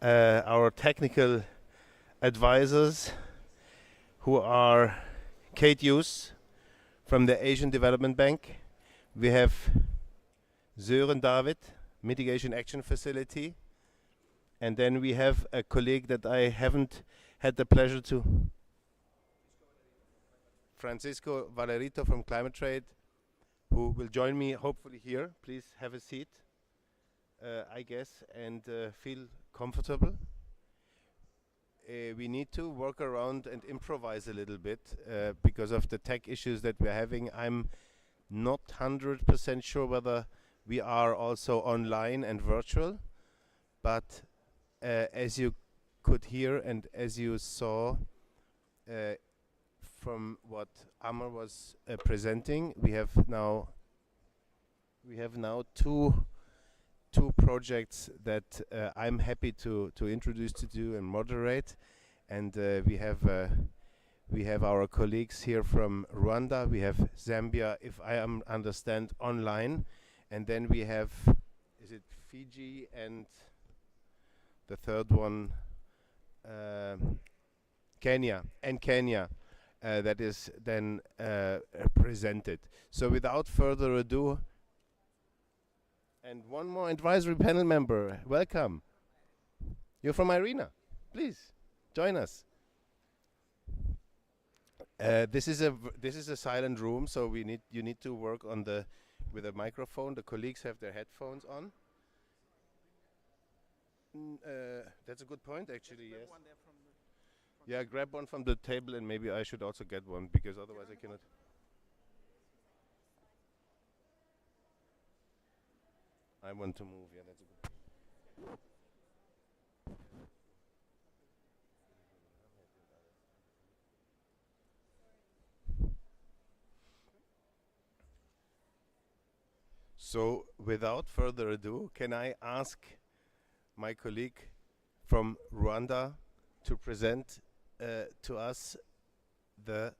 our technical advisors, who are Kate Hughes from the Asian Development Bank. We have Sören David, Mitigation Action Facility. And then we have a colleague that I haven't had the pleasure to, Francisco Valerito from Climate Trade, who will join me hopefully here. Please have a seat, I guess, and feel comfortable. We need to work around and improvise a little bit because of the tech issues that we're having. I'm not 100% sure whether we are also online and virtual, but as you could hear and as you saw from what Amr was presenting, we have now two projects that I'm happy to introduce to you and moderate, and we have our colleagues here from Rwanda. We have Zambia, if I understand, online, and then we have, is it Fiji, and the third one, Kenya, that is then presented. So without further ado, and one more advisory panel member, welcome. You're from Irina. Please join us. This is a silent room, so you need to work on with a microphone. The colleagues have their headphones on. That's a good point, actually. Yes. Yeah, grab one from the table, and maybe I should also get one because otherwise I cannot. I want to move. Yeah, that's a good. So, without further ado, can I ask my colleague from Rwanda to present to us the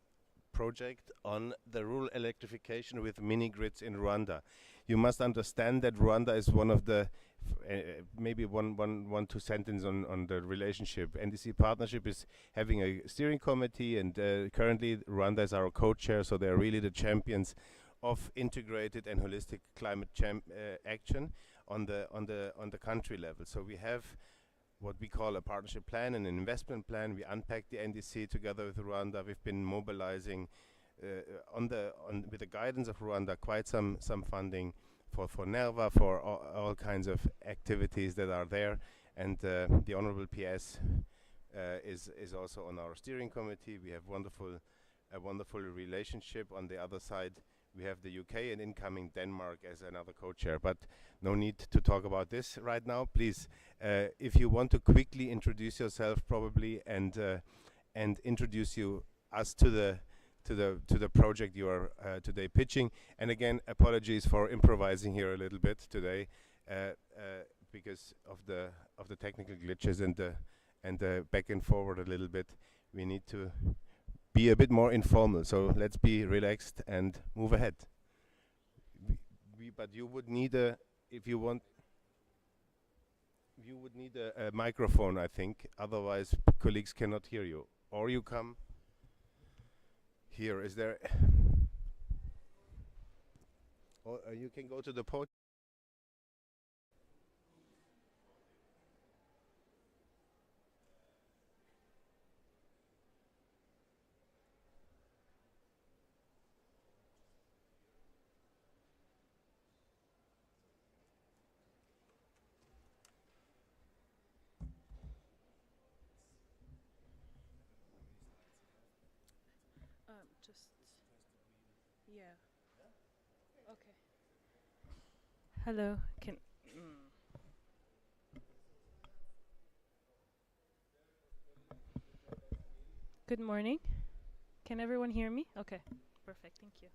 project on the rural electrification with mini grids in Rwanda? You must understand that Rwanda is one of the maybe two sentences on the relationship. NDC Partnership is having a steering committee, and currently Rwanda is our co-chair, so they're really the champions of integrated and holistic climate action on the country level. So we have what we call a partnership plan and an investment plan. We unpacked the NDC together with Rwanda. We've been mobilizing with the guidance of Rwanda quite some funding for NERVA, for all kinds of activities that are there, and the Honorable PS is also on our steering committee. We have a wonderful relationship. On the other side, we have the UK and incoming Denmark as another co-chair, but no need to talk about this right now. Please, if you want to quickly introduce yourself, probably, and introduce us to the project you are today pitching. And again, apologies for improvising here a little bit today because of the technical glitches and the back and forward a little bit. We need to be a bit more informal, so let's be relaxed and move ahead. But you would need a microphone, I think, otherwise colleagues cannot hear you. Or you come here. Is there? Or you can go to the podium. Just, yeah. Okay. Hello. Good morning. Can everyone hear me? Okay. Perfect. Thank you.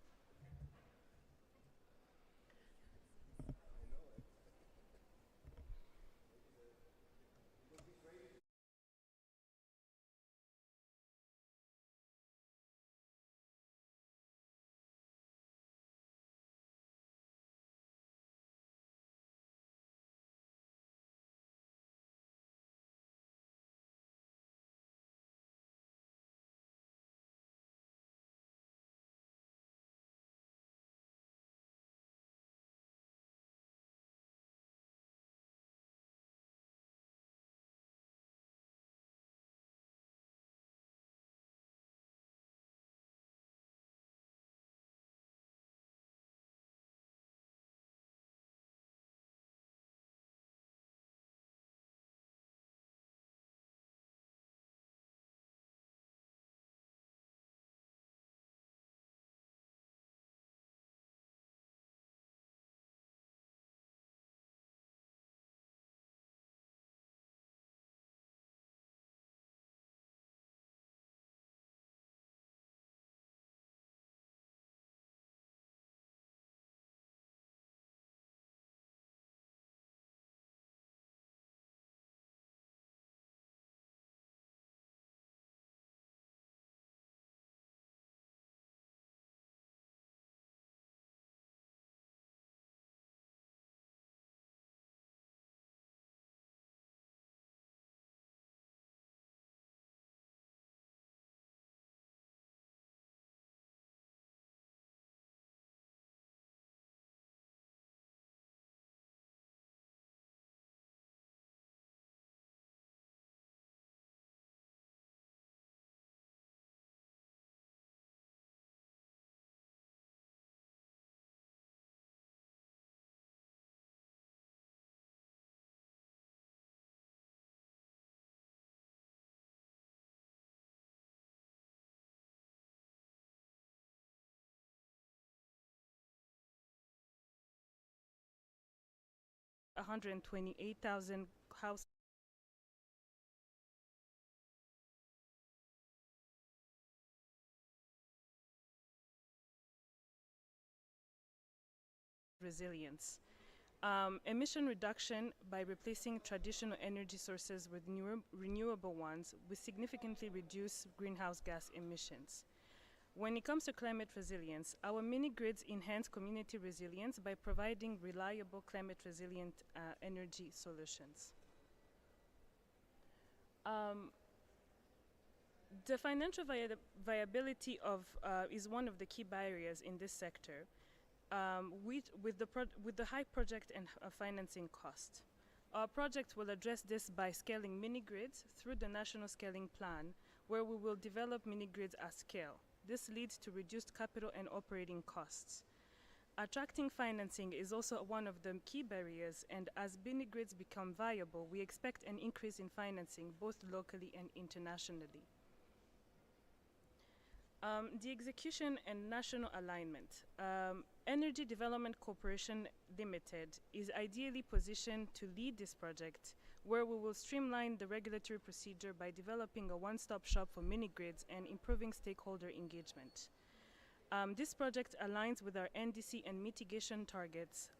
128,000 households resilience. Emission reduction by replacing traditional energy sources with renewable ones will significantly reduce greenhouse gas emissions. When it comes to climate resilience, our mini-grids enhance community resilience by providing reliable climate-resilient energy solutions. The financial viability is one of the key barriers in this sector, with the high project and financing cost. Our project will address this by scaling mini-grids through the National Scaling Plan, where we will develop mini-grids at scale. This leads to reduced capital and operating costs. Attracting financing is also one of the key barriers, and as mini-grids become viable, we expect an increase in financing both locally and internationally. The execution and national alignment. Energy Development Corporation Limited is ideally positioned to lead this project, where we will streamline the regulatory procedure by developing a one-stop shop for mini-grids and improving stakeholder engagement. This project aligns with our NDC and mitigation targets,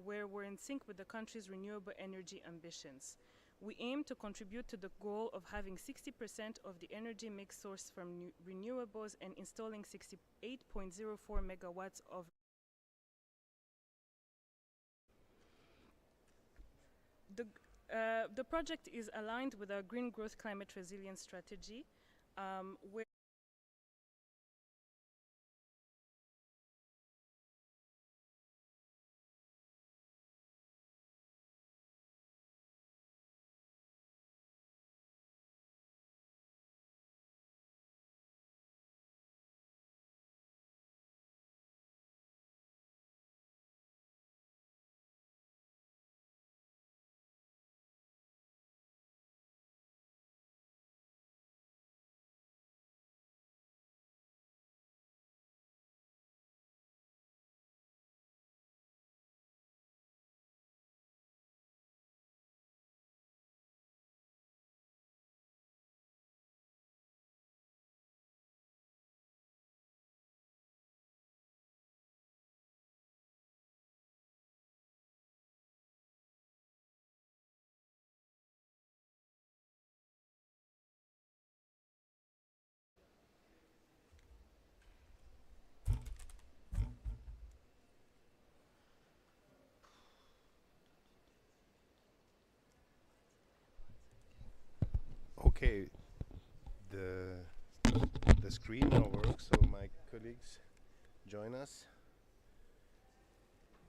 where we're in sync with the country's renewable energy ambitions. We aim to contribute to the goal of having 60% of the energy mix sourced from renewables and installing 68.04 megawatts of the project is aligned with our green growth climate resilience strategy, where Okay, the screen now works, so my colleagues join us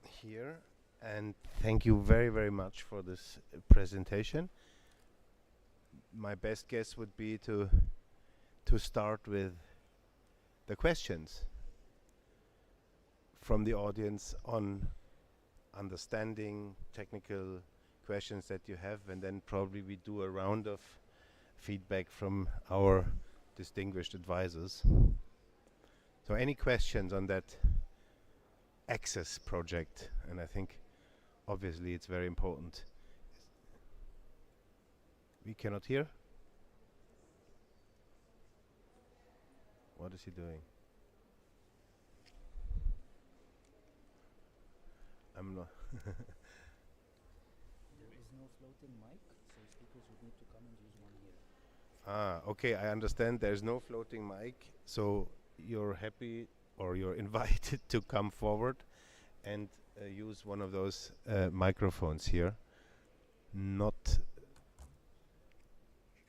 here. And thank you very, very much for this presentation. My best guess would be to start with the questions from the audience on understanding technical questions that you have, and then probably we do a round of feedback from our distinguished advisors. So any questions on that access project? And I think obviously it's very important. We cannot hear? What is he doing? I'm not. There is no floating mic, so speakers would need to come and use one here. Okay, I understand there's no floating mic, so you're happy or you're invited to come forward and use one of those microphones here. Not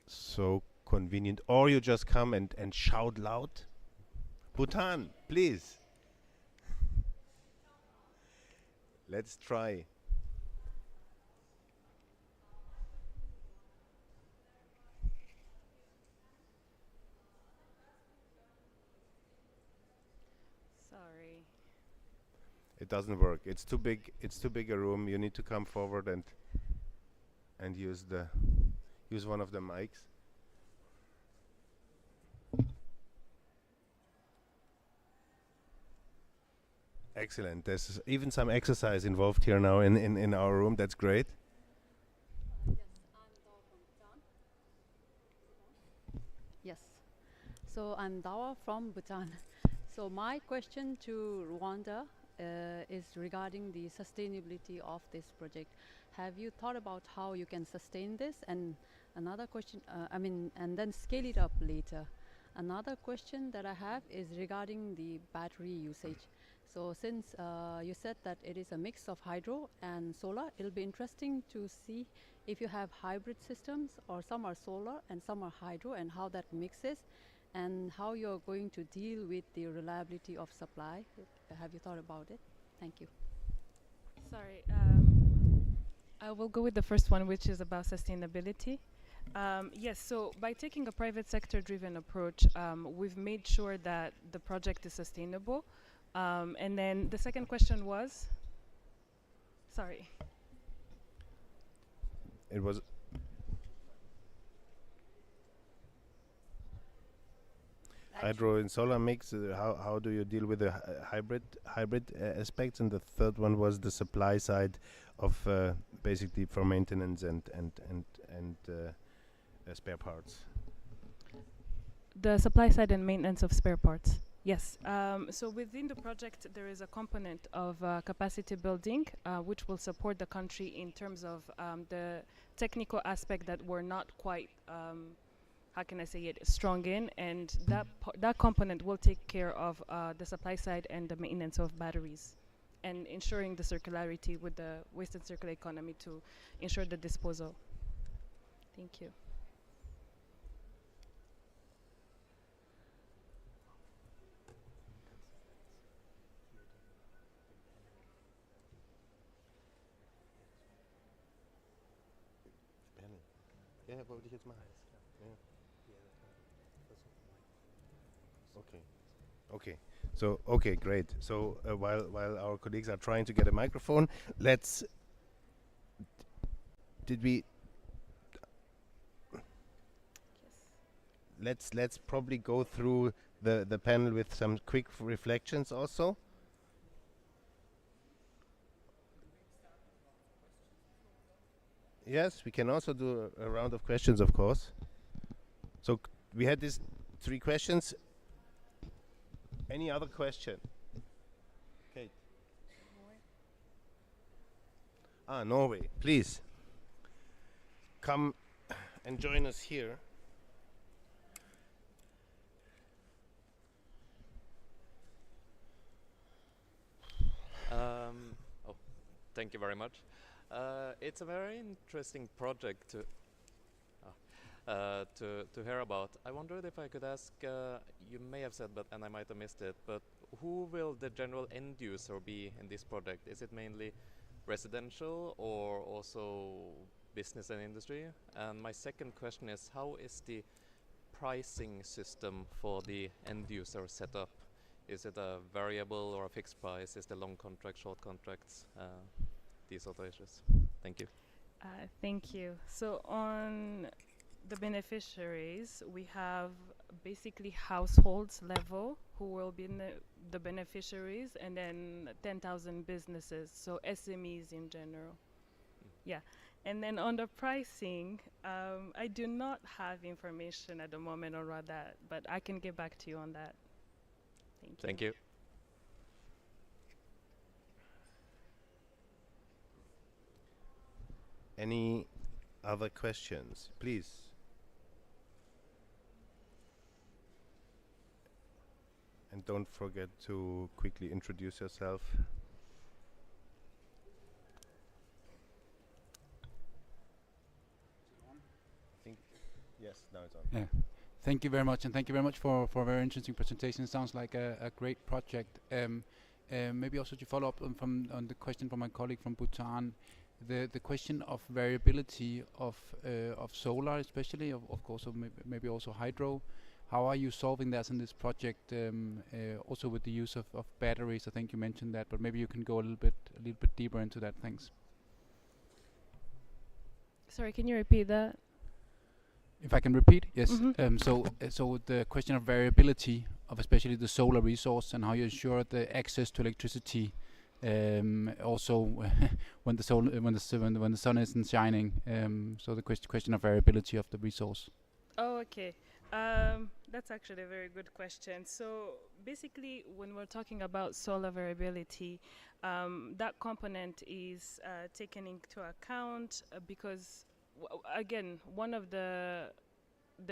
so convenient. Or you just come and shout loud. Bhutan, please. Let's try. sorry. It doesn't work. It's too big. It's too big a room. You need to come forward and use one of the mics. Excellent. There's even some exercise involved here now in our room. That's great. Yes. So I'm Dawa from Bhutan. So my question to Rwanda is regarding the sustainability of this project. Have you thought about how you can sustain this? And another question, and then scale it up later. Another question that I have is regarding the battery usage. So since you said that it is a mix of hydro and solar, it'll be interesting to see if you have hybrid systems or some are solar and some are hydro and how that mixes and how you're going to deal with the reliability of supply. Have you thought about it? Thank you. Sorry, I will go with the first one, which is about sustainability. Yes, so by taking a private sector driven approach, we've made sure that the project is sustainable. And then the second question was? Sorry. It was hydro and solar mix. How do you deal with the hybrid aspects? And the third one was the supply side of basically for maintenance and spare parts. The supply side and maintenance of spare parts. Yes. So within the project, there is a component of capacity building, which will support the country in terms of the technical aspect that we're not quite, how can I say it, strong in, and that component will take care of the supply side and the maintenance of batteries, and ensuring the circularity with the waste and circular economy to ensure the disposal. Thank you. Ja, wollte ich jetzt machen. Ja. Okay. Okay. So, okay, great. So, while our colleagues are trying to get a microphone, let's let's probably go through the panel with some quick reflections also. Yes, we can also do a round of questions, of course. So we had these 3 questions. Any other question? Kate. Norway. Please come and join us here. Thank you very much. It's a very interesting project to hear about. I wondered if I could ask, you may have said, and I might have missed it, but who will the general end user be in this project? Is it mainly residential or also business and industry? And my second question is, how is the pricing system for the end user set up? Is it a variable or a fixed price? Is it long contract, short contracts? These sort of issues. Thank you. Thank you. So on the beneficiaries, we have basically households level who will be the beneficiaries, and then 10,000 businesses, so SMEs in general. Yeah. And then on the pricing, I do not have information at the moment around that, but I can get back to you on that. Thank you. Any other questions, please? And don't forget to quickly introduce yourself. Yes, now it's on. Yeah. Thank you very much, and thank you very much for a very interesting presentation. Sounds like a great project. Maybe also to follow up on the question from my colleague from Bhutan, the question of variability of solar, especially of course, maybe also hydro. How are you solving that in this project? Also with the use of batteries, I think you mentioned that, but maybe you can go a little bit deeper into that. Thanks. Sorry, can you repeat that? If I can repeat, yes. Mm-hmm. So the question of variability of especially the solar resource, and how you ensure the access to electricity also when the when the sun isn't shining. So the question of variability of the resource. Oh, okay. That's actually a very good question. So basically, when we're talking about solar variability, that component is taken into account because, again, one of the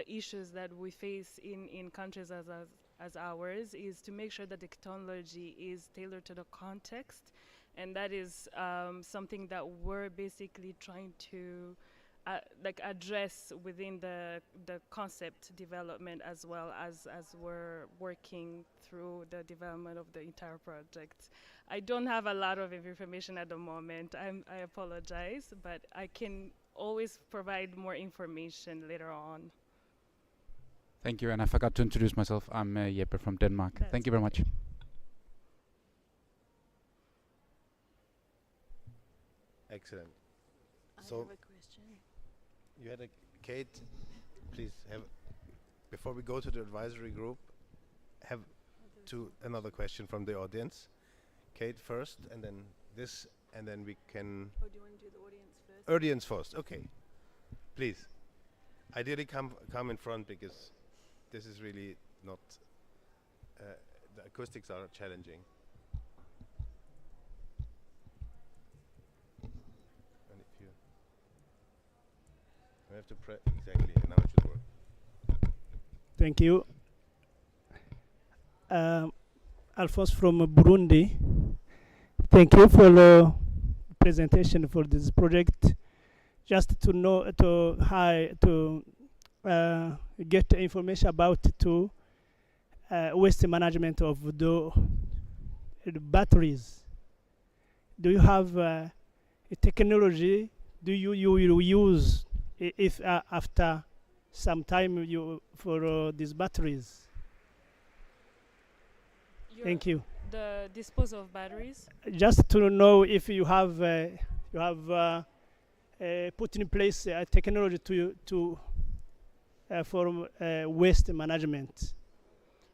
issues that we face in countries as ours is to make sure that the technology is tailored to the context, and that is something that we're basically trying to like address within the concept development as well as we're working through the development of the entire project. I don't have a lot of information at the moment. I apologize, but I can always provide more information later on. Thank you, and I forgot to introduce myself. I'm Jeppe from Denmark. That's Thank you very much. Excellent. I So- have a question. You had a Kate, please have, before we go to the advisory group, have another question from the audience. Kate first, and then this, and then we can Oh, do you want to do the audience first? audience first. Okay, please. Ideally, come in front because this is really not. The acoustics are challenging. And if you have to press exactly, and now it should work. Thank you. Alphonse from Burundi. Thank you for the presentation for this project. Just to know to get information about to waste management of the batteries. Do you have a technology? Do you use if after some time you for these batteries? Thank you. The disposal of batteries. Just to know if you have put in place a technology to for waste management.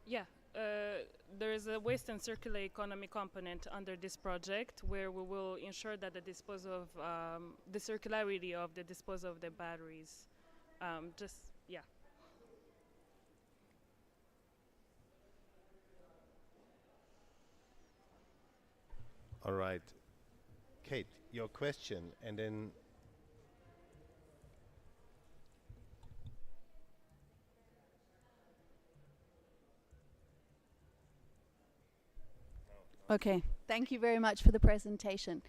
Yeah, there is a waste and circular economy component under this project where we will ensure that the disposal of the circularity of the disposal of the batteries. Yeah. All right, Kate, your question, and then Okay, thank you very much for the presentation.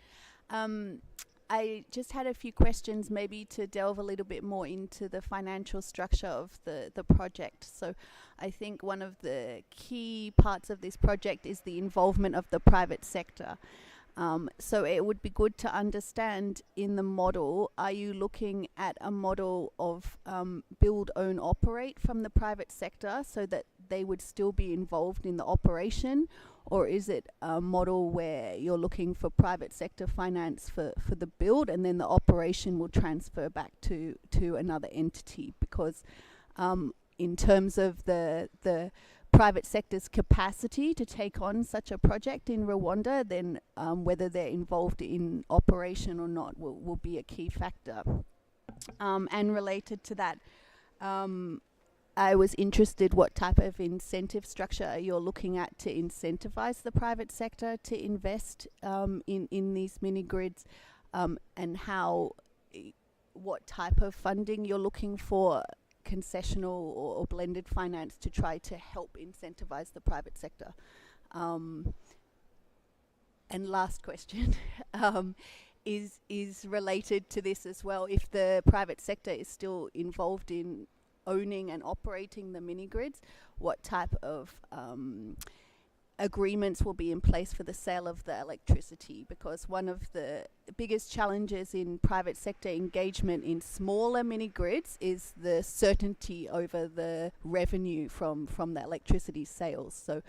I just had a few questions maybe to delve a little bit more into the financial structure of the project. So I think one of the key parts of this project is the involvement of the private sector. So it would be good to understand in the model, are you looking at a model of build, own, operate from the private sector so that they would still be involved in the operation? Or is it a model where you're looking for private sector finance for the build and then the operation will transfer back to another entity? Because in terms of the private sector's capacity to take on such a project in Rwanda, then whether they're involved in operation or not will be a key factor. And related to that, I was interested what type of incentive structure you're looking at to incentivize the private sector to invest in these mini grids, and what type of funding you're looking for, concessional or blended finance, to try to help incentivize the private sector. And last question is related to this as well. If the private sector is still involved in owning and operating the mini grids, what type of agreements will be in place for the sale of the electricity? Because one of the biggest challenges in private sector engagement in smaller mini grids is the certainty over the revenue from the electricity sales. So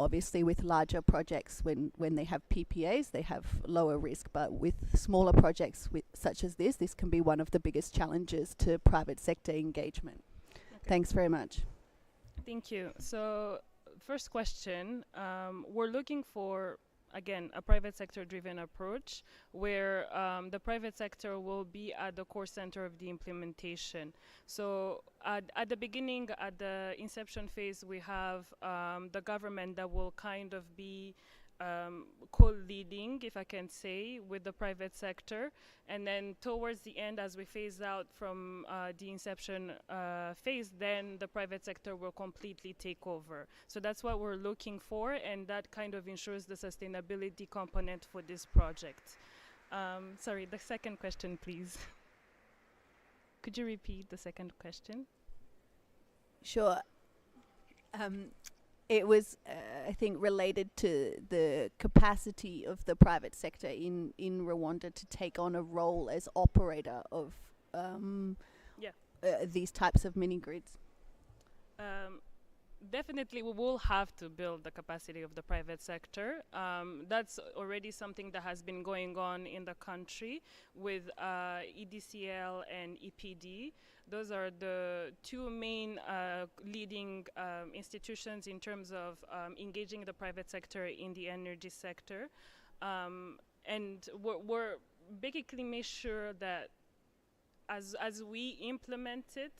obviously with larger projects, when they have PPAs, they have lower risk, but with smaller projects such as this can be one of the biggest challenges to private sector engagement. Okay. Thanks very much. Thank you. So, first question, we're looking for, again, a private sector driven approach where the private sector will be at the core center of the implementation. So, at the beginning, at the inception phase, we have the government that will kind of be co-leading, if I can say, with the private sector. And then towards the end, as we phase out from the inception phase, then the private sector will completely take over. So that's what we're looking for, and that kind of ensures the sustainability component for this project. Sorry, the second question, please. Could you repeat the second question? Sure. It was, I think, related to the capacity of the private sector in Rwanda to take on a role as operator of Yeah. These types of mini grids. Definitely, we will have to build the capacity of the private sector. That's already something that has been going on in the country with EDCL and EPD. Those are the two main leading institutions in terms of engaging the private sector in the energy sector. And we're basically make sure that as we implement it,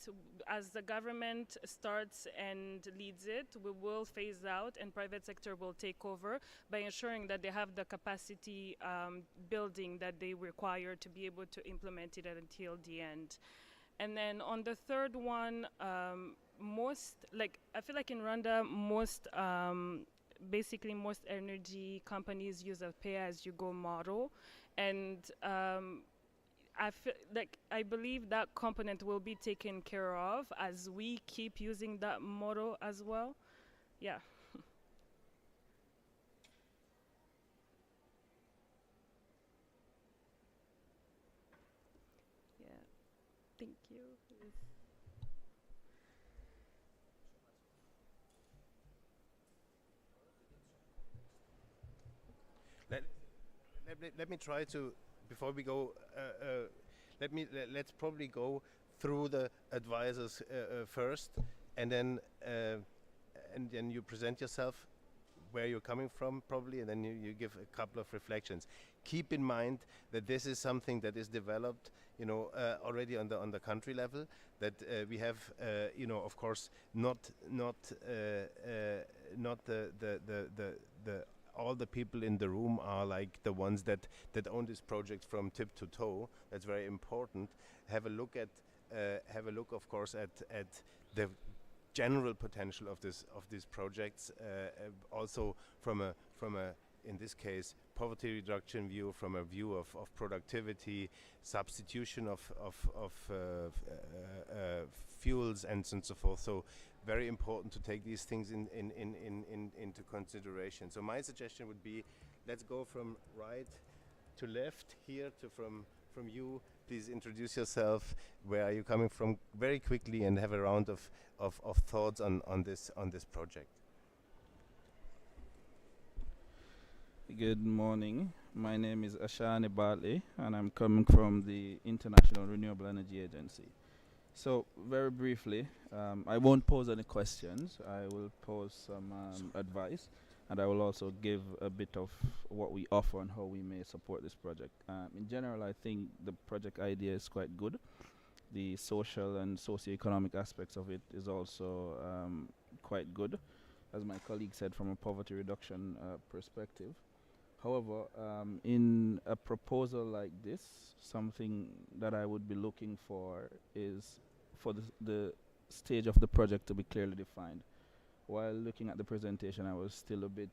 as the government starts and leads it, we will phase out and private sector will take over by ensuring that they have the capacity building that they require to be able to implement it until the end. And then on the third one, I feel like in Rwanda, basically most energy companies use a pay-as-you-go model. And I believe that component will be taken care of as we keep using that model as well. Yeah. Yeah. Thank you. Let me try to, before we go, let's probably go through the advisors first, and then you present yourself, where you're coming from probably, and then you give a couple of reflections. Keep in mind that this is something that is developed, already on the country level. That we have, of course, not the all the people in the room are like the ones that own this project from tip to toe. That's very important. Have a look, of course, at the general potential of these projects, also from a in this case poverty reduction view, from a view of productivity, substitution of fuels and so forth. So very important to take these things into consideration. So my suggestion would be, let's go from right to left here to from you. Please introduce yourself. Where are you coming from? Very quickly, and have a round of thoughts on this project. Good morning. My name is Ashani Bartley, and I'm coming from the International Renewable Energy Agency. So, very briefly, I won't pose any questions. I will pose some advice, and I will also give a bit of what we offer and how we may support this project. In general, I think the project idea is quite good. The social and socio-economic aspects of it is also quite good, as my colleague said, from a poverty reduction perspective. However, in a proposal like this, something that I would be looking for is for the stage of the project to be clearly defined. While looking at the presentation, I was still a bit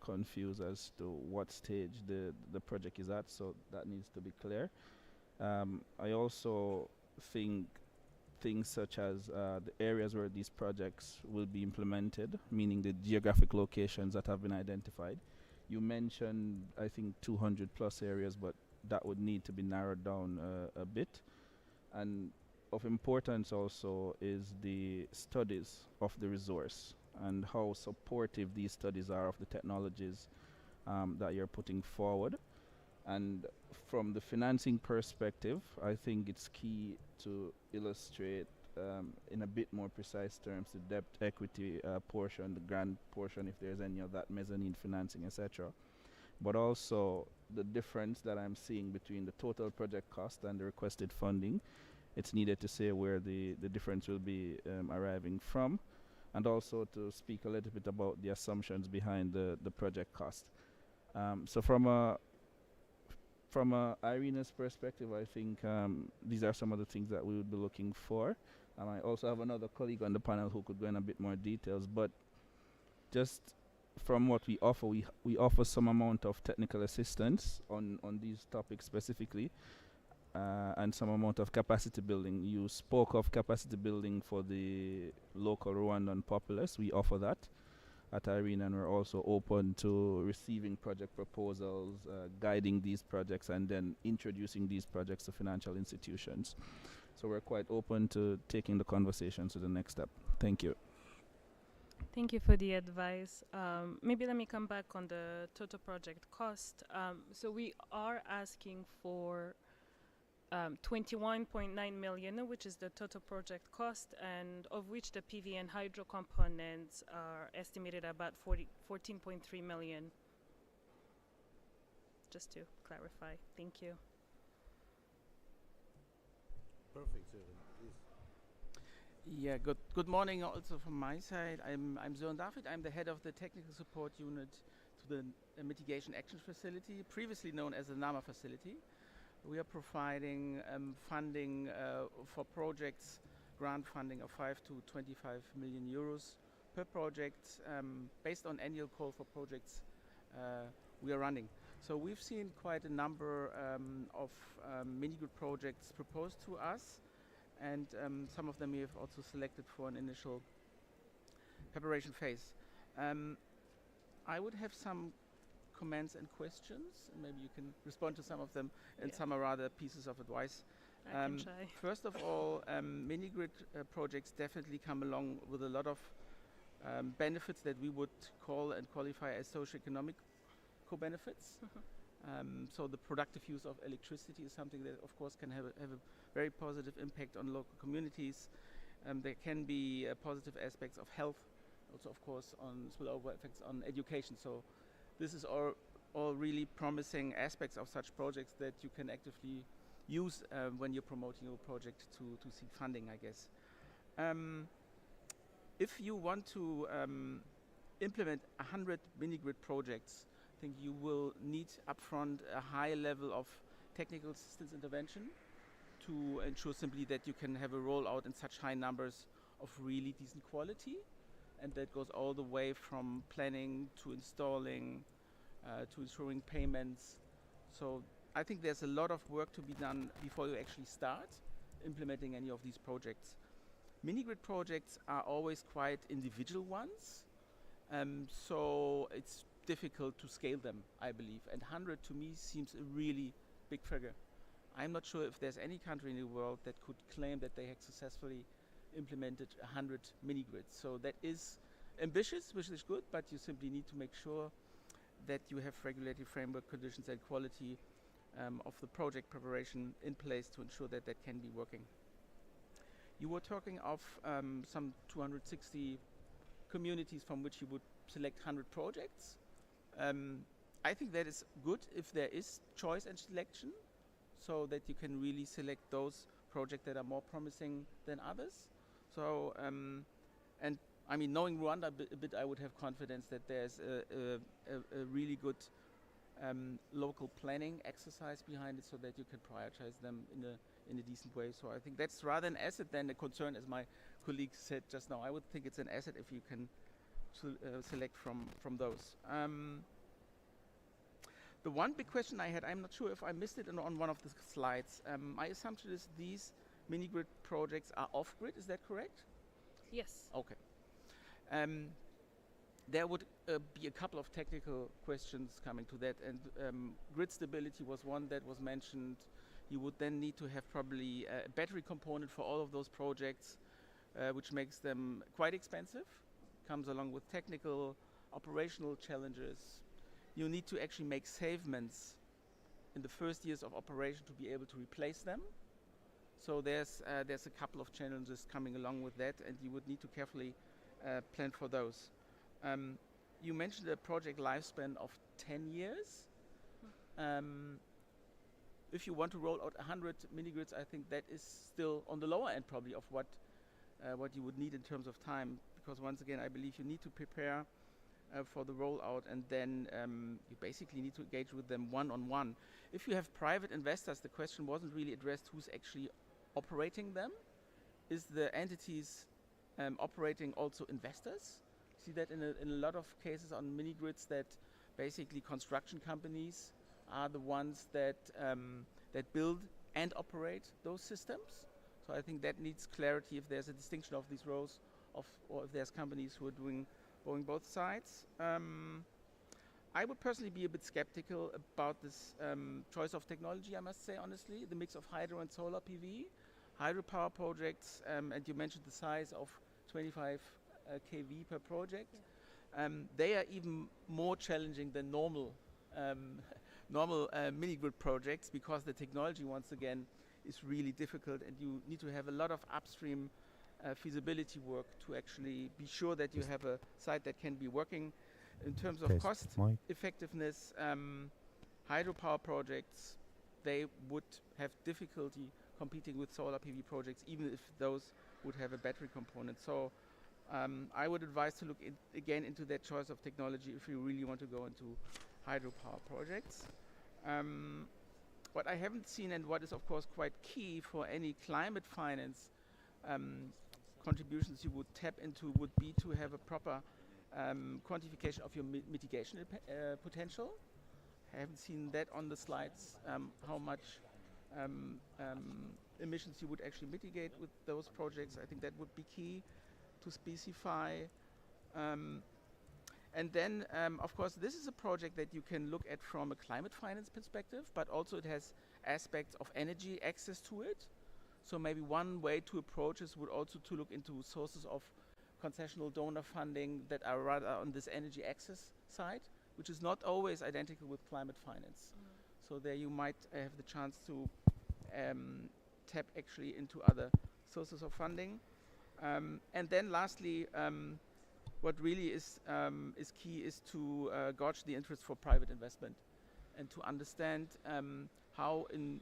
confused as to what stage the project is at, so that needs to be clear. I also think things such as the areas where these projects will be implemented, meaning the geographic locations that have been identified. You mentioned, I think, 200 plus areas, but that would need to be narrowed down a bit. And of importance also is the studies of the resource and how supportive these studies are of the technologies that you're putting forward. And from the financing perspective, I think it's key to illustrate in a bit more precise terms, the debt equity portion, the grant portion, if there's any of that mezzanine financing, etc. But also the difference that I'm seeing between the total project cost and the requested funding. It's needed to say where the difference will be arriving from, and also to speak a little bit about the assumptions behind the project cost. So from a Irina's perspective, I think these are some of the things that we would be looking for. I also have another colleague on the panel who could go in a bit more details, but just from what we offer, we offer some amount of technical assistance on these topics specifically, and some amount of capacity building. You spoke of capacity building for the local Rwandan populace. We offer that at Irene, and we're also open to receiving project proposals, guiding these projects, and then introducing these projects to financial institutions. So we're quite open to taking the conversation to the next step. Thank you. Thank you for the advice. Maybe let me come back on the total project cost. So we are asking for 21.9 million, which is the total project cost, and of which the PV and hydro components are estimated at about 14.3 million. Just to clarify. Thank you. Perfect, Sören. Please. Yeah, good morning also from my side. I'm Sören David. I'm the head of the technical support unit to the Mitigation Action Facility, previously known as the NAMA facility. We are providing funding for projects, grant funding of 5 to 25 million euros per project, based on annual call for projects we are running. So we've seen quite a number of mini-grid projects proposed to us, and some of them we have also selected for an initial preparation phase. I would have some comments and questions, and maybe you can respond to some of them, and some are rather pieces of advice. I can try. First of all, mini-grid projects definitely come along with a lot of benefits that we would call and qualify as socio-economic co-benefits. So the productive use of electricity is something that of course can have a very positive impact on local communities. There can be positive aspects of health, also of course on spillover effects on education. So this is all really promising aspects of such projects that you can actively use when you're promoting your project to seek funding, I guess. If you want to implement 100 mini-grid projects, I think you will need upfront a high level of technical assistance intervention to ensure simply that you can have a rollout in such high numbers of really decent quality. And that goes all the way from planning to installing to ensuring payments. So I think there's a lot of work to be done before you actually start implementing any of these projects. Mini-grid projects are always quite individual ones, so it's difficult to scale them, I believe. And 100 to me seems a really big figure. I'm not sure if there's any country in the world that could claim that they had successfully implemented 100 mini-grids. So that is ambitious, which is good, but you simply need to make sure that you have regulatory framework conditions and quality of the project preparation in place to ensure that that can be working. You were talking of some 260 communities from which you would select 100 projects. I think that is good if there is choice and selection, so that you can really select those projects that are more promising than others. So, and I mean, knowing Rwanda a bit, I would have confidence that there's a really good local planning exercise behind it, so that you can prioritize them in a decent way. So I think that's rather an asset than a concern, as my colleague said just now. I would think it's an asset if you can select from those. The one big question I had, I'm not sure if I missed it on one of the slides. My assumption is these mini-grid projects are off-grid, is that correct? Yes. Okay. There would be a couple of technical questions coming to that, and grid stability was one that was mentioned. You would then need to have probably a battery component for all of those projects, which makes them quite expensive. Comes along with technical, operational challenges. You need to actually make savements in the first years of operation to be able to replace them. So there's a couple of challenges coming along with that, and you would need to carefully plan for those. You mentioned a project lifespan of 10 years. If you want to roll out 100 mini-grids, I think that is still on the lower end probably of what you would need in terms of time, because once again, I believe you need to prepare for the rollout, and then you basically need to engage with them one-on-one. If you have private investors, the question wasn't really addressed who's actually operating them. Is the entities operating also investors? See that in a lot of cases on mini-grids, that basically construction companies are the ones that build and operate those systems. So I think that needs clarity if there's a distinction of these roles, or if there's companies who are going both sides. I would personally be a bit skeptical about this choice of technology, I must say honestly, the mix of hydro and solar PV. Hydropower projects, and you mentioned the size of 25 kV per project. They are even more challenging than normal mini-grid projects, because the technology, once again, is really difficult, and you need to have a lot of upstream feasibility work to actually be sure that you have a site that can be working. In terms of cost effectiveness, hydropower projects, they would have difficulty competing with solar PV projects, even if those would have a battery component. So I would advise to look again into that choice of technology if you really want to go into hydropower projects. What I haven't seen, and what is of course quite key for any climate finance contributions you would tap into, would be to have a proper quantification of your mitigation potential. I haven't seen that on the slides, how much emissions you would actually mitigate with those projects. I think that would be key to specify. And then, of course, this is a project that you can look at from a climate finance perspective, but also it has aspects of energy access to it. So maybe one way to approach this would also to look into sources of concessional donor funding that are rather on this energy access side, which is not always identical with climate finance. So there you might have the chance to tap actually into other sources of funding. And then lastly, what really is key is to gauge the interest for private investment, and to understand how in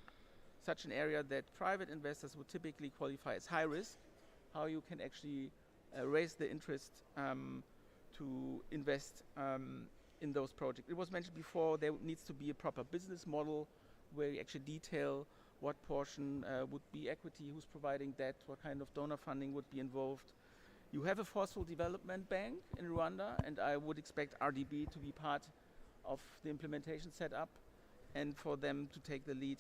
such an area that private investors would typically qualify as high risk, how you can actually raise the interest to invest in those projects. It was mentioned before, there needs to be a proper business model where you actually detail what portion would be equity, who's providing debt, what kind of donor funding would be involved. You have a forceful development bank in Rwanda, and I would expect RDB to be part of the implementation setup, and for them to take the lead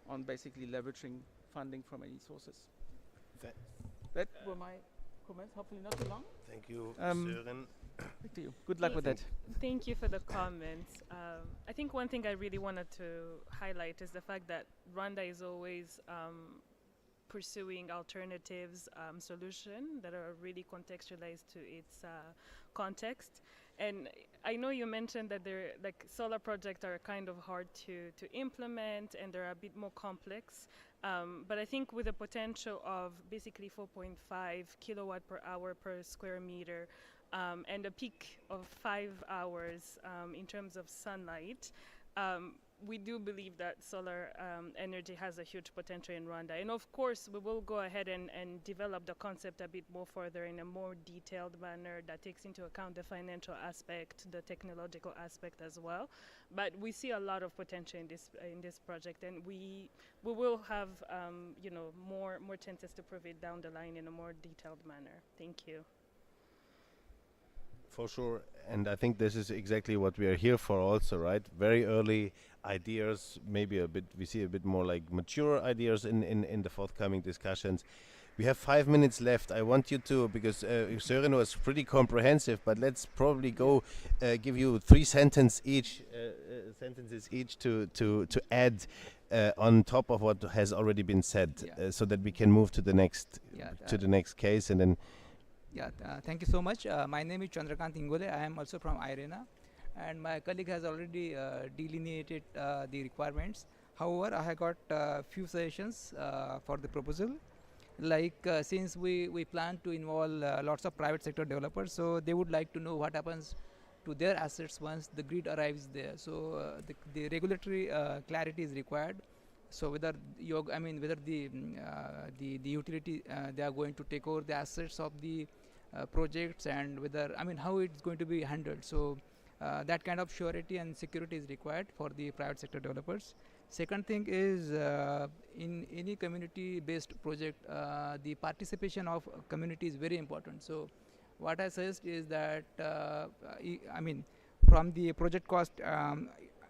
on basically leveraging funding from any sources. That were my comments, hopefully not too long. Thank you, Søren. Back to you. Good luck with that. Thank you for the comments. I think one thing I really wanted to highlight is the fact that Rwanda is always pursuing alternatives, solutions that are really contextualized to its context. And I know you mentioned that solar projects are kind of hard to implement, and they're a bit more complex. But I think with the potential of basically 4.5 kilowatt per hour per square meter, and a peak of 5 hours in terms of sunlight, we do believe that solar energy has a huge potential in Rwanda. And of course, we will go ahead and develop the concept a bit more further in a more detailed manner that takes into account the financial aspect, the technological aspect as well. But we see a lot of potential in this project, and we will have more chances to prove it down the line in a more detailed manner. Thank you. For sure, and I think this is exactly what we are here for also, right? Very early ideas, maybe we see a bit more like mature ideas in the forthcoming discussions. We have 5 minutes left. I want you to, because Søren was pretty comprehensive, but let's probably go give you 3 sentences each to add on top of what has already been said, so that we can move to the next case, and then. Thank you so much. My name is Chandrakant Ingole. I am also from IRENA, and my colleague has already delineated the requirements. However, I have got few suggestions for the proposal. Like since we plan to involve lots of private sector developers, so they would like to know what happens to their assets once the grid arrives there. So the regulatory clarity is required. So whether whether the utility they are going to take over the assets of the projects, and whether how it's going to be handled. So that kind of surety and security is required for the private sector developers. Second thing is in any community based project, the participation of community is very important. So what I suggest is that from the project cost,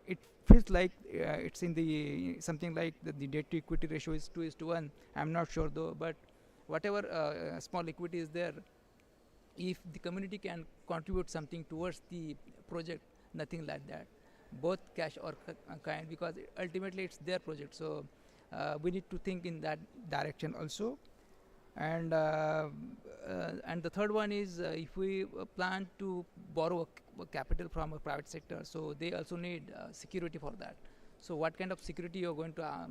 it feels like it's in the something like the debt to equity ratio is 2:1. I'm not sure though, but whatever small equity is there, if the community can contribute something towards the project, nothing like that, both cash or kind, because ultimately it's their project. So we need to think in that direction also. And the third one is if we plan to borrow capital from a private sector, so they also need security for that. So what kind of security you're going to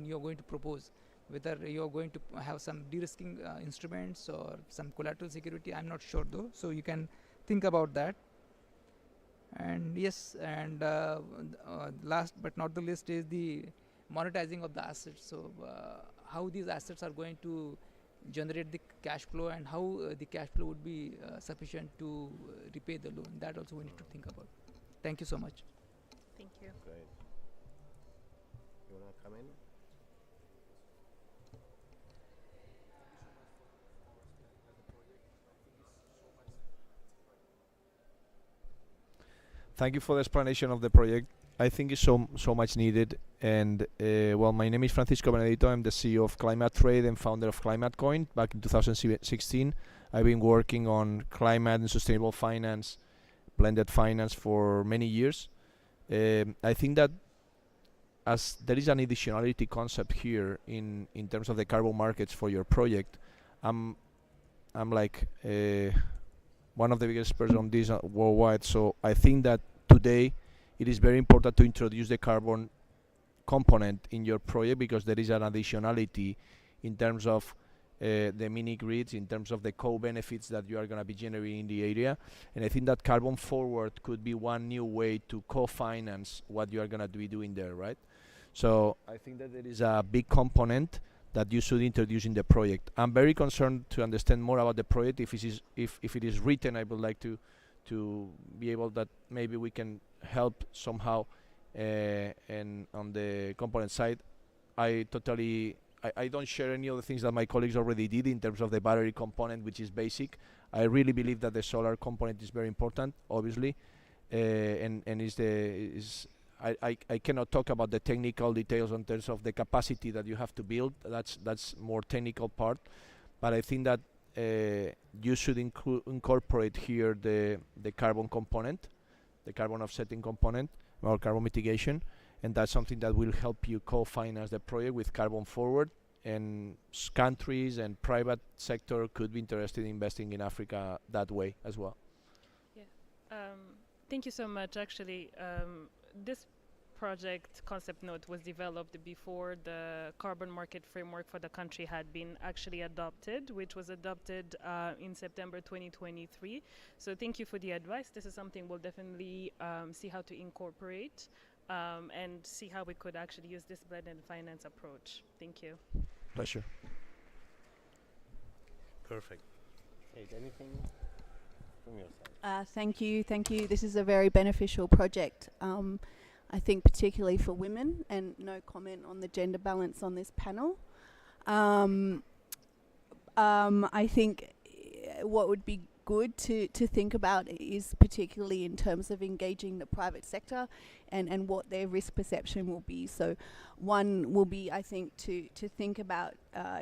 you're going to propose, whether you're going to have some de-risking instruments or some collateral security, I'm not sure though, so you can think about that. And yes, and last but not the least is the monetizing of the assets. So how these assets are going to generate the cash flow, and how the cash flow would be sufficient to repay the loan, that also we need to think about. Thank you so much. Thank you. Great. You want to come in? Thank you for the explanation of the project. I think it's so much needed. And well, my name is Francisco Benedito. I'm the CEO of Climate Trade and founder of Climate Coin. Back in 2016, I've been working on climate and sustainable finance, blended finance for many years. I think that as there is an additionality concept here in terms of the carbon markets for your project, I'm like one of the biggest experts on this worldwide. So I think that today it is very important to introduce the carbon component in your project, because there is an additionality in terms of the mini grids, in terms of the co-benefits that you are going to be generating in the area. And I think that carbon forward could be one new way to co-finance what you are going to be doing there, right? So I think that there is a big component that you should introduce in the project. I'm very concerned to understand more about the project. If it is written, I would like to be able that maybe we can help somehow. And on the component side, I don't share any of the things that my colleagues already did in terms of the battery component, which is basic. I really believe that the solar component is very important, obviously, I cannot talk about the technical details in terms of the capacity that you have to build. That's more technical part, but I think that you should incorporate here the carbon component, the carbon offsetting component, or carbon mitigation, and that's something that will help you co-finance the project with carbon forward. And countries and private sector could be interested in investing in Africa that way as well. Yeah. Thank you so much. Actually, this project concept note was developed before the carbon market framework for the country had been actually adopted, which was adopted in September 2023. So thank you for the advice. This is something we'll definitely see how to incorporate and see how we could actually use this blended finance approach. Thank you. Pleasure. Perfect. Kate, anything from your side? Thank you. This is a very beneficial project. I think particularly for women, and no comment on the gender balance on this panel. I think what would be good to think about is particularly in terms of engaging the private sector and what their risk perception will be. So one will be, I think, to think about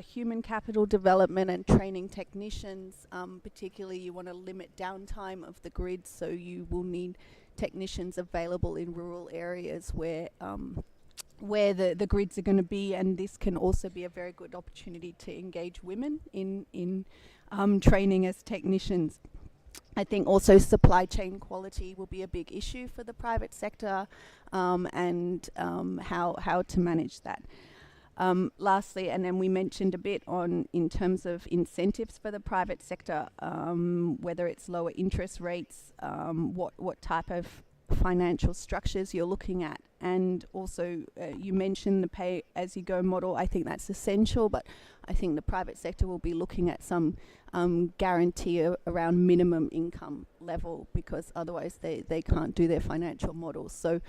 human capital development and training technicians. Particularly you want to limit downtime of the grid, so you will need technicians available in rural areas where the grids are going to be, and this can also be a very good opportunity to engage women in training as technicians. I think also supply chain quality will be a big issue for the private sector, and how to manage that. Lastly, and then we mentioned a bit on in terms of incentives for the private sector, whether it's lower interest rates, what type of financial structures you're looking at, and also you mentioned the pay as you go model. I think that's essential, but I think the private sector will be looking at some guarantee around minimum income level, because otherwise they can't do their financial models. So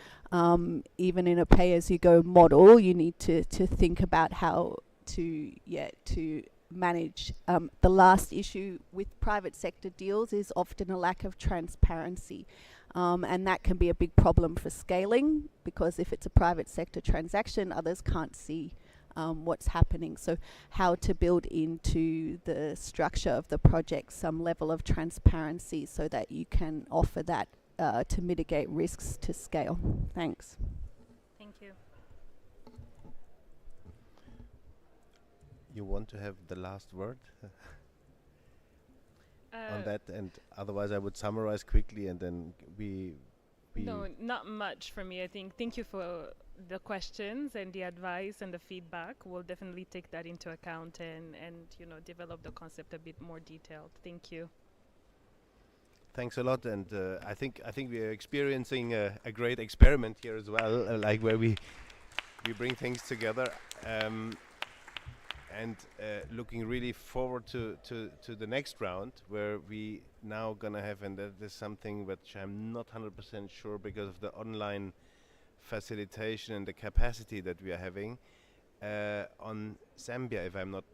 even in a pay as you go model, you need to think about how to manage. The last issue with private sector deals is often a lack of transparency. And that can be a big problem for scaling, because if it's a private sector transaction, others can't see what's happening. So how to build into the structure of the project some level of transparency so that you can offer that to mitigate risks to scale. Thanks. Thank you. You want to have the last word on that, and otherwise I would summarize quickly, and then we No, not much for me. I think thank you for the questions and the advice and the feedback. We'll definitely take that into account and develop the concept a bit more detailed. Thank you. Thanks a lot, and I think we are experiencing a great experiment here as well, like where we bring things together, and looking really forward to the next round, where we now gonna have, and that is something which I'm not 100% sure because of the online facilitation and the capacity that we are having on Zambia, if I'm not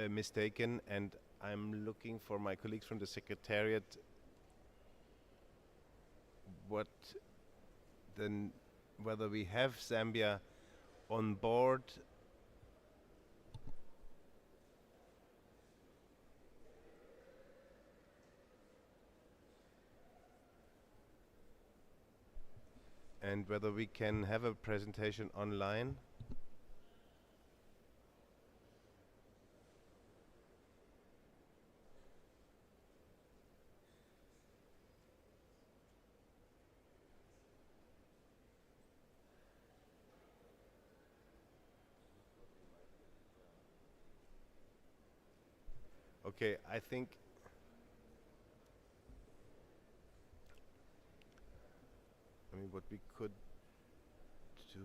mistaken, and I'm looking for my colleagues from the Secretariat whether we have Zambia on board. And whether we can have a presentation online. Okay, I think what we could do.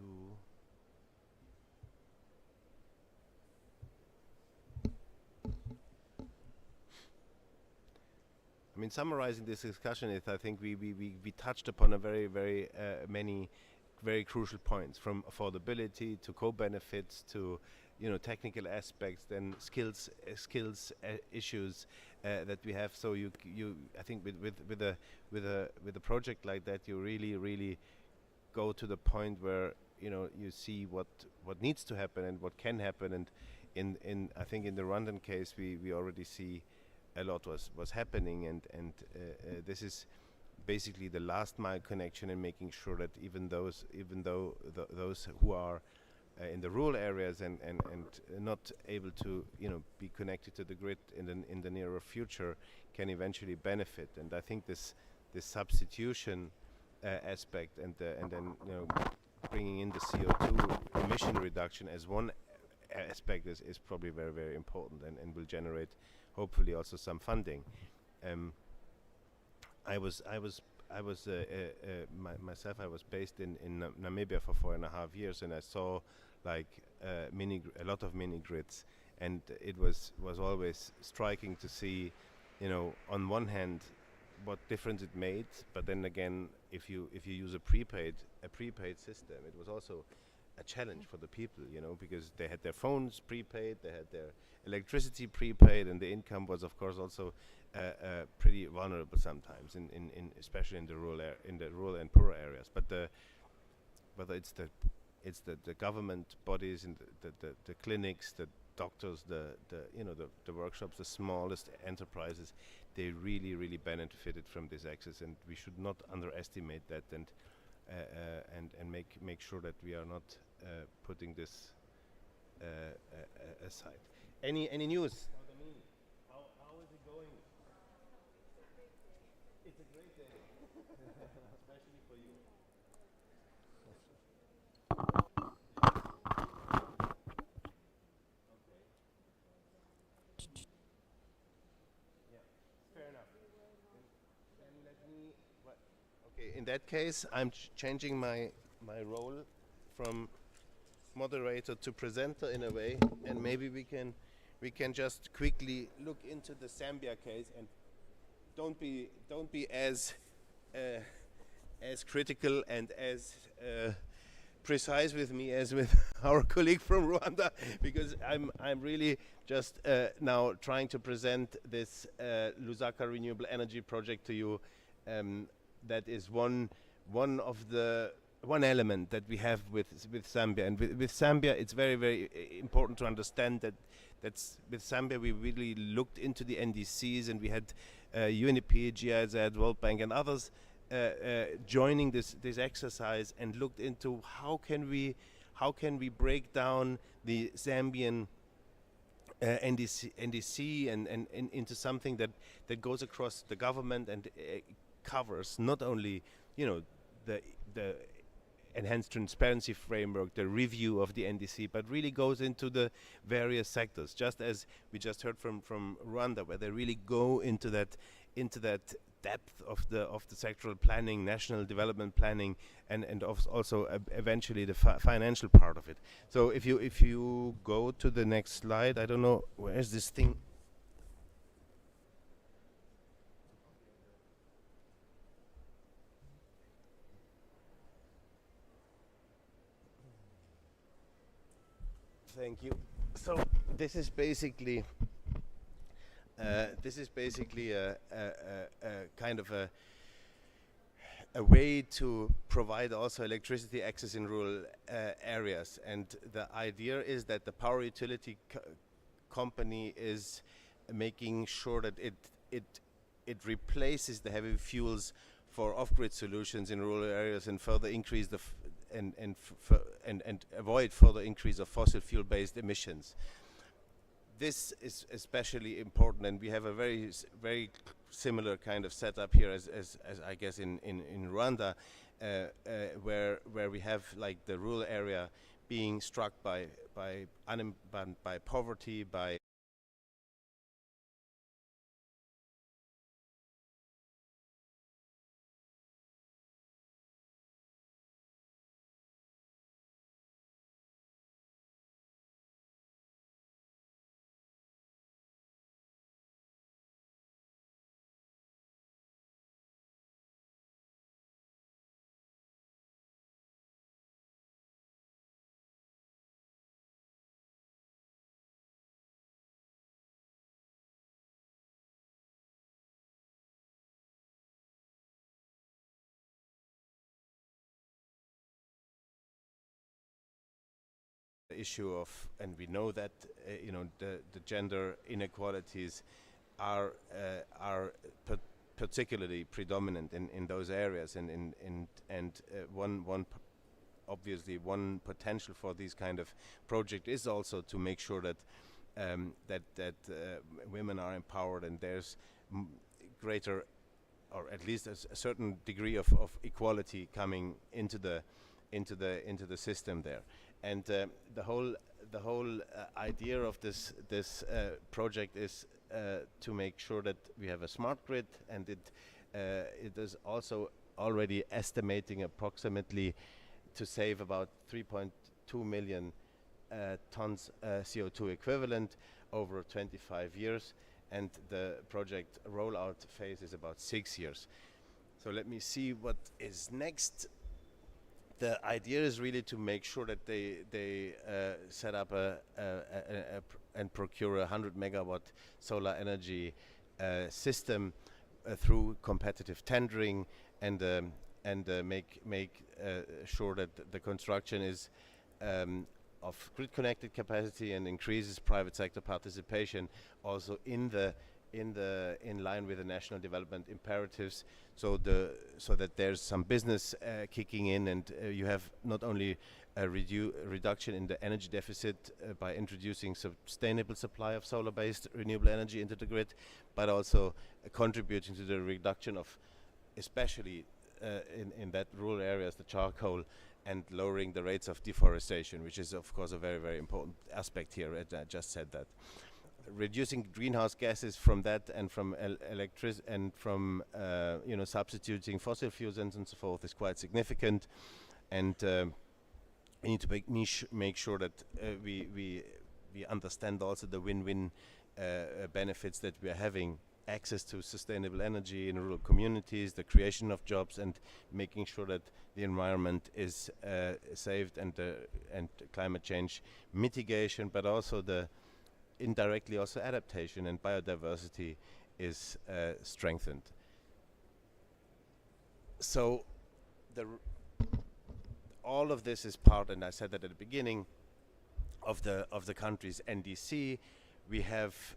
Summarizing this discussion is, I think we touched upon a very many very crucial points, from affordability to co-benefits to technical aspects, then skills issues that we have. So I think with a project like that, you really go to the point where you see what needs to happen and what can happen. And in I think in the Rwandan case, we already see a lot was happening, and this is basically the last mile connection, and making sure that even though those who are in the rural areas and not able to be connected to the grid in the nearer future can eventually benefit. And I think this substitution aspect, and then bringing in the CO2 emission reduction as one aspect is probably very important, and will generate hopefully also some funding. I was based in Namibia for 4.5 years, and I saw a lot of mini grids, and it was always striking to see, on one hand, what difference it made, but then again, if you use a prepaid system, it was also a challenge for the people, because they had their phones prepaid, they had their electricity prepaid, and the income was, of course, also pretty vulnerable sometimes, especially in the rural and poor areas. But whether it's the government bodies and the clinics, the doctors, the workshops, the smallest enterprises, they really benefited from this access, and we should not underestimate that, and make sure that we are not putting this aside. Any news? How is it going? It's Okay, in that case, I'm changing my role from moderator to presenter in a way, and maybe we can just quickly look into the Zambia case, and don't be as critical and as precise with me as with our colleague from Rwanda, because I'm really just now trying to present this Lusaka renewable energy project to you. That is one element that we have with Zambia, and with Zambia it's very important to understand that's with Zambia we really looked into the NDCs, and we had UNEP, GIZ, World Bank, and others joining this exercise, and looked into how can we break down the Zambian NDC and into something that goes across the government and covers not only the enhanced transparency framework, the review of the NDC, but really goes into the various sectors, just as we just heard from Rwanda, where they really go into that depth of the sectoral planning, national development planning, and also eventually the financial part of it. So if you go to the next slide, I don't know where's this thing. Thank you. So this is basically a kind of a way to provide also electricity access in rural areas, and the idea is that the power utility company is making sure that it replaces the heavy fuels for off-grid solutions in rural areas, and further increase and avoid further increase of fossil fuel-based emissions. This is especially important, and we have a very similar kind of setup here as I guess in Rwanda, where we have like the rural area being struck by poverty, by issue of, and we know that the gender inequalities are particularly predominant in those areas, and obviously one potential for these kind of project is also to make sure that women are empowered, and there's greater, or at least a certain degree of equality coming into the system there. And the whole idea of this project is to make sure that we have a smart grid, and it is also already estimating approximately to save about 3.2 million tons CO2 equivalent over 25 years, and the project rollout phase is about 6 years. So let me see what is next. The idea is really to make sure that they set up and procure a 100 megawatt solar energy system through competitive tendering, and make sure that the construction is of grid connected capacity and increases private sector participation, also in line with the national development imperatives, so that there's some business kicking in, and you have not only a reduction in the energy deficit by introducing sustainable supply of solar-based renewable energy into the grid, but also contributing to the reduction of, especially in that rural areas, the charcoal, and lowering the rates of deforestation, which is of course a very important aspect here. I just said that. reducing greenhouse gases from that and from electric and from substituting fossil fuels and so forth is quite significant, and we need to make sure that we understand also the win-win benefits that we are having. Access to sustainable energy in rural communities, the creation of jobs, and making sure that the environment is saved, and climate change mitigation, but also the indirectly also adaptation and biodiversity is strengthened. So all of this is part, and I said that at the beginning, of the country's NDC. We have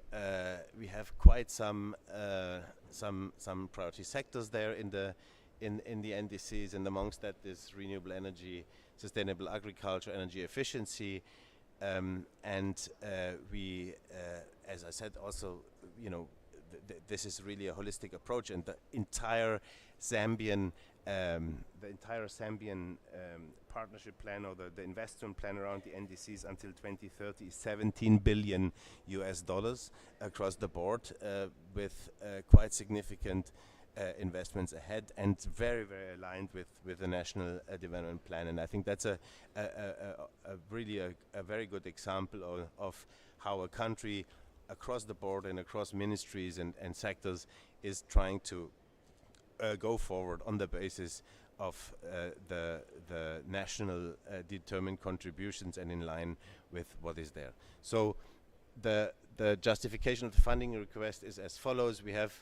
quite some priority sectors there in the NDCs, and amongst that is renewable energy, sustainable agriculture, energy efficiency, and we, as I said, also, this is really a holistic approach, and the entire Zambian partnership plan, or the investment plan around the NDCs until 2030 is $17 billion across the board, with quite significant investments ahead, and very, very aligned with the national development plan. And I think that's a really a very good example of how a country across the board and across ministries and sectors is trying to go forward on the basis of the national determined contributions and in line with what is there. So the justification of the funding request is as follows. We have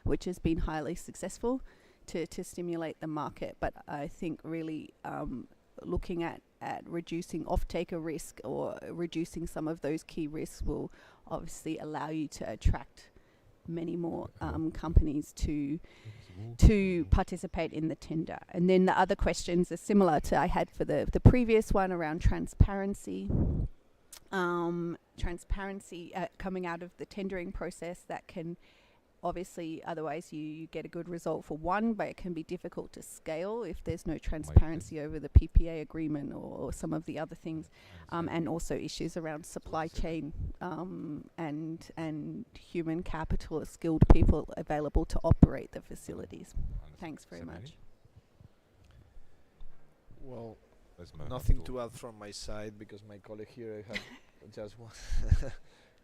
which has been highly successful to stimulate the market. But I think really looking at reducing off-taker risk or reducing some of those key risks will obviously allow you to attract many more companies to participate in the tender. And then the other questions are similar to I had for the previous one around transparency. Transparency coming out of the tendering process that can obviously, otherwise you get a good result for one, but it can be difficult to scale if there's no transparency over the PPA agreement or some of the other things, and also issues around supply chain and human capital, skilled people available to operate the facilities. Thanks very much. Well, nothing to add from my side because my colleague here had just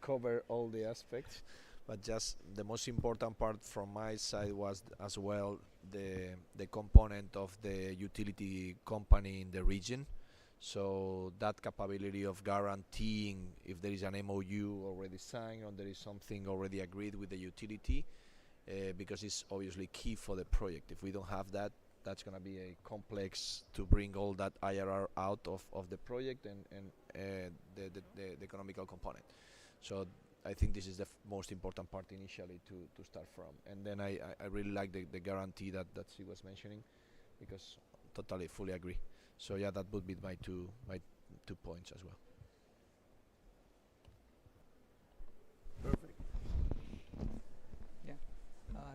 cover all the aspects. But just the most important part from my side was as well the component of the utility company in the region. So that capability of guaranteeing if there is an MOU already signed or there is something already agreed with the utility, because it's obviously key for the project. If we don't have that, that's going to be a complex to bring all that IRR out of the project and the economical component. So I think this is the most important part initially to start from. And then I really like the guarantee that she was mentioning, because totally fully agree. So yeah, that would be my two points as well. Perfect. Yeah.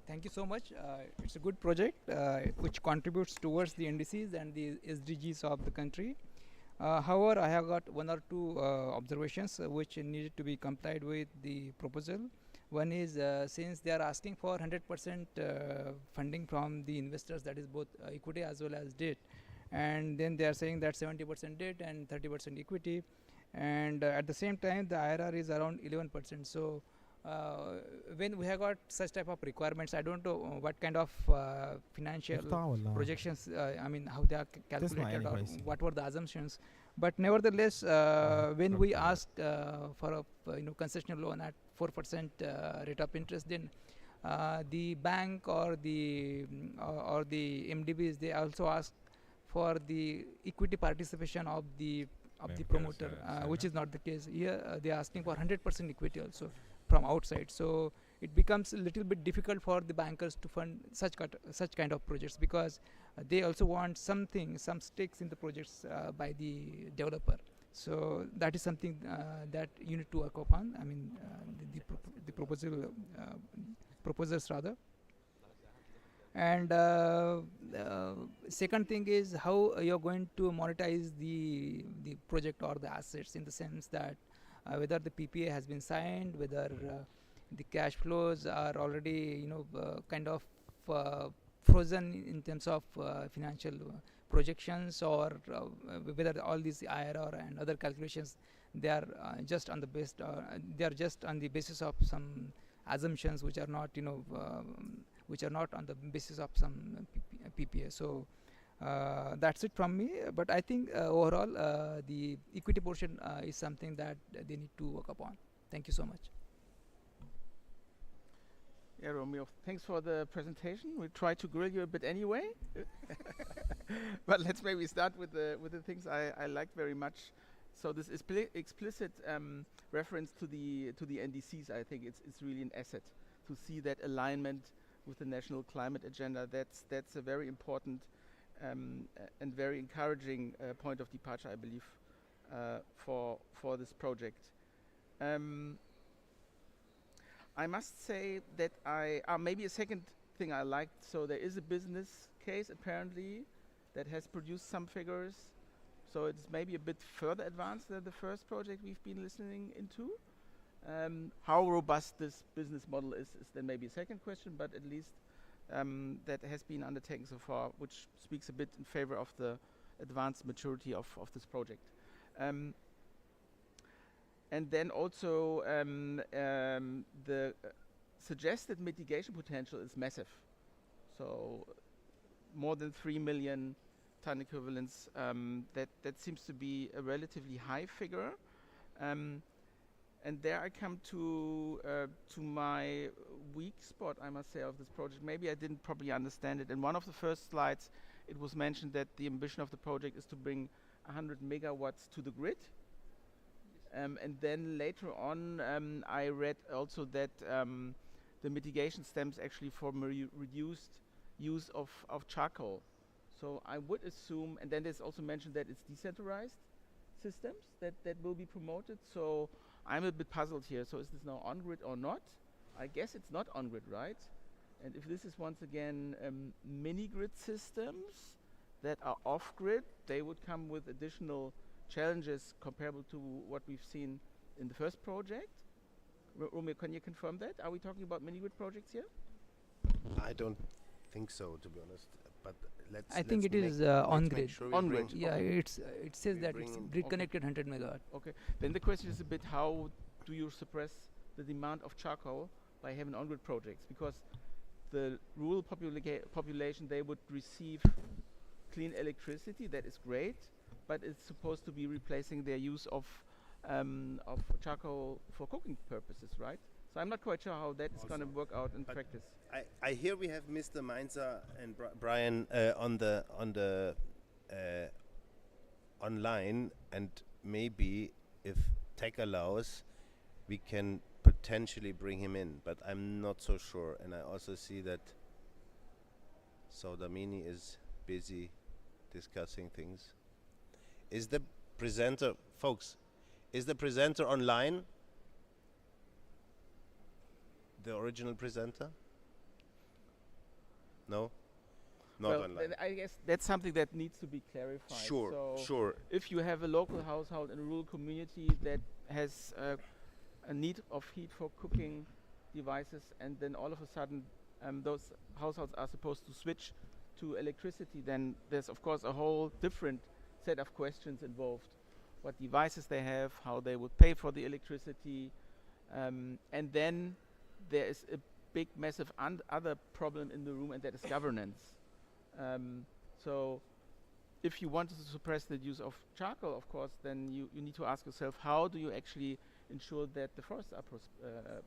Thank you so much. It's a good project which contributes towards the NDCs and the SDGs of the country. However, I have got one or two observations which needed to be complied with the proposal. One is since they are asking for 100% funding from the investors, that is both equity as well as debt, and then they are saying that 70% debt and 30% equity, and at the same time the IRR is around 11%. So when we have got such type of requirements, I don't know what kind of financial projections, I mean how they are calculated or what were the assumptions. But nevertheless, when we ask for a concessional loan at 4% rate of interest, then the bank or the MDBs, they also ask for the equity participation of the promoter, which is not the case here. They are asking for 100% equity also from outside. So it becomes a little bit difficult for the bankers to fund such kind of projects, because they also want some stakes in the projects by the developer. So that is something that you need to work upon. I mean, the proposals rather. And second thing is how you're going to monetize the project or the assets, in the sense that whether the PPA has been signed, whether the cash flows are already kind of frozen in terms of financial projections, or whether all these IRR and other calculations, they are just on the basis of some assumptions which are not which are not on the basis of some PPA. So that's it from me. But I think overall the equity portion is something that they need to work upon. Thank you so much. Yeah, Romeo, thanks for the presentation. We'll try to grill you a bit anyway. But let's maybe start with the things I liked very much. So this explicit reference to the NDCs, I think it's really an asset to see that alignment with the national climate agenda. That's a very important and very encouraging point of departure, I believe, for this project. I must say that maybe a second thing I liked. So there is a business case apparently that has produced some figures. So it's maybe a bit further advanced than the first project we've been listening into. How robust this business model is then maybe a second question, but at least that has been undertaken so far, which speaks a bit in favor of the advanced maturity of this project. And then also the suggested mitigation potential is massive. So more than 3 million ton equivalents, that seems to be a relatively high figure. And there I come to my weak spot, I must say, of this project. Maybe I didn't properly understand it. In one of the first slides, it was mentioned that the ambition of the project is to bring 100 megawatts to the grid. And then later on, I read also that the mitigation stems actually from reduced use of charcoal. So I would assume, and then there's also mentioned that it's decentralized systems that will be promoted. So I'm a bit puzzled here. So is this now on-grid or not? I guess it's not on-grid, right? And if this is once again mini-grid systems that are off-grid, they would come with additional challenges comparable to what we've seen in the first project. Romeo, can you confirm that? Are we talking about mini-grid projects here? I don't think so, to be honest. But let's. I think let's it is let's on make grid. sure we On bring- grid. Yeah, Okay. it says We that bring it's in- grid Okay. connected 100 megawatt. Okay. Then the question is a bit, how do you suppress the demand of charcoal by having on-grid projects? Because the rural population, they would receive clean electricity, that is great, but it's supposed to be replacing their use of charcoal for cooking purposes, right? So I'm not quite sure how that is going to Also, work out in but practice. I hear we have Mr. Mainzer and Brian on the online, and maybe if tech allows, we can potentially bring him in, but I'm not so sure. And I also see that Saudamini is busy discussing things. Is the presenter, folks, is the presenter online? The original presenter? No? Not Well, online. then I guess that's something that needs to be clarified. Sure, So sure. if you have a local household in a rural community that has a need of heat for cooking devices, and then all of a sudden those households are supposed to switch to electricity, then there's of course a whole different set of questions involved. What devices they have, how they would pay for the electricity, and then there is a big, massive other problem in the room, and that is governance. So if you want to suppress the use of charcoal, of course, then you need to ask yourself, how do you actually ensure that the forests are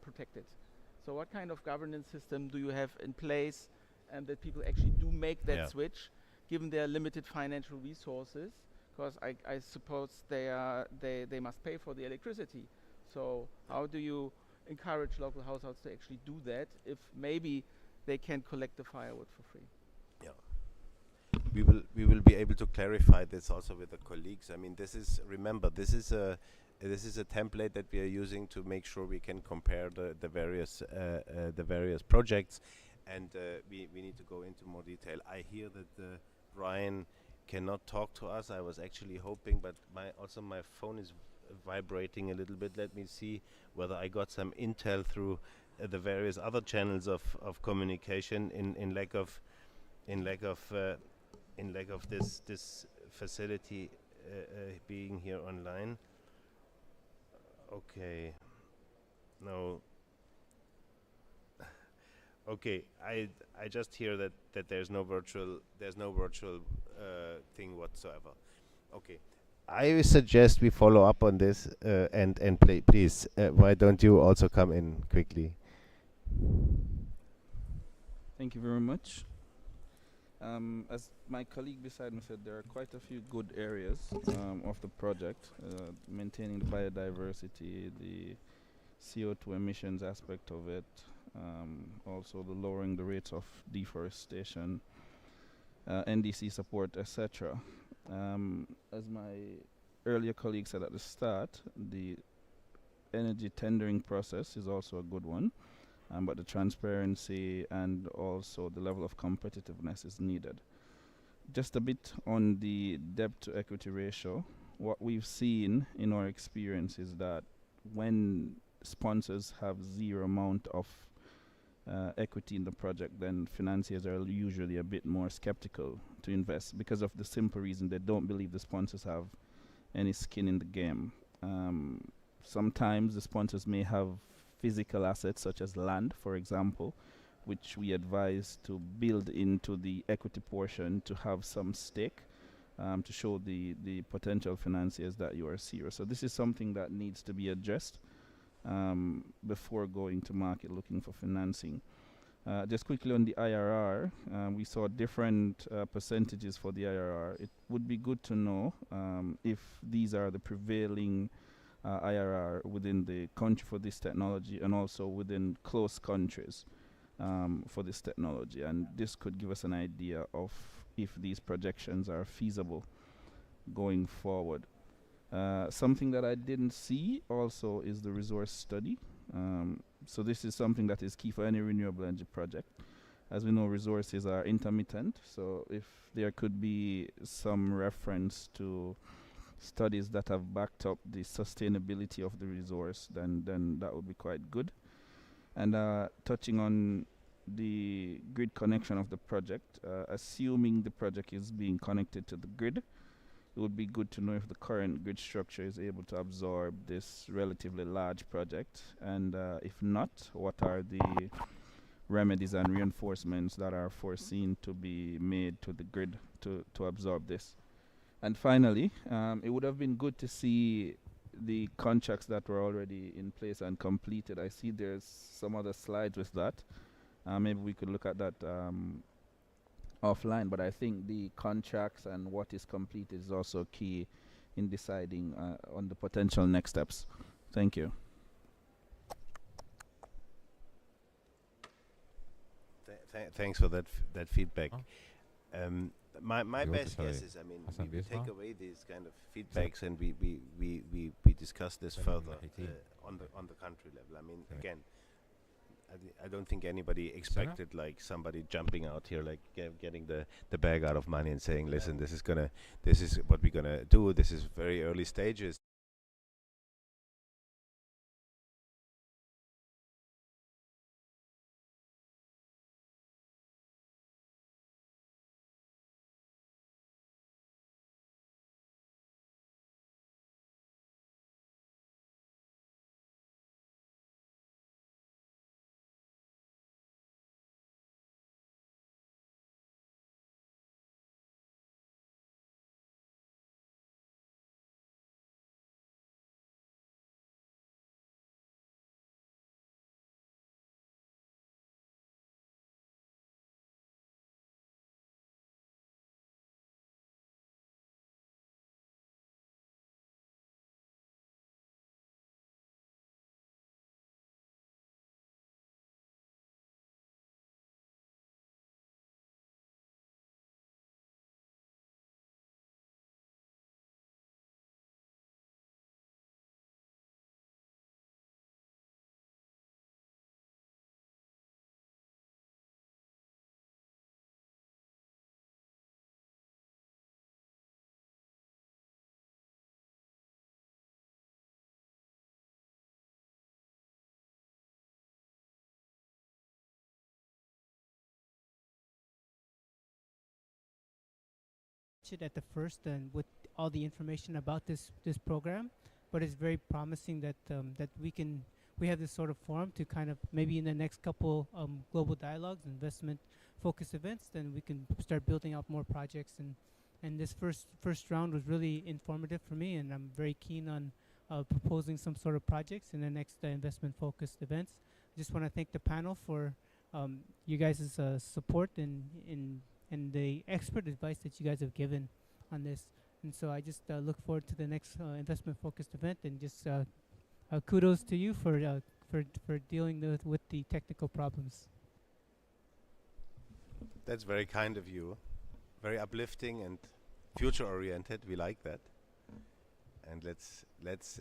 protected? So what kind of governance system do you have in place, and that people actually do make that Yeah. switch, given their limited financial resources? Because I suppose they must pay for the electricity. So how do you encourage local households to actually do that if maybe they can collect the firewood for free? We will be able to clarify this also with the colleagues. I mean, this is, remember, this is a template that we are using to make sure we can compare the various projects, and we need to go into more detail. I hear that Brian cannot talk to us. I was actually hoping, but my phone is vibrating a little bit. Let me see whether I got some intel through the various other channels of communication in lack of this facility being here online. Okay. No. Okay. I just hear that there's no virtual thing whatsoever. Okay. I suggest we follow up on this and please, why don't you also come in quickly? Thank you very much. As my colleague beside me said, there are quite a few good areas of the project, maintaining the biodiversity, the CO2 emissions aspect of it, also the lowering the rates of deforestation, NDC support, etc. As my earlier colleague said at the start, the energy tendering process is also a good one. But the transparency and also the level of competitiveness is needed. Just a bit on the debt to equity ratio. What we've seen in our experience is that when sponsors have zero amount of equity in the project, then financiers are usually a bit more skeptical to invest because of the simple reason they don't believe the sponsors have any skin in the game. Sometimes the sponsors may have physical assets such as land, for example, which we advise to build into the equity portion to have some stake, to show the potential financiers that you are serious. So this is something that needs to be addressed. before going to market looking for financing. Just quickly on the IRR, we saw different percentages for the IRR. It would be good to know if these are the prevailing IRR within the country for this technology and also within close countries for this technology. And this could give us an idea of if these projections are feasible going forward. Something that I didn't see also is the resource study. So this is something that is key for any renewable energy project. As we know, resources are intermittent, so if there could be some reference to studies that have backed up the sustainability of the resource, then that would be quite good. And touching on the grid connection of the project, assuming the project is being connected to the grid, it would be good to know if the current grid structure is able to absorb this relatively large project, and if not, what are the remedies and reinforcements that are foreseen to be made to the grid to absorb this. And finally, it would have been good to see the contracts that were already in place and completed. I see there's some other slides with that. Maybe we could look at that offline, but I think the contracts and what is completed is also key in deciding on the potential next steps. Thank you. Thanks for that feedback. My best guess is, I mean, we take away these kind of feedbacks and we discuss this further on the country level. I mean, again, I don't think anybody expected like somebody jumping out here, like getting the bag out of money and saying, listen, this is what we're gonna do. This is very early stages. It at the first and with all the information about this program, but it's very promising that that we have this sort of forum to kind of maybe in the next couple global dialogues, investment focused events, then we can start building out more projects, and this first round was really informative for me, and I'm very keen on proposing some sort of projects in the next investment focused events. I just want to thank the panel for you guys' support and the expert advice that you guys have given on this. And so I just look forward to the next investment-focused event, and just kudos to you for dealing with the technical problems. That's very kind of you. Very uplifting and future-oriented. We like that. And let's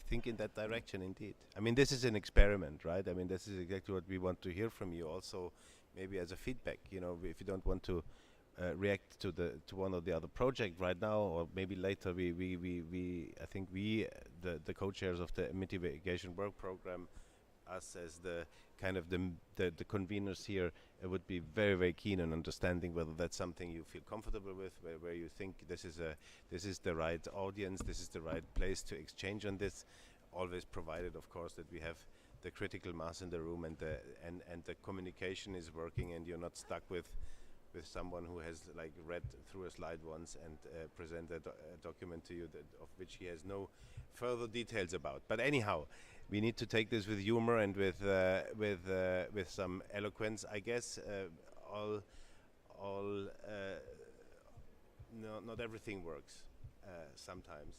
think in that direction indeed. I mean, this is an experiment, right? I mean, this is exactly what we want to hear from you. Also, maybe as a feedback, you know, if you don't want to react to one or the other project right now, or maybe later, I think the co-chairs of the mitigation work program, us as the kind of the conveners here, would be very, very keen on understanding whether that's something you feel comfortable with, where you think this is the right audience, this is the right place to exchange on this, always provided, of course, that we have the critical mass in the room and the communication is working, and you're not stuck with with someone who has like read through a slide once and present a document to you of which he has no further details about. But anyhow, we need to take this with humor and with some eloquence, I guess. Not everything works sometimes.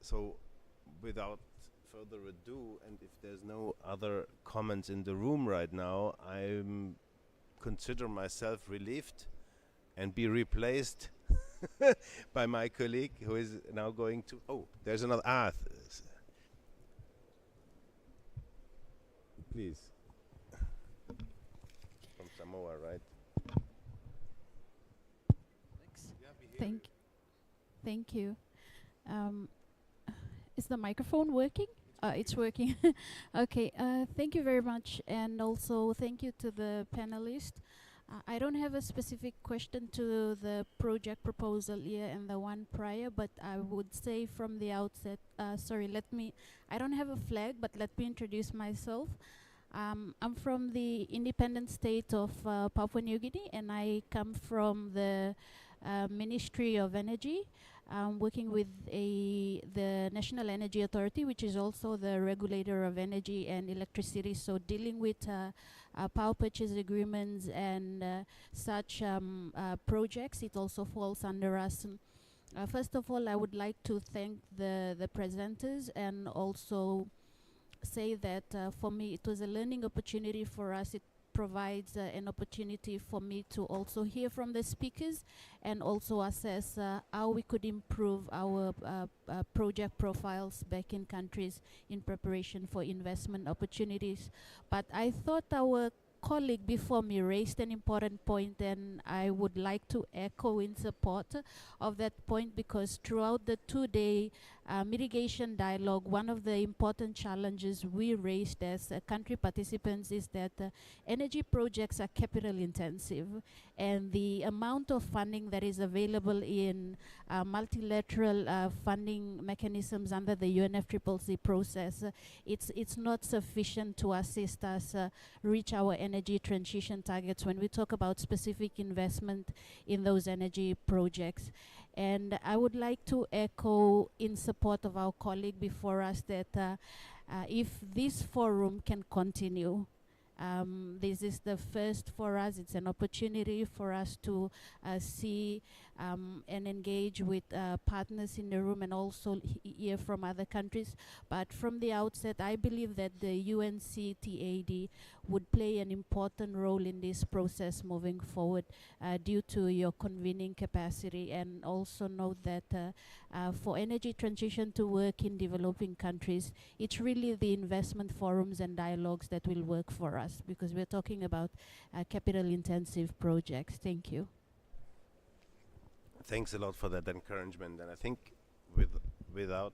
So, without further ado, and if there's no other comments in the room right now, I consider myself relieved and be replaced by my colleague who is now going to. Oh, there's another. Please. From Samoa, right? Thank you. Is the microphone working? It's working. Okay. Thank you very much, and also thank you to the panelists. I don't have a specific question to the project proposal here and the one prior, but I would say from the outset. I don't have a flag, but let me introduce myself. I'm from the independent state of Papua New Guinea, and I come from the Ministry of Energy, working with the National Energy Authority, which is also the regulator of energy and electricity. So dealing with power purchase agreements and such projects, it also falls under us. First of all, I would like to thank the presenters and also say that for me it was a learning opportunity for us. It provides an opportunity for me to also hear from the speakers and also assess how we could improve our project profiles back in countries in preparation for investment opportunities. But I thought our colleague before me raised an important point, and I would like to echo in support of that point, because throughout the two-day mitigation dialogue, one of the important challenges we raised as country participants is that energy projects are capital intensive, and the amount of funding that is available in multilateral funding mechanisms under the UNFCCC process, it's not sufficient to assist us reach our energy transition targets when we talk about specific investment in those energy projects. And I would like to echo in support of our colleague before us that if this forum can continue, this is the first for us. It's an opportunity for us to see and engage with partners in the room and also hear from other countries. But from the outset, I believe that the UNCTAD would play an important role in this process moving forward due to your convening capacity, and also note that for energy transition to work in developing countries, it's really the investment forums and dialogues that will work for us, because we're talking about capital intensive projects. Thank you. Thanks a lot for that encouragement, and I think without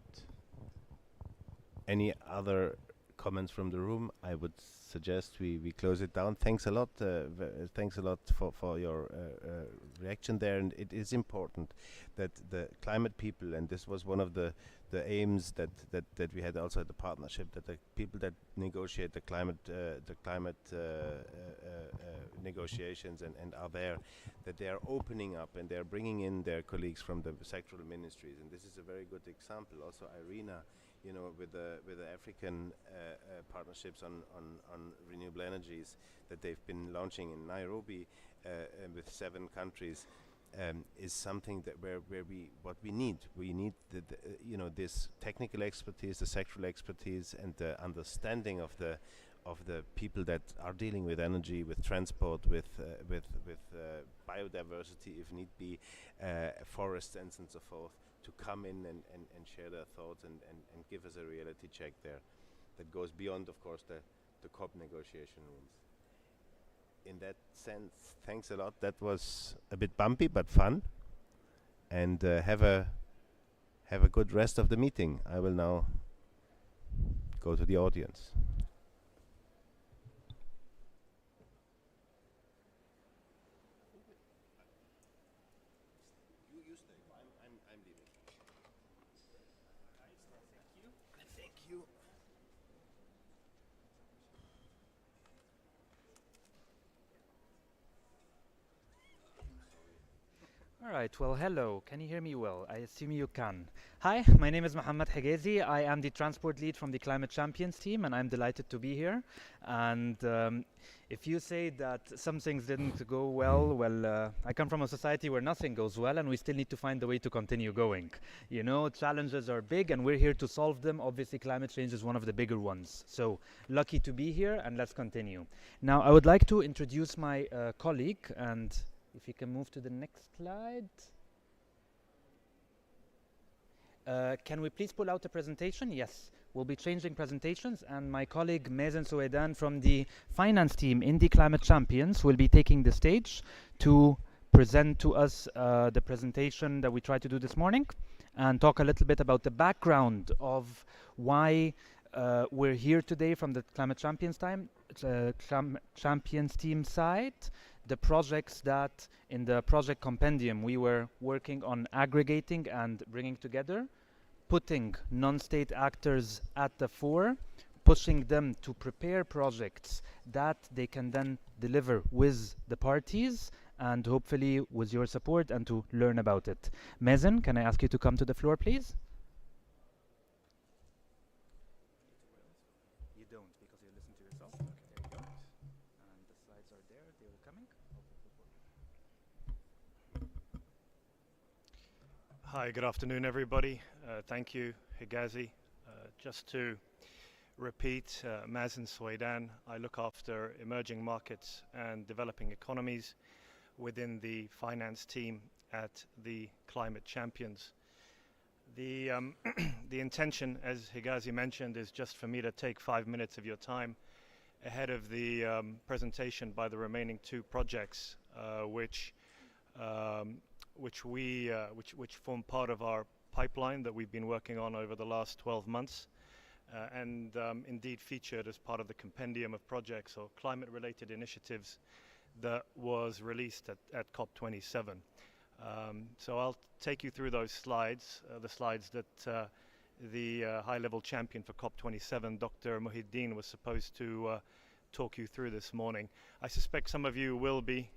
any other comments from the room, I would suggest we close it down. Thanks a lot. Thanks a lot for your reaction there, and it is important that the climate people, and this was one of the aims that we had also at the partnership, that the people that negotiate the climate negotiations and are there, that they are opening up and they are bringing in their colleagues from the sectoral ministries, and this is a very good example. Also, Irina, you know, with the African partnerships on renewable energies that they've been launching in Nairobi with 7 countries, is something that where we need you know, this technical expertise, the sectoral expertise, and the understanding of the people that are dealing with energy, with transport, with biodiversity, if need be, forests and so forth, to come in and share their thoughts and give us a reality check there that goes beyond, of course, the COP negotiation rooms. In that sense, thanks a lot. That was a bit bumpy but fun, and have a good rest of the meeting. I will now go to the audience. All right, well, hello. Can you hear me well? I assume you can. Hi, my name is Mohammed Higazi. I am the transport lead from the Climate Champions team, and I'm delighted to be here. And if you say that some things didn't go well, I come from a society where nothing goes well, and we still need to find a way to continue going. You know, challenges are big, and we're here to solve them. Obviously, climate change is one of the bigger ones. So, lucky to be here, and let's continue. Now, I would like to introduce my colleague, and if you can move to the next slide. Can we please pull out the presentation? Yes, we'll be changing presentations, and my colleague Mazen Souedan from the finance team in the Climate Champions will be taking the stage to present to us the presentation that we tried to do this morning and talk a little bit about the background of why we're here today from the Climate Champions Champions team side, the projects that in the project compendium we were working on aggregating and bringing together, putting non-state actors at the fore, pushing them to prepare projects that they can then deliver with the parties and hopefully with your support and to learn about it. Mazen, can I ask you to come to the floor, please? You don't, because you listen to yourself. Okay, there you go. And the slides are there, they are coming. Hi, good afternoon, everybody. Thank you, Higazi. Just to repeat, Mazen Souedan, I look after emerging markets and developing economies within the finance team at the Climate Champions. The intention, as Higazi mentioned, is just for me to take 5 minutes of your time ahead of the presentation by the remaining two projects, which form part of our pipeline that we've been working on over the last 12 months and indeed featured as part of the compendium of projects or climate-related initiatives that was released at COP27. So I'll take you through those slides, the slides that the high-level champion for COP27, Dr. Muhyiddin, was supposed to talk you through this morning. I suspect some of you will be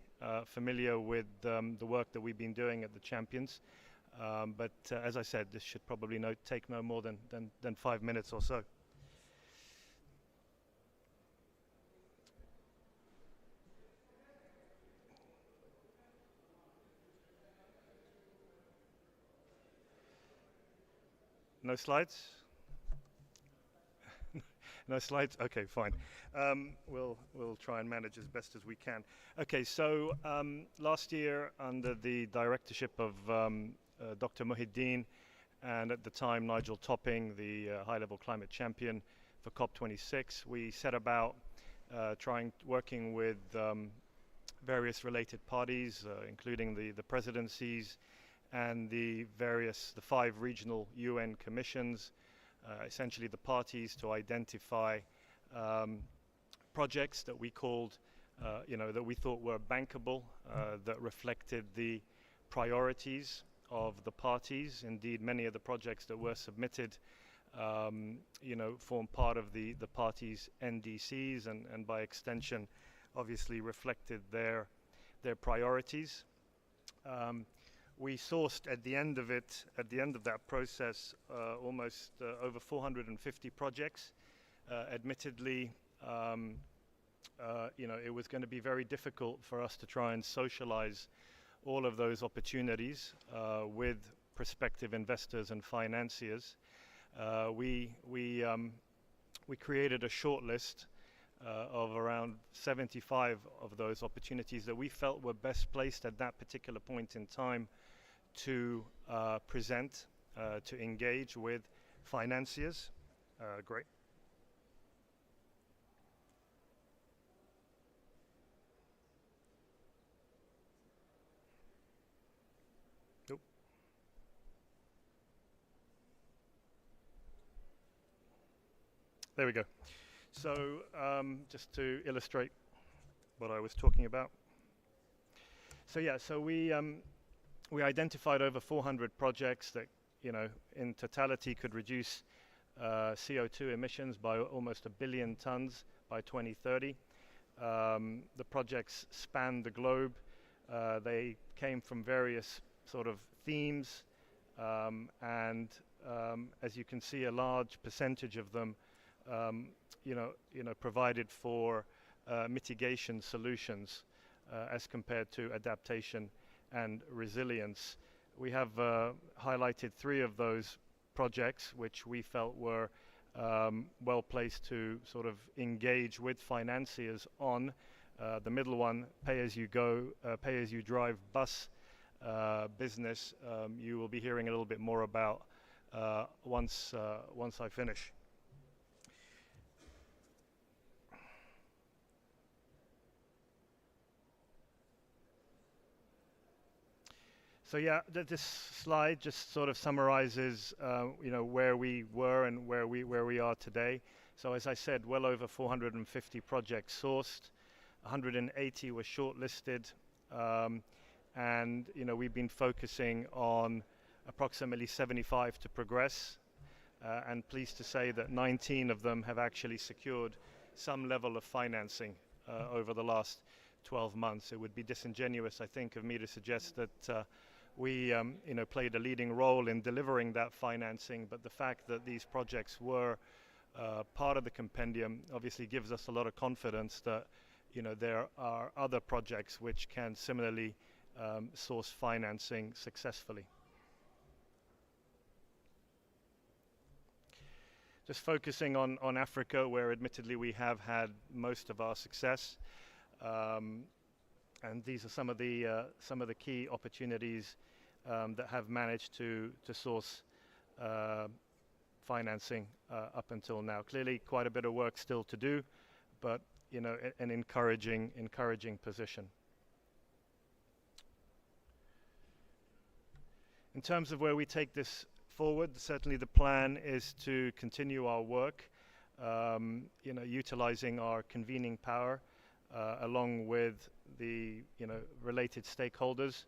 familiar with the work that we've been doing at the Champions, but as I said, this should probably take no more than 5 minutes or so. No slides? No slides? Okay, fine. We'll try and manage as best as we can. Okay, so last year, under the directorship of Dr. Muhyiddin, and at the time Nigel Topping, the high-level climate champion for COP26, we set about working with various related parties, including the presidencies and the 5 regional UN commissions, essentially the parties, to identify projects that we called, that we thought were bankable, that reflected the priorities of the parties. Indeed, many of the projects that were submitted, form part of the parties' NDCs and by extension, obviously reflected their priorities. We sourced at the end of that process, almost over 450 projects. Admittedly, it was going to be very difficult for us to try and socialize all of those opportunities with prospective investors and financiers. We created a short list of around 75 of those opportunities that we felt were best placed at that particular point in time to present, to engage with financiers. Great. Nope. There we go. So just to illustrate what I was talking about. So yeah, so we identified over 400 projects that, in totality could reduce CO2 emissions by almost 1 billion tons by 2030. The projects spanned the globe. They came from various sort of themes, and as you can see, a large percentage of them, provided for mitigation solutions as compared to adaptation and resilience. We have highlighted 3 of those projects which we felt were well placed to sort of engage with financiers on. The middle one, pay-as-you-go, pay-as-you-drive bus business, you will be hearing a little bit more about once I finish. So yeah, this slide just sort of summarizes, where we were and where we are today. So as I said, well over 450 projects sourced, 180 were shortlisted, and we've been focusing on approximately 75 to progress, and pleased to say that 19 of them have actually secured some level of financing over the last 12 months. It would be disingenuous, I think, of me to suggest that we played a leading role in delivering that financing, but the fact that these projects were part of the compendium obviously gives us a lot of confidence that there are other projects which can similarly source financing successfully. Just focusing on Africa, where admittedly we have had most of our success, and these are some of the key opportunities that have managed to source financing up until now. Clearly, quite a bit of work still to do, but an encouraging position. In terms of where we take this forward, certainly the plan is to continue our work, utilizing our convening power along with the related stakeholders,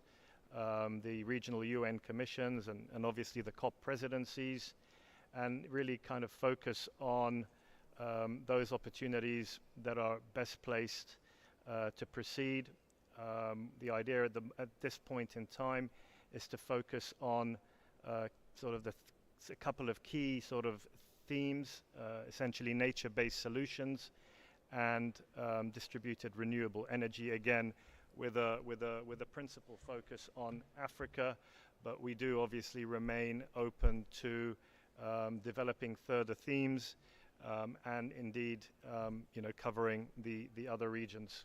the regional UN commissions and obviously the COP presidencies, and really kind of focus on those opportunities that are best placed to proceed. The idea at this point in time is to focus on sort of a couple of key sort of themes, essentially nature-based solutions and distributed renewable energy, again with a principal focus on Africa, but we do obviously remain open to developing further themes and indeed covering the other regions.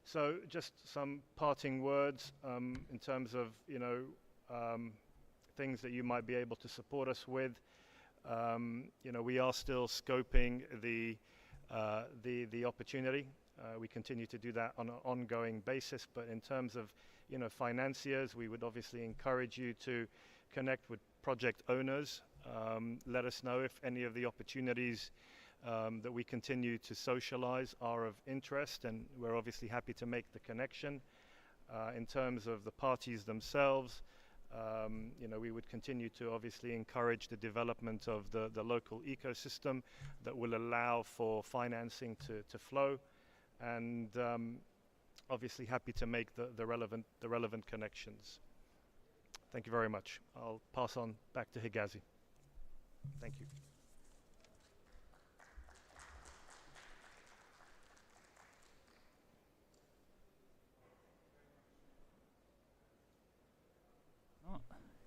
So just some parting words in terms of things that you might be able to support us with. We are still scoping the opportunity. We continue to do that on an ongoing basis, but in terms of financiers, we would obviously encourage you to connect with project owners. Let us know if any of the opportunities that we continue to socialize are of interest, and we're obviously happy to make the connection. In terms of the parties themselves, we would continue to obviously encourage the development of the local ecosystem that will allow for financing to flow, and obviously happy to make the relevant connections. Thank you very much. I'll pass on back to Higazi. Thank you.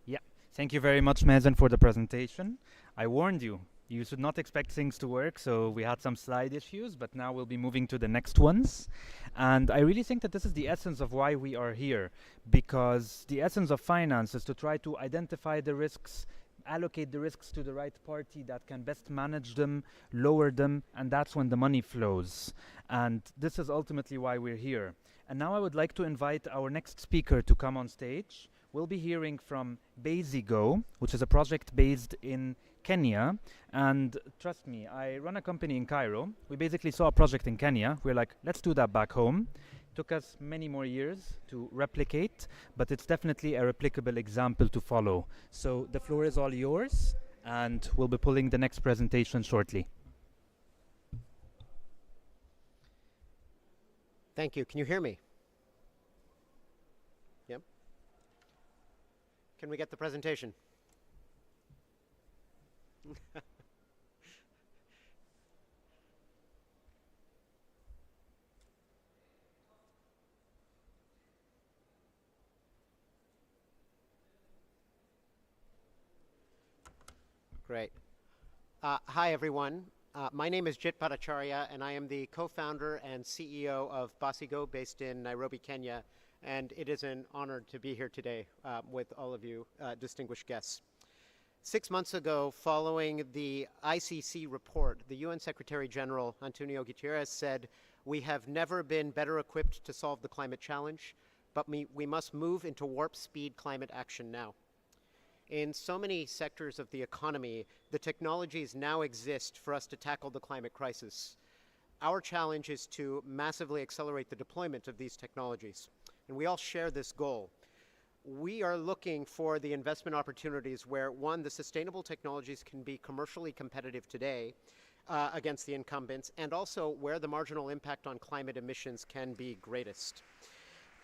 Yeah, thank you very much, Mazen, for the presentation. I warned you, you should not expect things to work, so we had some slide issues, but now we'll be moving to the next ones. And I really think that this is the essence of why we are here, because the essence of finance is to try to identify the risks, allocate the risks to the right party that can best manage them, lower them, and that's when the money flows. And this is ultimately why we're here. And now I would like to invite our next speaker to come on stage. We'll be hearing from BOG, which is a project based in Kenya. And trust me, I run a company in Cairo. We basically saw a project in Kenya. We're like, let's do that back home. Took us many more years to replicate, but it's definitely a replicable example to follow. So the floor is all yours, and we'll be pulling the next presentation shortly. Thank you. Can you hear me? Yep. Can we get the presentation? Great. Hi, everyone. My name is Jit Bhattacharya, and I am the co-founder and CEO of Basigo, based in Nairobi, Kenya. And it is an honor to be here today with all of you distinguished guests. 6 months ago, following the ICC report, the UN Secretary General, Antonio Guterres, said, "We have never been better equipped to solve the climate challenge, but we must move into warp speed climate action now." In so many sectors of the economy, the technologies now exist for us to tackle the climate crisis. Our challenge is to massively accelerate the deployment of these technologies, and we all share this goal. We are looking for the investment opportunities where, one, the sustainable technologies can be commercially competitive today against the incumbents, and also where the marginal impact on climate emissions can be greatest.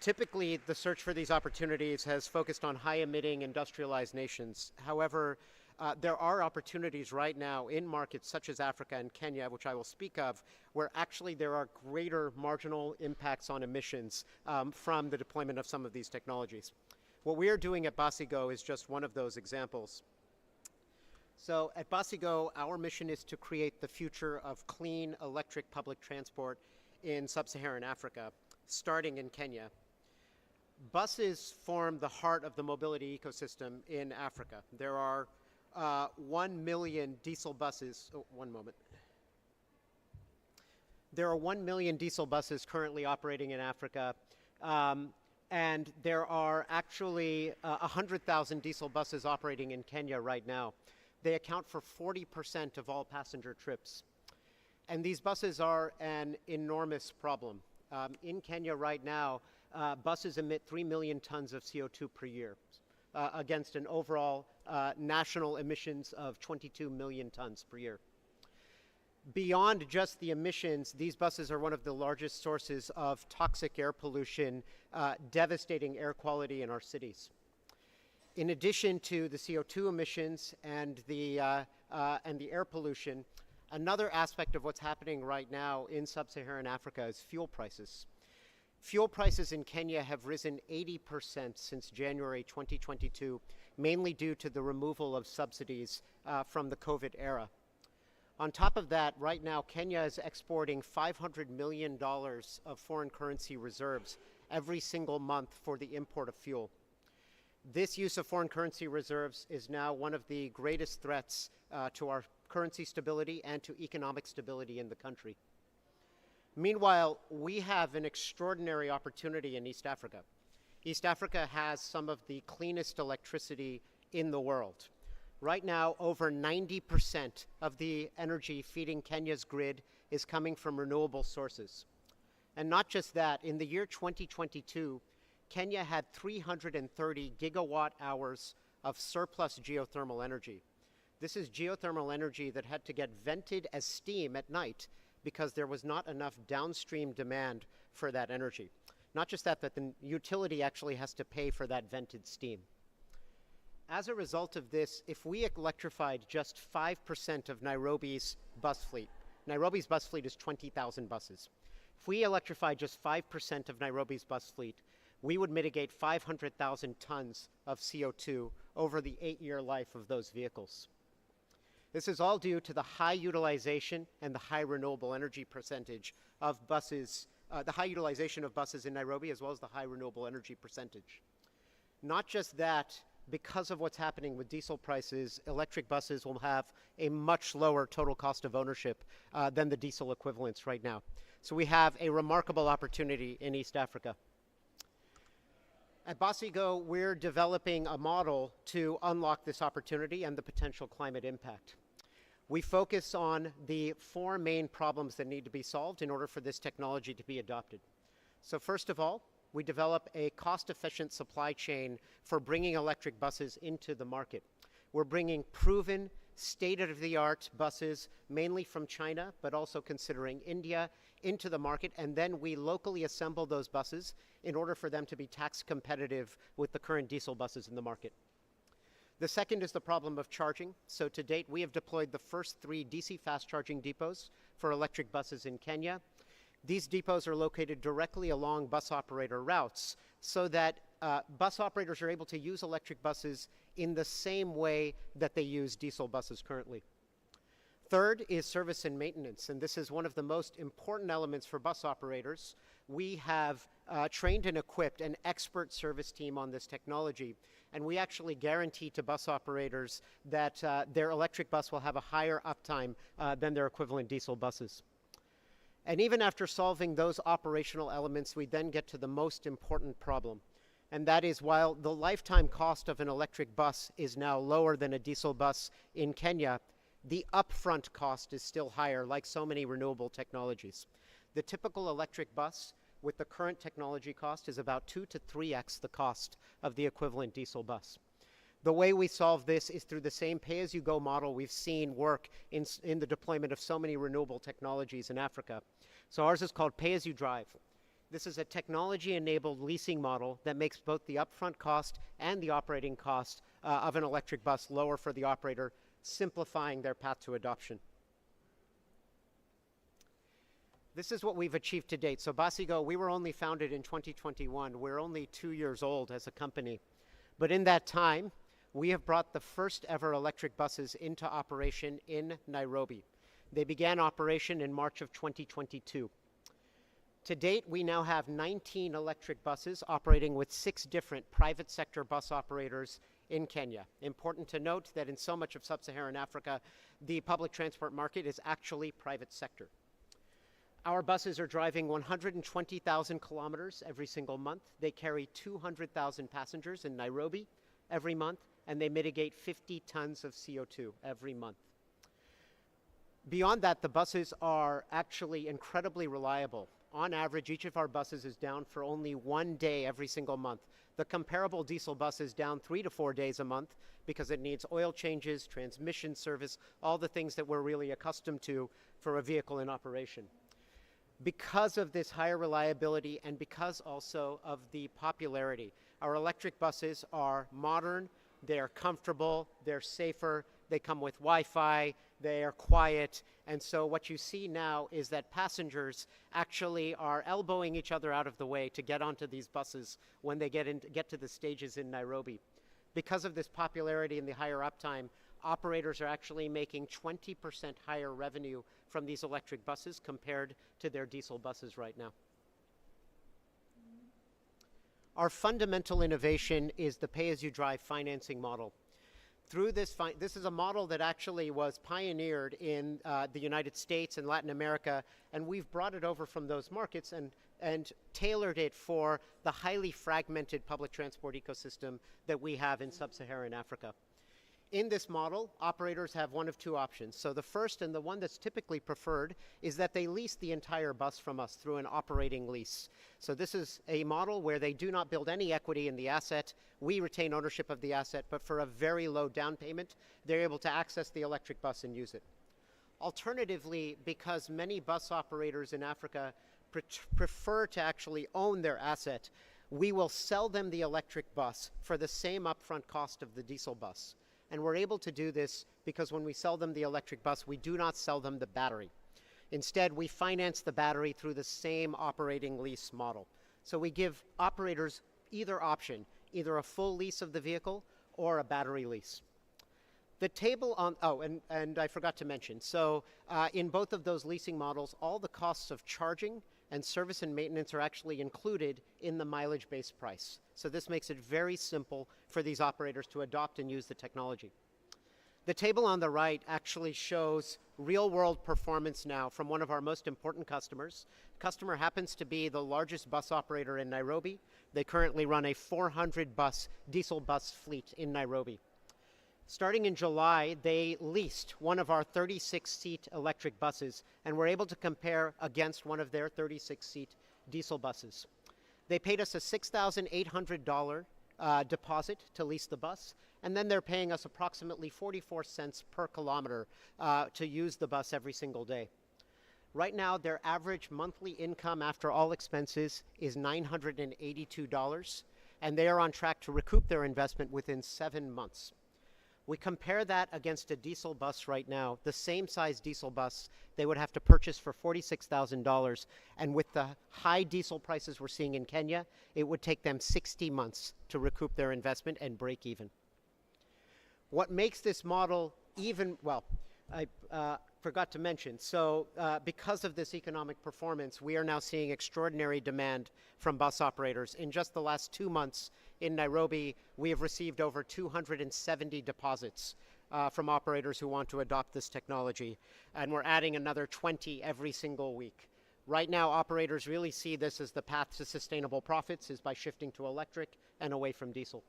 Typically, the search for these opportunities has focused on high-emitting industrialized nations. However, there are opportunities right now in markets such as Africa and Kenya, which I will speak of, where actually there are greater marginal impacts on emissions from the deployment of some of these technologies. What we are doing at Basigo is just one of those examples. So at Basigo, our mission is to create the future of clean electric public transport in sub-Saharan Africa, starting in Kenya. Buses form the heart of the mobility ecosystem in Africa. There are 1 million diesel buses. Oh, one moment. There are 1 million diesel buses currently operating in Africa, and there are actually 100,000 diesel buses operating in Kenya right now. They account for 40% of all passenger trips. And these buses are an enormous problem. In Kenya right now, buses emit 3 million tons of CO2 per year against an overall national emissions of 22 million tons per year. Beyond just the emissions, these buses are one of the largest sources of toxic air pollution, devastating air quality in our cities. In addition to the CO2 emissions and the air pollution, another aspect of what's happening right now in sub-Saharan Africa is fuel prices. Fuel prices in Kenya have risen 80% since January 2022, mainly due to the removal of subsidies from the COVID era. On top of that, right now, Kenya is exporting $500 million of foreign currency reserves every single month for the import of fuel. This use of foreign currency reserves is now one of the greatest threats to our currency stability and to economic stability in the country. Meanwhile, we have an extraordinary opportunity in East Africa. East Africa has some of the cleanest electricity in the world. Right now, over 90% of the energy feeding Kenya's grid is coming from renewable sources. And not just that, in the year 2022, Kenya had 330 gigawatt hours of surplus geothermal energy. This is geothermal energy that had to get vented as steam at night because there was not enough downstream demand for that energy. Not just that, but the utility actually has to pay for that vented steam. As a result of this, if we electrified just 5% of Nairobi's bus fleet is 20,000 buses. If we electrified just 5% of Nairobi's bus fleet, we would mitigate 500,000 tons of CO2 over the 8-year life of those vehicles. This is all due to the high utilization and the high renewable energy percentage of buses, the high utilization of buses in Nairobi, as well as the high renewable energy percentage. Not just that, because of what's happening with diesel prices, electric buses will have a much lower total cost of ownership than the diesel equivalents right now. So we have a remarkable opportunity in East Africa. At Basigo, we're developing a model to unlock this opportunity and the potential climate impact. We focus on the 4 main problems that need to be solved in order for this technology to be adopted. So first of all, we develop a cost-efficient supply chain for bringing electric buses into the market. We're bringing proven, state-of-the-art buses, mainly from China, but also considering India, into the market, and then we locally assemble those buses in order for them to be tax competitive with the current diesel buses in the market. The second is the problem of charging. So to date, we have deployed the first 3 DC fast charging depots for electric buses in Kenya. These depots are located directly along bus operator routes so that bus operators are able to use electric buses in the same way that they use diesel buses currently. Third is service and maintenance, and this is one of the most important elements for bus operators. We have trained and equipped an expert service team on this technology, and we actually guarantee to bus operators that their electric bus will have a higher uptime than their equivalent diesel buses. And even after solving those operational elements, we then get to the most important problem. And that is, while the lifetime cost of an electric bus is now lower than a diesel bus in Kenya, the upfront cost is still higher, like so many renewable technologies. The typical electric bus with the current technology cost is about 2 to 3x the cost of the equivalent diesel bus. The way we solve this is through the same pay-as-you-go model we've seen work in the deployment of so many renewable technologies in Africa. So ours is called pay-as-you-drive. This is a technology-enabled leasing model that makes both the upfront cost and the operating cost of an electric bus lower for the operator, simplifying their path to adoption. This is what we've achieved to date. So Basigo, we were only founded in 2021. We're only 2 years old as a company. But in that time, we have brought the first ever electric buses into operation in Nairobi. They began operation in March of 2022. To date, we now have 19 electric buses operating with 6 different private sector bus operators in Kenya. Important to note that in so much of sub-Saharan Africa, the public transport market is actually private sector. Our buses are driving 120,000 kilometers every single month. They carry 200,000 passengers in Nairobi every month, and they mitigate 50 tons of CO2 every month. Beyond that, the buses are actually incredibly reliable. On average, each of our buses is down for only 1 day every single month. The comparable diesel bus is down 3 to 4 days a month because it needs oil changes, transmission service, all the things that we're really accustomed to for a vehicle in operation. Because of this higher reliability and because also of the popularity, our electric buses are modern, they're comfortable, they're safer, they come with Wi-Fi, they are quiet, and so what you see now is that passengers actually are elbowing each other out of the way to get onto these buses when they get to the stages in Nairobi. Because of this popularity and the higher uptime, operators are actually making 20% higher revenue from these electric buses compared to their diesel buses right now. Our fundamental innovation is the pay-as-you-drive financing model. Through this is a model that actually was pioneered in the United States and Latin America, and we've brought it over from those markets and tailored it for the highly fragmented public transport ecosystem that we have in sub-Saharan Africa. In this model, operators have one of 2 options. So the first, and the one that's typically preferred, is that they lease the entire bus from us through an operating lease. So this is a model where they do not build any equity in the asset. We retain ownership of the asset, but for a very low down payment, they're able to access the electric bus and use it. Alternatively, because many bus operators in Africa prefer to actually own their asset, we will sell them the electric bus for the same upfront cost of the diesel bus. And we're able to do this because when we sell them the electric bus, we do not sell them the battery. Instead, we finance the battery through the same operating lease model. So we give operators either option, either a full lease of the vehicle or a battery lease. The table on, and I forgot to mention, so in both of those leasing models, all the costs of charging and service and maintenance are actually included in the mileage-based price. So this makes it very simple for these operators to adopt and use the technology. The table on the right actually shows real-world performance now from one of our most important customers. Customer happens to be the largest bus operator in Nairobi. They currently run a 400-bus diesel bus fleet in Nairobi. Starting in July, they leased one of our 36-seat electric buses and were able to compare against one of their 36-seat diesel buses. They paid us a $6,800 deposit to lease the bus, and then they're paying us approximately 44 cents per kilometer to use the bus every single day. Right now, their average monthly income after all expenses is $982, and they are on track to recoup their investment within 7 months. We compare that against a diesel bus right now, the same size diesel bus they would have to purchase for $46,000, and with the high diesel prices we're seeing in Kenya, it would take them 60 months to recoup their investment and break even. What makes this model even, well, I forgot to mention, so because of this economic performance, we are now seeing extraordinary demand from bus operators. In just the last 2 months in Nairobi, we have received over 270 deposits from operators who want to adopt this technology, and we're adding another 20 every single week. Right now, operators really see this as the path to sustainable profits is by shifting to electric and away from diesel.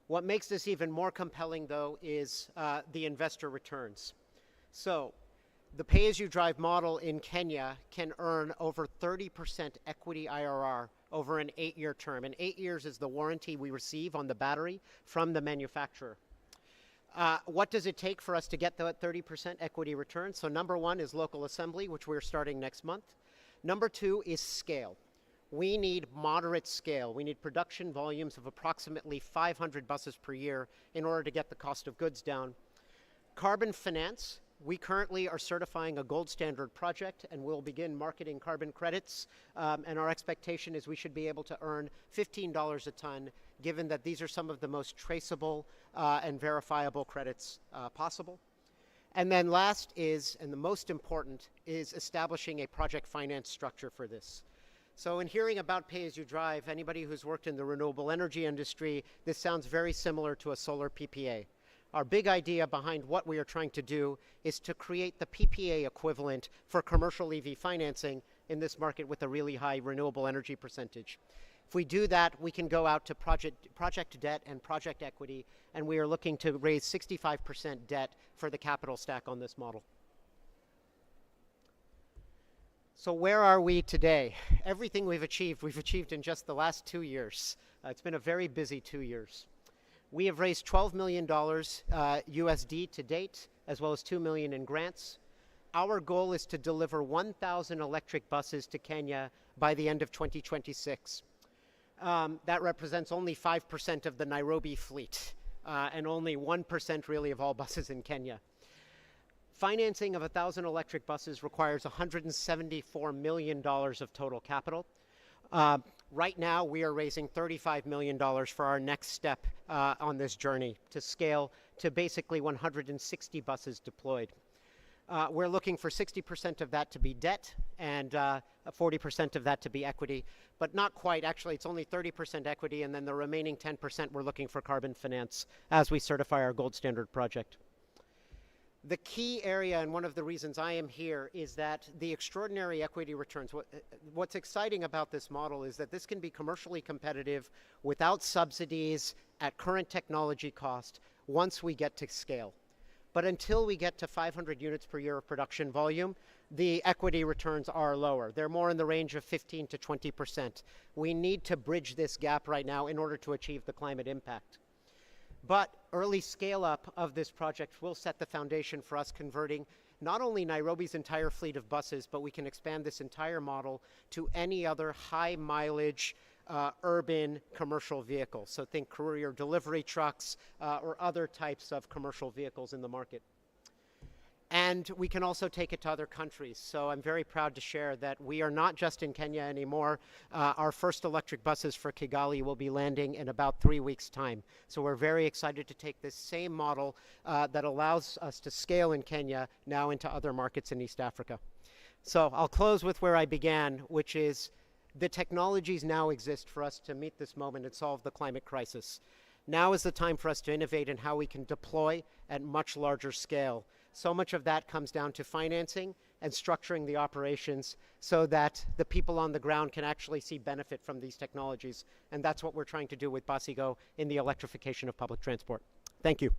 What makes this even more compelling, though, is the investor returns. So the pay-as-you-drive model in Kenya can earn over 30% equity IRR over an 8-year term. And 8 years is the warranty we receive on the battery from the manufacturer. What does it take for us to get that 30% equity return? So number one is local assembly, which we're starting next month. Number two is scale. We need moderate scale. We need production volumes of approximately 500 buses per year in order to get the cost of goods down. Carbon finance. We currently are certifying a gold standard project, and we'll begin marketing carbon credits. And our expectation is we should be able to earn $15 a ton, given that these are some of the most traceable and verifiable credits possible. And then last is, and the most important, is establishing a project finance structure for this. So in hearing about pay-as-you-drive, anybody who's worked in the renewable energy industry, this sounds very similar to a solar PPA. Our big idea behind what we are trying to do is to create the PPA equivalent for commercial EV financing in this market with a really high renewable energy percentage. If we do that, we can go out to project debt and project equity, and we are looking to raise 65% debt for the capital stack on this model. So where are we today? Everything we've achieved in just the last 2 years. It's been a very busy 2 years. We have raised $12 million USD to date, as well as $2 million in grants. Our goal is to deliver 1,000 electric buses to Kenya by the end of 2026. That represents only 5% of the Nairobi fleet, and only 1% really of all buses in Kenya. Financing of 1,000 electric buses requires $174 million of total capital. Right now, we are raising $35 million for our next step on this journey to scale to basically 160 buses deployed. We're looking for 60% of that to be debt and 40% of that to be equity, but not quite. Actually, it's only 30% equity, and then the remaining 10% we're looking for carbon finance as we certify our gold standard project. The key area, and one of the reasons I am here, is that the extraordinary equity returns. What's exciting about this model is that this can be commercially competitive without subsidies at current technology cost once we get to scale. But until we get to 500 units per year of production volume, the equity returns are lower. They're more in the range of 15 to 20%. We need to bridge this gap right now in order to achieve the climate impact. But early scale-up of this project will set the foundation for us converting not only Nairobi's entire fleet of buses, but we can expand this entire model to any other high-mileage urban commercial vehicle. So think courier delivery trucks or other types of commercial vehicles in the market. And we can also take it to other countries. So I'm very proud to share that we are not just in Kenya anymore. Our first electric buses for Kigali will be landing in about 3 weeks' time. So we're very excited to take this same model that allows us to scale in Kenya now into other markets in East Africa. So I'll close with where I began, which is the technologies now exist for us to meet this moment and solve the climate crisis. Now is the time for us to innovate in how we can deploy at much larger scale. So much of that comes down to financing and structuring the operations so that the people on the ground can actually see benefit from these technologies. And that's what we're trying to do with Basigo in the electrification of public transport. Thank you.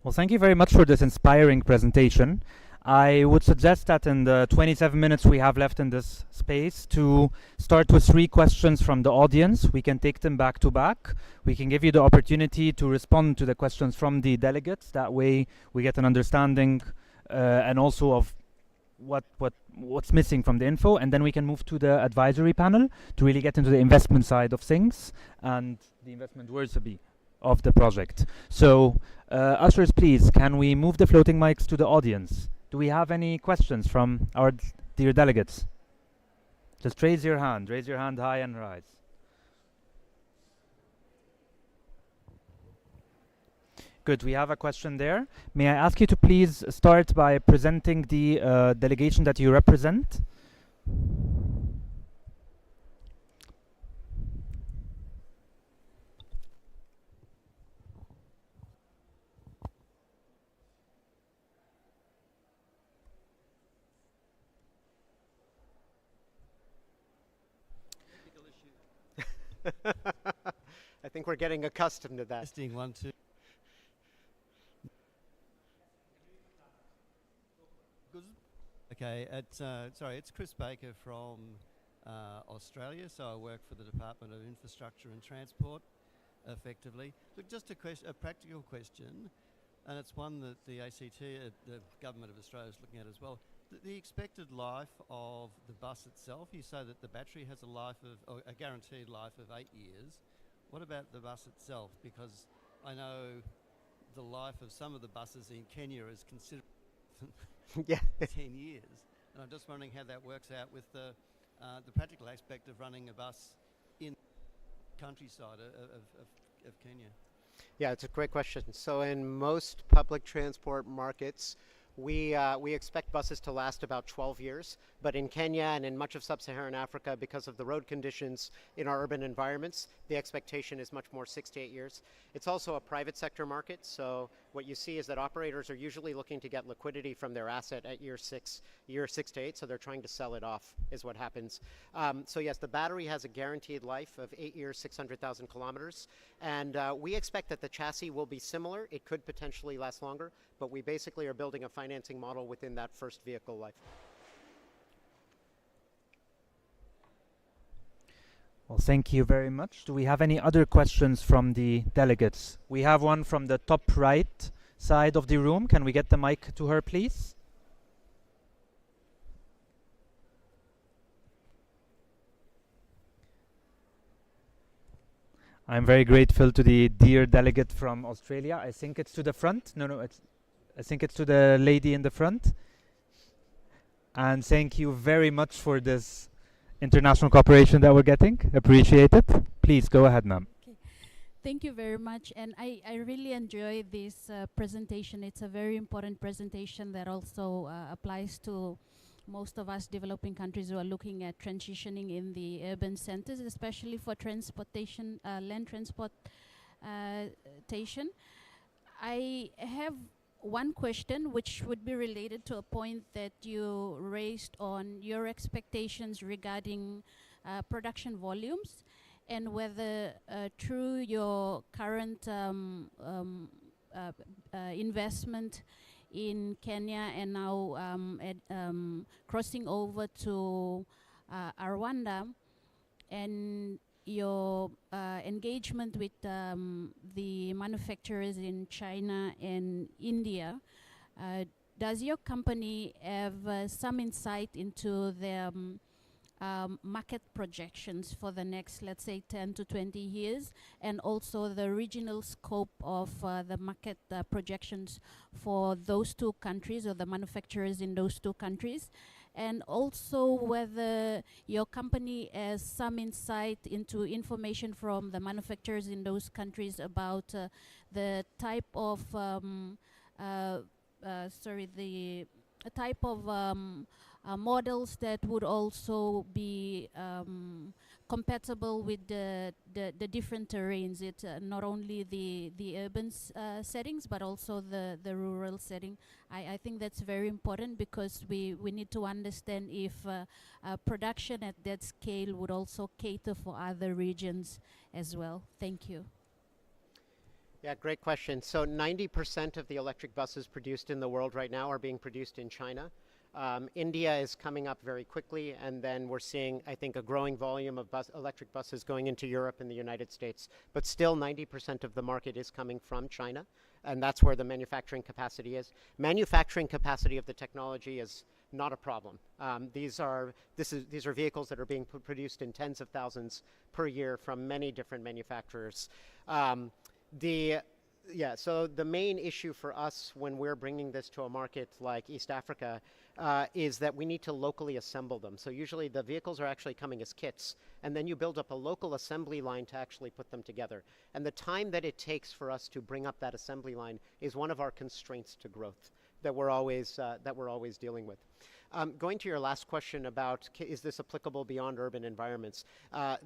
Well, thank you very much for this inspiring presentation. I would suggest that in the 27 minutes we have left in this space to start with 3 questions from the audience. We can take them back to back. We can give you the opportunity to respond to the questions from the delegates. That way we get an understanding and also of what's missing from the info, and then we can move to the advisory panel to really get into the investment side of things and the investment words of the project. So ushers, please, can we move the floating mics to the audience? Do we have any questions from our dear delegates? Just raise your hand high and rise. Good, we have a question there. May I ask you to please start by presenting the delegation that you represent? I think we're getting accustomed to that. Testing 1, 2. Okay, it's Chris Baker from Australia. So I work for the Department of Infrastructure and Transport, effectively. Look, just a practical question, and it's one that the ACT, the Government of Australia, is looking at as well. The expected life of the bus itself, you say that the battery has a life of, or a guaranteed life of 8 years. What about the bus itself? Because I know the life of some of the buses in Kenya is considered 10 years. And I'm just wondering how that works out with the practical aspect of running a bus in countryside of Kenya. Yeah, it's a great question. So in most public transport markets, we expect buses to last about 12 years, but in Kenya and in much of sub-Saharan Africa, because of the road conditions in our urban environments, the expectation is much more 6 to 8 years. It's also a private sector market, so what you see is that operators are usually looking to get liquidity from their asset at year 6 to 8, so they're trying to sell it off, is what happens. So yes, the battery has a guaranteed life of 8 years, 600,000 kilometers, and we expect that the chassis will be similar. It could potentially last longer, but we basically are building a financing model within that first vehicle life. Well, thank you very much. Do we have any other questions from the delegates? We have one from the top right side of the room. Can we get the mic to her, please? I'm very grateful to the dear delegate from Australia. I think it's to the front. I think it's to the lady in the front. And thank you very much for this international cooperation that we're getting. Appreciate it. Please go ahead, ma'am. Okay. Thank you very much. And I really enjoy this presentation. It's a very important presentation that also applies to most of us developing countries who are looking at transitioning in the urban centers, especially for transportation, land transportation. I have one question which would be related to a point that you raised on your expectations regarding production volumes, and whether through your current investment in Kenya and now crossing over to Rwanda, and your engagement with the manufacturers in China and India, does your company have some insight into the market projections for the next, let's say, 10 to 20 years, and also the regional scope of the market projections for those two countries, or the manufacturers in those two countries? And also whether your company has some insight into information from the manufacturers in those countries about the type of models that would also be compatible with the different terrains. It not only the urban settings, but also the rural setting. I think that's very important, because we need to understand if production at that scale would also cater for other regions as well. Thank you. Yeah, great question. So 90% of the electric buses produced in the world right now are being produced in China. India is coming up very quickly, and then we're seeing, I think, a growing volume of electric buses going into Europe and the United States. But still, 90% of the market is coming from China, and that's where the manufacturing capacity is. Manufacturing capacity of the technology is not a problem. These are vehicles that are being produced in tens of thousands per year from many different manufacturers. So the main issue for us when we're bringing this to a market like East Africa is that we need to locally assemble them. So usually the vehicles are actually coming as kits, and then you build up a local assembly line to actually put them together. And the time that it takes for us to bring up that assembly line is one of our constraints to growth that we're always dealing with. Going to your last question about is this applicable beyond urban environments?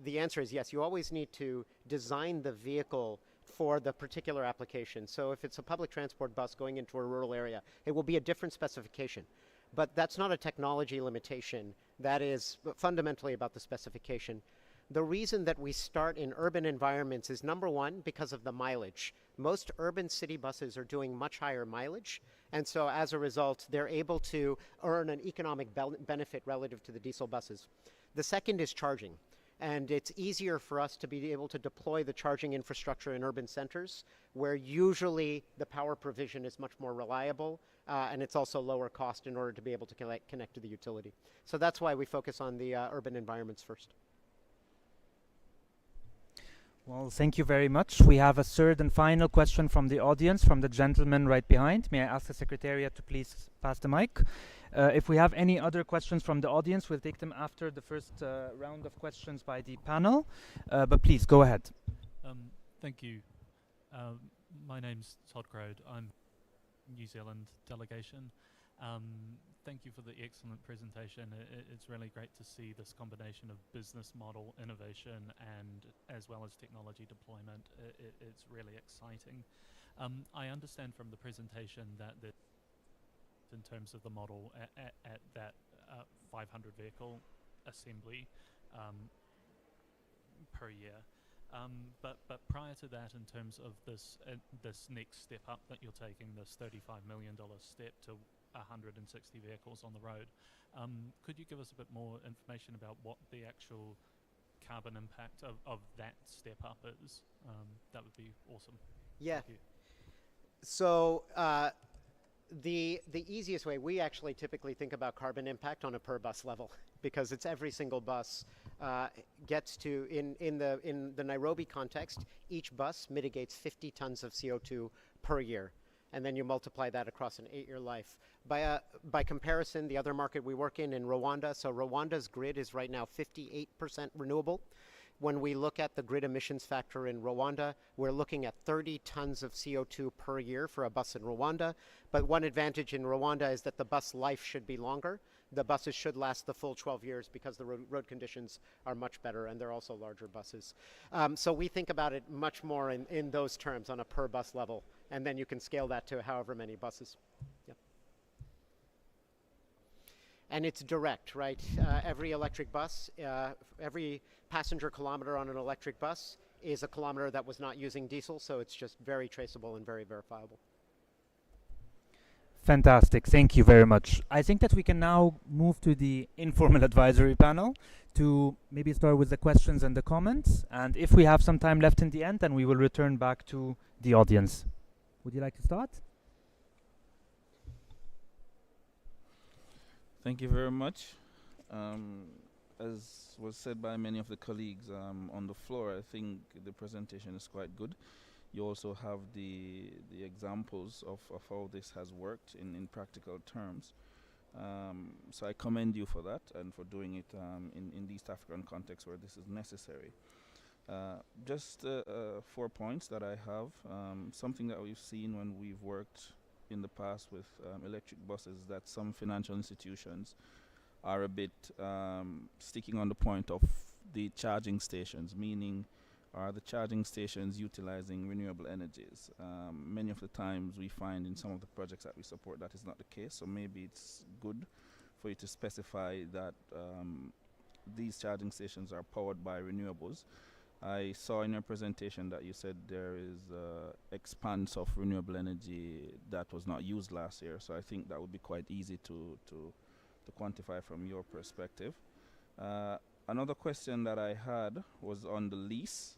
The answer is yes. You always need to design the vehicle for the particular application. So if it's a public transport bus going into a rural area, it will be a different specification. But that's not a technology limitation. That is fundamentally about the specification. The reason that we start in urban environments is, number one, because of the mileage. Most urban city buses are doing much higher mileage, and so as a result, they're able to earn an economic benefit relative to the diesel buses. The second is charging. And it's easier for us to be able to deploy the charging infrastructure in urban centers, where usually the power provision is much more reliable, and it's also lower cost in order to be able to connect to the utility. So that's why we focus on the urban environments first. Well, thank you very much. We have a third and final question from the audience, from the gentleman right behind. May I ask the Secretariat to please pass the mic? If we have any other questions from the audience, we'll take them after the first round of questions by the panel. But please, go ahead. Thank you. My name's Todd Crode. I'm New Zealand delegation. Thank you for the excellent presentation. It's really great to see this combination of business model innovation and as well as technology deployment. It's really exciting. I understand from the presentation that in terms of the model at that 500 vehicle assembly per year. But prior to that, in terms of this next step up that you're taking, this $35 million step to 160 vehicles on the road, could you give us a bit more information about what the actual carbon impact of that step up is? That would be awesome. Yeah. So the easiest way, we actually typically think about carbon impact on a per bus level, because it's every single bus gets to, in the Nairobi context, each bus mitigates 50 tons of CO2 per year. And then you multiply that across an 8-year life. By comparison, the other market we work in Rwanda, so Rwanda's grid is right now 58% renewable. When we look at the grid emissions factor in Rwanda, we're looking at 30 tons of CO2 per year for a bus in Rwanda. But one advantage in Rwanda is that the bus life should be longer. The buses should last the full 12 years because the road conditions are much better, and they're also larger buses. So we think about it much more in those terms on a per bus level, and then you can scale that to however many buses. Yep. And it's direct, right? Every electric bus, every passenger kilometer on an electric bus is a kilometer that was not using diesel, so it's just very traceable and very verifiable. Fantastic. Thank you very much. I think that we can now move to the informal advisory panel to maybe start with the questions and the comments. And if we have some time left in the end, then we will return back to the audience. Would you like to start? Thank you very much. As was said by many of the colleagues on the floor, I think the presentation is quite good. You also have the examples of how this has worked in practical terms. So I commend you for that and for doing it in the East African context where this is necessary. Just 4 points that I have. Something that we've seen when we've worked in the past with electric buses, that some financial institutions are a bit sticking on the point of the charging stations, meaning are the charging stations utilizing renewable energies? Many of the times we find in some of the projects that we support that is not the case, so maybe it's good for you to specify that these charging stations are powered by renewables, I saw in your presentation that you said there is expanse of renewable energy that was not used last year. So I think that would be quite easy to quantify from your perspective. Another question that I had was on the lease.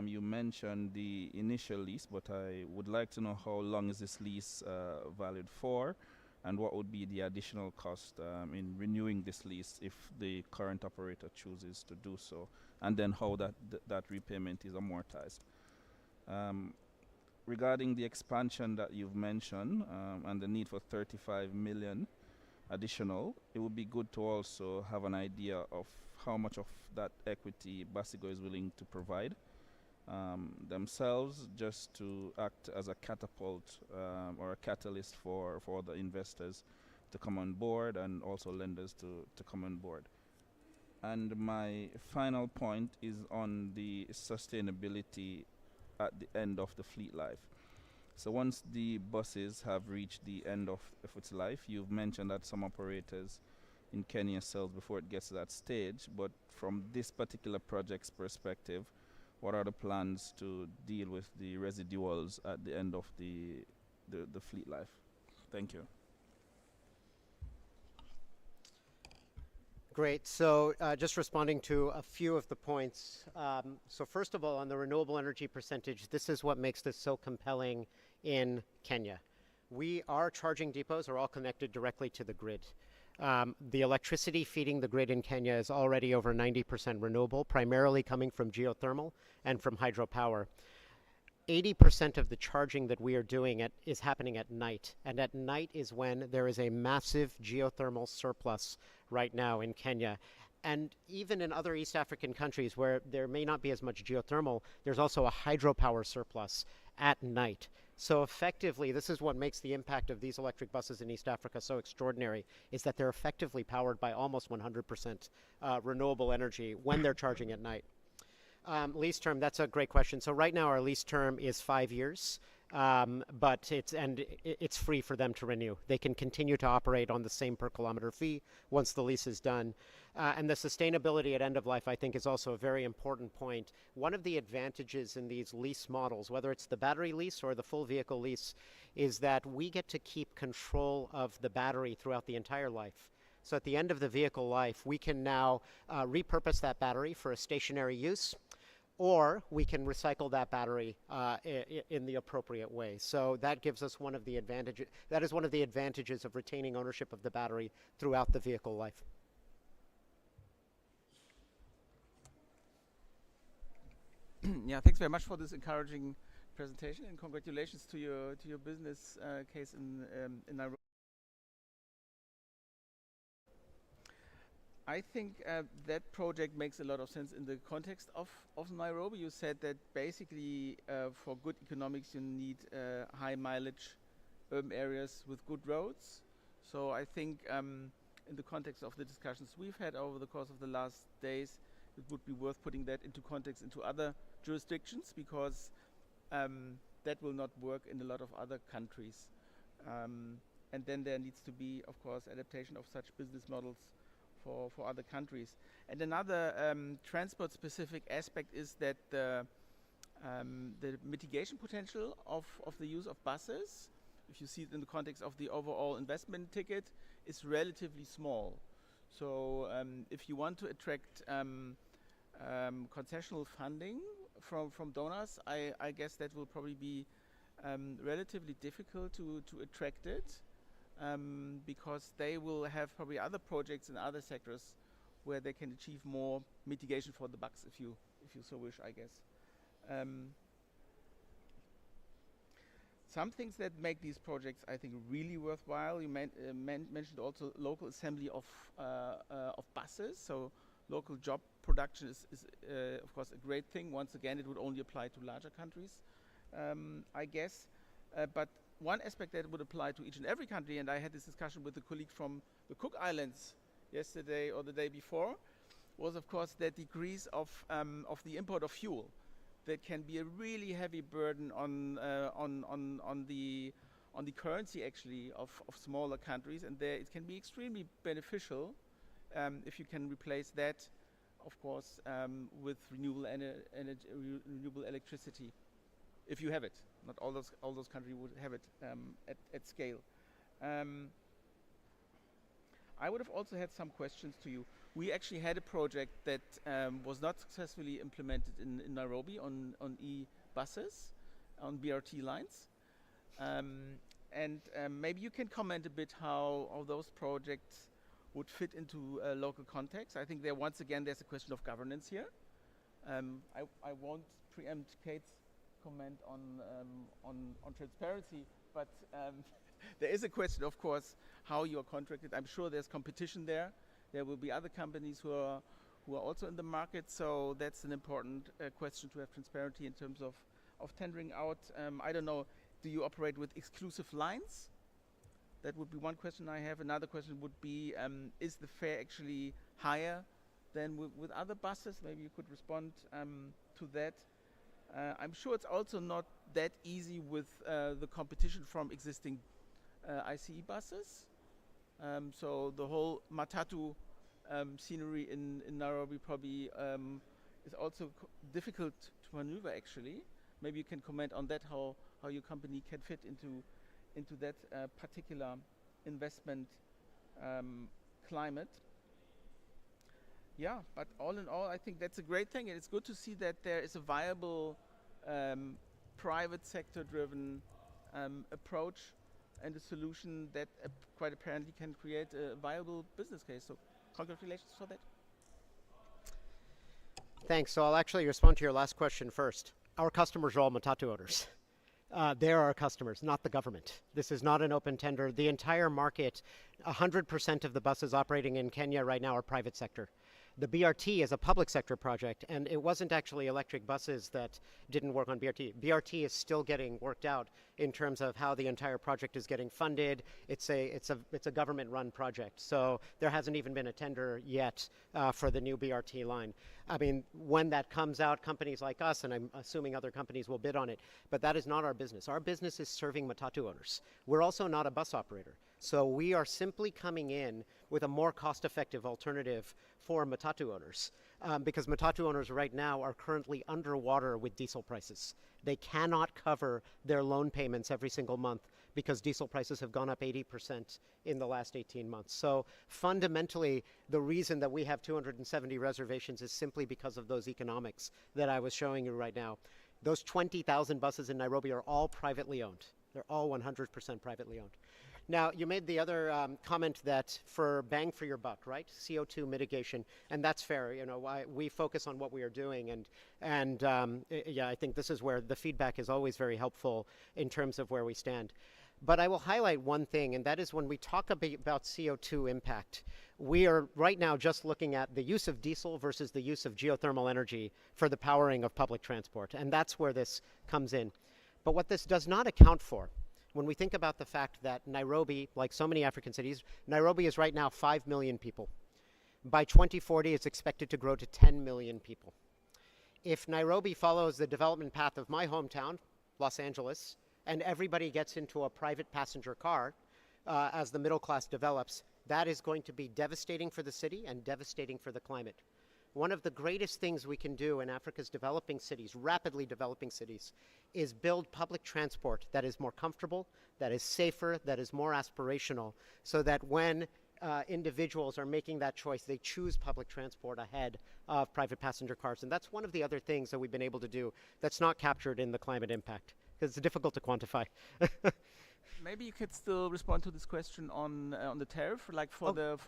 You mentioned the initial lease, but I would like to know how long is this lease valid for, and what would be the additional cost in renewing this lease if the current operator chooses to do so, and then how that repayment is amortized. Regarding the expansion that you've mentioned and the need for 35 million additional, it would be good to also have an idea of how much of that equity Basigo is willing to provide themselves, just to act as a catapult or a catalyst for the investors to come on board, and also lenders to come on board. And my final point is on the sustainability at the end of the fleet life. So once the buses have reached the end of its life, you've mentioned that some operators in Kenya sells before it gets to that stage, but from this particular project's perspective, what are the plans to deal with the residuals at the end of the fleet life? Thank you. Great. So just responding to a few of the points. So first of all, on the renewable energy percentage, this is what makes this so compelling in Kenya. Our charging depots are all connected directly to the grid. The electricity feeding the grid in Kenya is already over 90% renewable, primarily coming from geothermal and from hydropower. 80% of the charging that we are doing is happening at night. And at night is when there is a massive geothermal surplus right now in Kenya. And even in other East African countries where there may not be as much geothermal, there's also a hydropower surplus at night. So effectively, this is what makes the impact of these electric buses in East Africa so extraordinary, is that they're effectively powered by almost 100% renewable energy when they're charging at night. Lease term, that's a great question. So right now our lease term is 5 years, but it's free for them to renew. They can continue to operate on the same per kilometer fee once the lease is done. And the sustainability at end of life, I think, is also a very important point. One of the advantages in these lease models, whether it's the battery lease or the full vehicle lease, is that we get to keep control of the battery throughout the entire life. So at the end of the vehicle life, we can now repurpose that battery for a stationary use, or we can recycle that battery in the appropriate way. So that gives us one of the advantages. That is one of the advantages of retaining ownership of the battery throughout the vehicle life. Yeah, thanks very much for this encouraging presentation, and congratulations to your business case in Nairobi. I think that project makes a lot of sense in the context of Nairobi. You said that basically for good economics you need high mileage urban areas with good roads. So I think in the context of the discussions we've had over the course of the last days, it would be worth putting that into context into other jurisdictions, because that will not work in a lot of other countries. And then there needs to be, of course, adaptation of such business models for other countries. And another transport-specific aspect is that the mitigation potential of the use of buses, if you see it in the context of the overall investment ticket, is relatively small. So if you want to attract concessional funding from donors, I guess that will probably be relatively difficult to attract it. Because they will have probably other projects in other sectors where they can achieve more mitigation for the bucks, if you so wish, I guess. Some things that make these projects, I think, really worthwhile. You mentioned also local assembly of buses. So local job production is of course, a great thing. Once again, it would only apply to larger countries, I guess. But one aspect that would apply to each and every country, and I had this discussion with a colleague from the Cook Islands yesterday or the day before, was of course the decrease of the import of fuel. That can be a really heavy burden on the currency actually of smaller countries, and there it can be extremely beneficial if you can replace that of course, with renewable electricity, if you have it. Not all those countries would have it at scale. I would have also had some questions to you. We actually had a project that was not successfully implemented in Nairobi on e-buses, on BRT lines. Maybe you can comment a bit how those projects would fit into a local context. I think once again there's a question of governance here. I won't preempt Kate's comment on transparency, but there is a question, of course, how you're contracted. I'm sure there's competition there. There will be other companies who are also in the market, so that's an important question to have transparency in terms of tendering out. I don't know, do you operate with exclusive lines? That would be one question I have. Another question would be, is the fare actually higher than with other buses? Maybe you could respond to that. I'm sure it's also not that easy with the competition from existing ICE buses. So the whole matatu scenery in Nairobi probably is also difficult to maneuver actually. Maybe you can comment on that, how your company can fit into that particular investment climate. Yeah, but all in all, I think that's a great thing, and it's good to see that there is a viable private sector-driven approach and a solution that quite apparently can create a viable business case. So congratulations for that. Thanks. So I'll actually respond to your last question first. Our customers are all matatu owners. They're our customers, not the government. This is not an open tender. The entire market, 100% of the buses operating in Kenya right now are private sector. The BRT is a public sector project, and it wasn't actually electric buses that didn't work on BRT. BRT is still getting worked out in terms of how the entire project is getting funded. It's a government-run project, so there hasn't even been a tender yet for the new BRT line. I mean, when that comes out, companies like us, and I'm assuming other companies will bid on it, but that is not our business. Our business is serving matatu owners. We're also not a bus operator. So we are simply coming in with a more cost-effective alternative for matatu owners, because matatu owners right now are currently underwater with diesel prices. They cannot cover their loan payments every single month because diesel prices have gone up 80% in the last 18 months. So fundamentally, the reason that we have 270 reservations is simply because of those economics that I was showing you right now. Those 20,000 buses in Nairobi are all privately owned. They're all 100% privately owned. Now, you made the other comment that for bang for your buck, right? CO2 mitigation, and that's fair. You know, we focus on what we are doing, and yeah, I think this is where the feedback is always very helpful in terms of where we stand. But I will highlight one thing, and that is when we talk about CO2 impact, we are right now just looking at the use of diesel versus the use of geothermal energy for the powering of public transport, and that's where this comes in. But what this does not account for, when we think about the fact that Nairobi, like so many African cities, Nairobi is right now 5 million people. By 2040, it's expected to grow to 10 million people. If Nairobi follows the development path of my hometown, Los Angeles, and everybody gets into a private passenger car as the middle class develops, that is going to be devastating for the city and devastating for the climate. One of the greatest things we can do in Africa's developing cities, rapidly developing cities, is build public transport that is more comfortable, that is safer, that is more aspirational, so that when individuals are making that choice, they choose public transport ahead of private passenger cars. And that's one of the other things that we've been able to do that's not captured in the climate impact, because it's difficult to quantify. Maybe you could still respond to this question on the tariff, like for the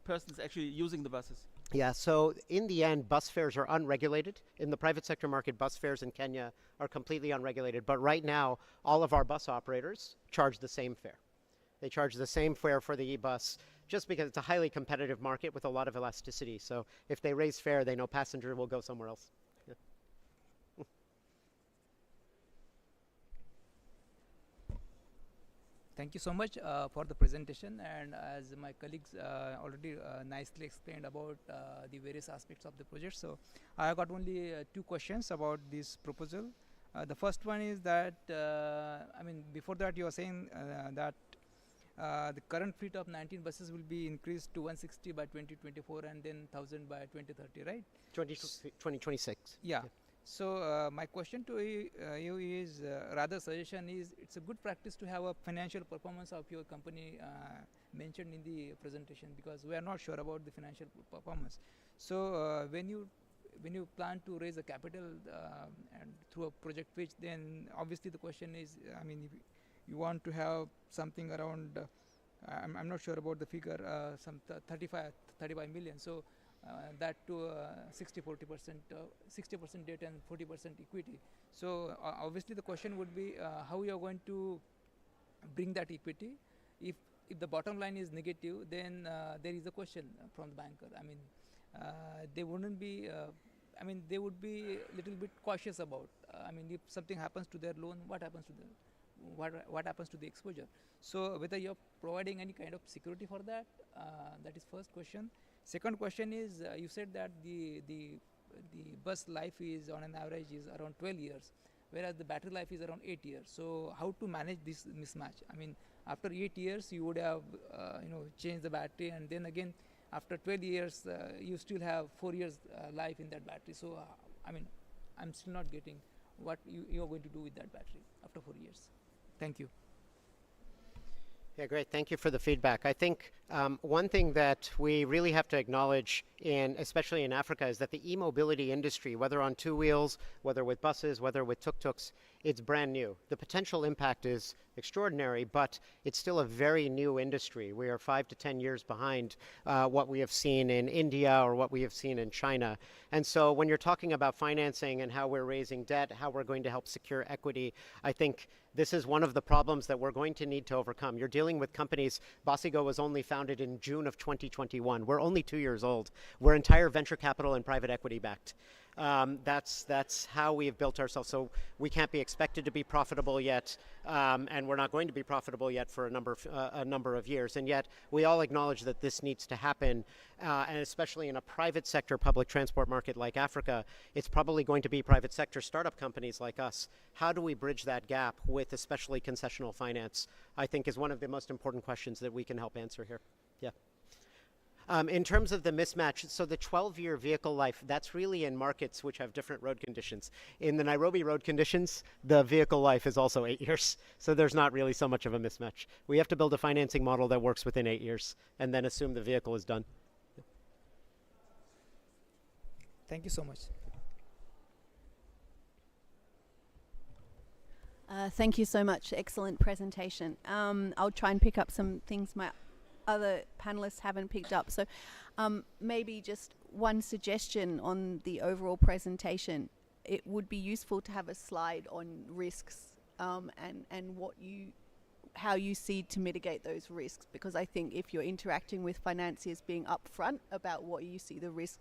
persons actually using the buses. Yeah, so in the end, bus fares are unregulated. In the private sector market, bus fares in Kenya are completely unregulated. But right now, all of our bus operators charge the same fare. They charge the same fare for the e-bus just because it's a highly competitive market with a lot of elasticity. So if they raise fare, they know passenger will go somewhere else. Yeah. Thank you so much for the presentation, and as my colleagues already nicely explained about the various aspects of the project. So I got only 2 questions about this proposal. The first one is that, I mean, before that you were saying that the current fleet of 19 buses will be increased to 160 by 2024 and then 1000 by 2030, right? 2026. Yeah. So my question to you is, rather suggestion is, it's a good practice to have a financial performance of your company mentioned in the presentation, because we are not sure about the financial performance. So when you plan to raise a capital and through a project pitch, then obviously the question is, I mean, if you want to have something around, I'm not sure about the figure, some 35 million. So that to 60% debt and 40% equity. So obviously the question would be how you are going to bring that equity. If the bottom line is negative, then there is a question from the banker. I mean, they wouldn't be. I mean, they would be a little bit cautious about. I mean, if something happens to their loan, what happens to the what happens to the exposure? So whether you're providing any kind of security for that, that is first question. Second question is, you said that the bus life is on an average is around 12 years, whereas the battery life is around 8 years. So how to manage this mismatch? I mean, after 8 years, you would have changed the battery, and then again after 12 years, you still have 4 years life in that battery. So I mean, I'm still not getting what you are going to do with that battery after 4 years. Thank you. Yeah, great. Thank you for the feedback. I think one thing that we really have to acknowledge, especially in Africa, is that the e-mobility industry, whether on two wheels, whether with buses, whether with tuk-tuks, it's brand new. The potential impact is extraordinary, but it's still a very new industry. We are 5 to 10 years behind what we have seen in India or what we have seen in China. And so when you're talking about financing and how we're raising debt, how we're going to help secure equity, I think this is one of the problems that we're going to need to overcome. You're dealing with companies. Basigo was only founded in June of 2021. We're only 2 years old. We're entire venture capital and private equity backed. That's how we have built ourselves. So we can't be expected to be profitable yet, and we're not going to be profitable yet for a number of years. And yet we all acknowledge that this needs to happen, and especially in a private sector public transport market like Africa, it's probably going to be private sector startup companies like us. How do we bridge that gap with especially concessional finance, I think is one of the most important questions that we can help answer here. Yeah. In terms of the mismatch, so the 12-year vehicle life, that's really in markets which have different road conditions. In the Nairobi road conditions, the vehicle life is also 8 years. So there's not really so much of a mismatch. We have to build a financing model that works within 8 years and then assume the vehicle is done. Thank you so much. Thank you so much. Excellent presentation. I'll try and pick up some things my other panelists haven't picked up. So maybe just one suggestion on the overall presentation. It would be useful to have a slide on risks and how you see to mitigate those risks, because I think if you're interacting with financiers, being upfront about what you see the risk.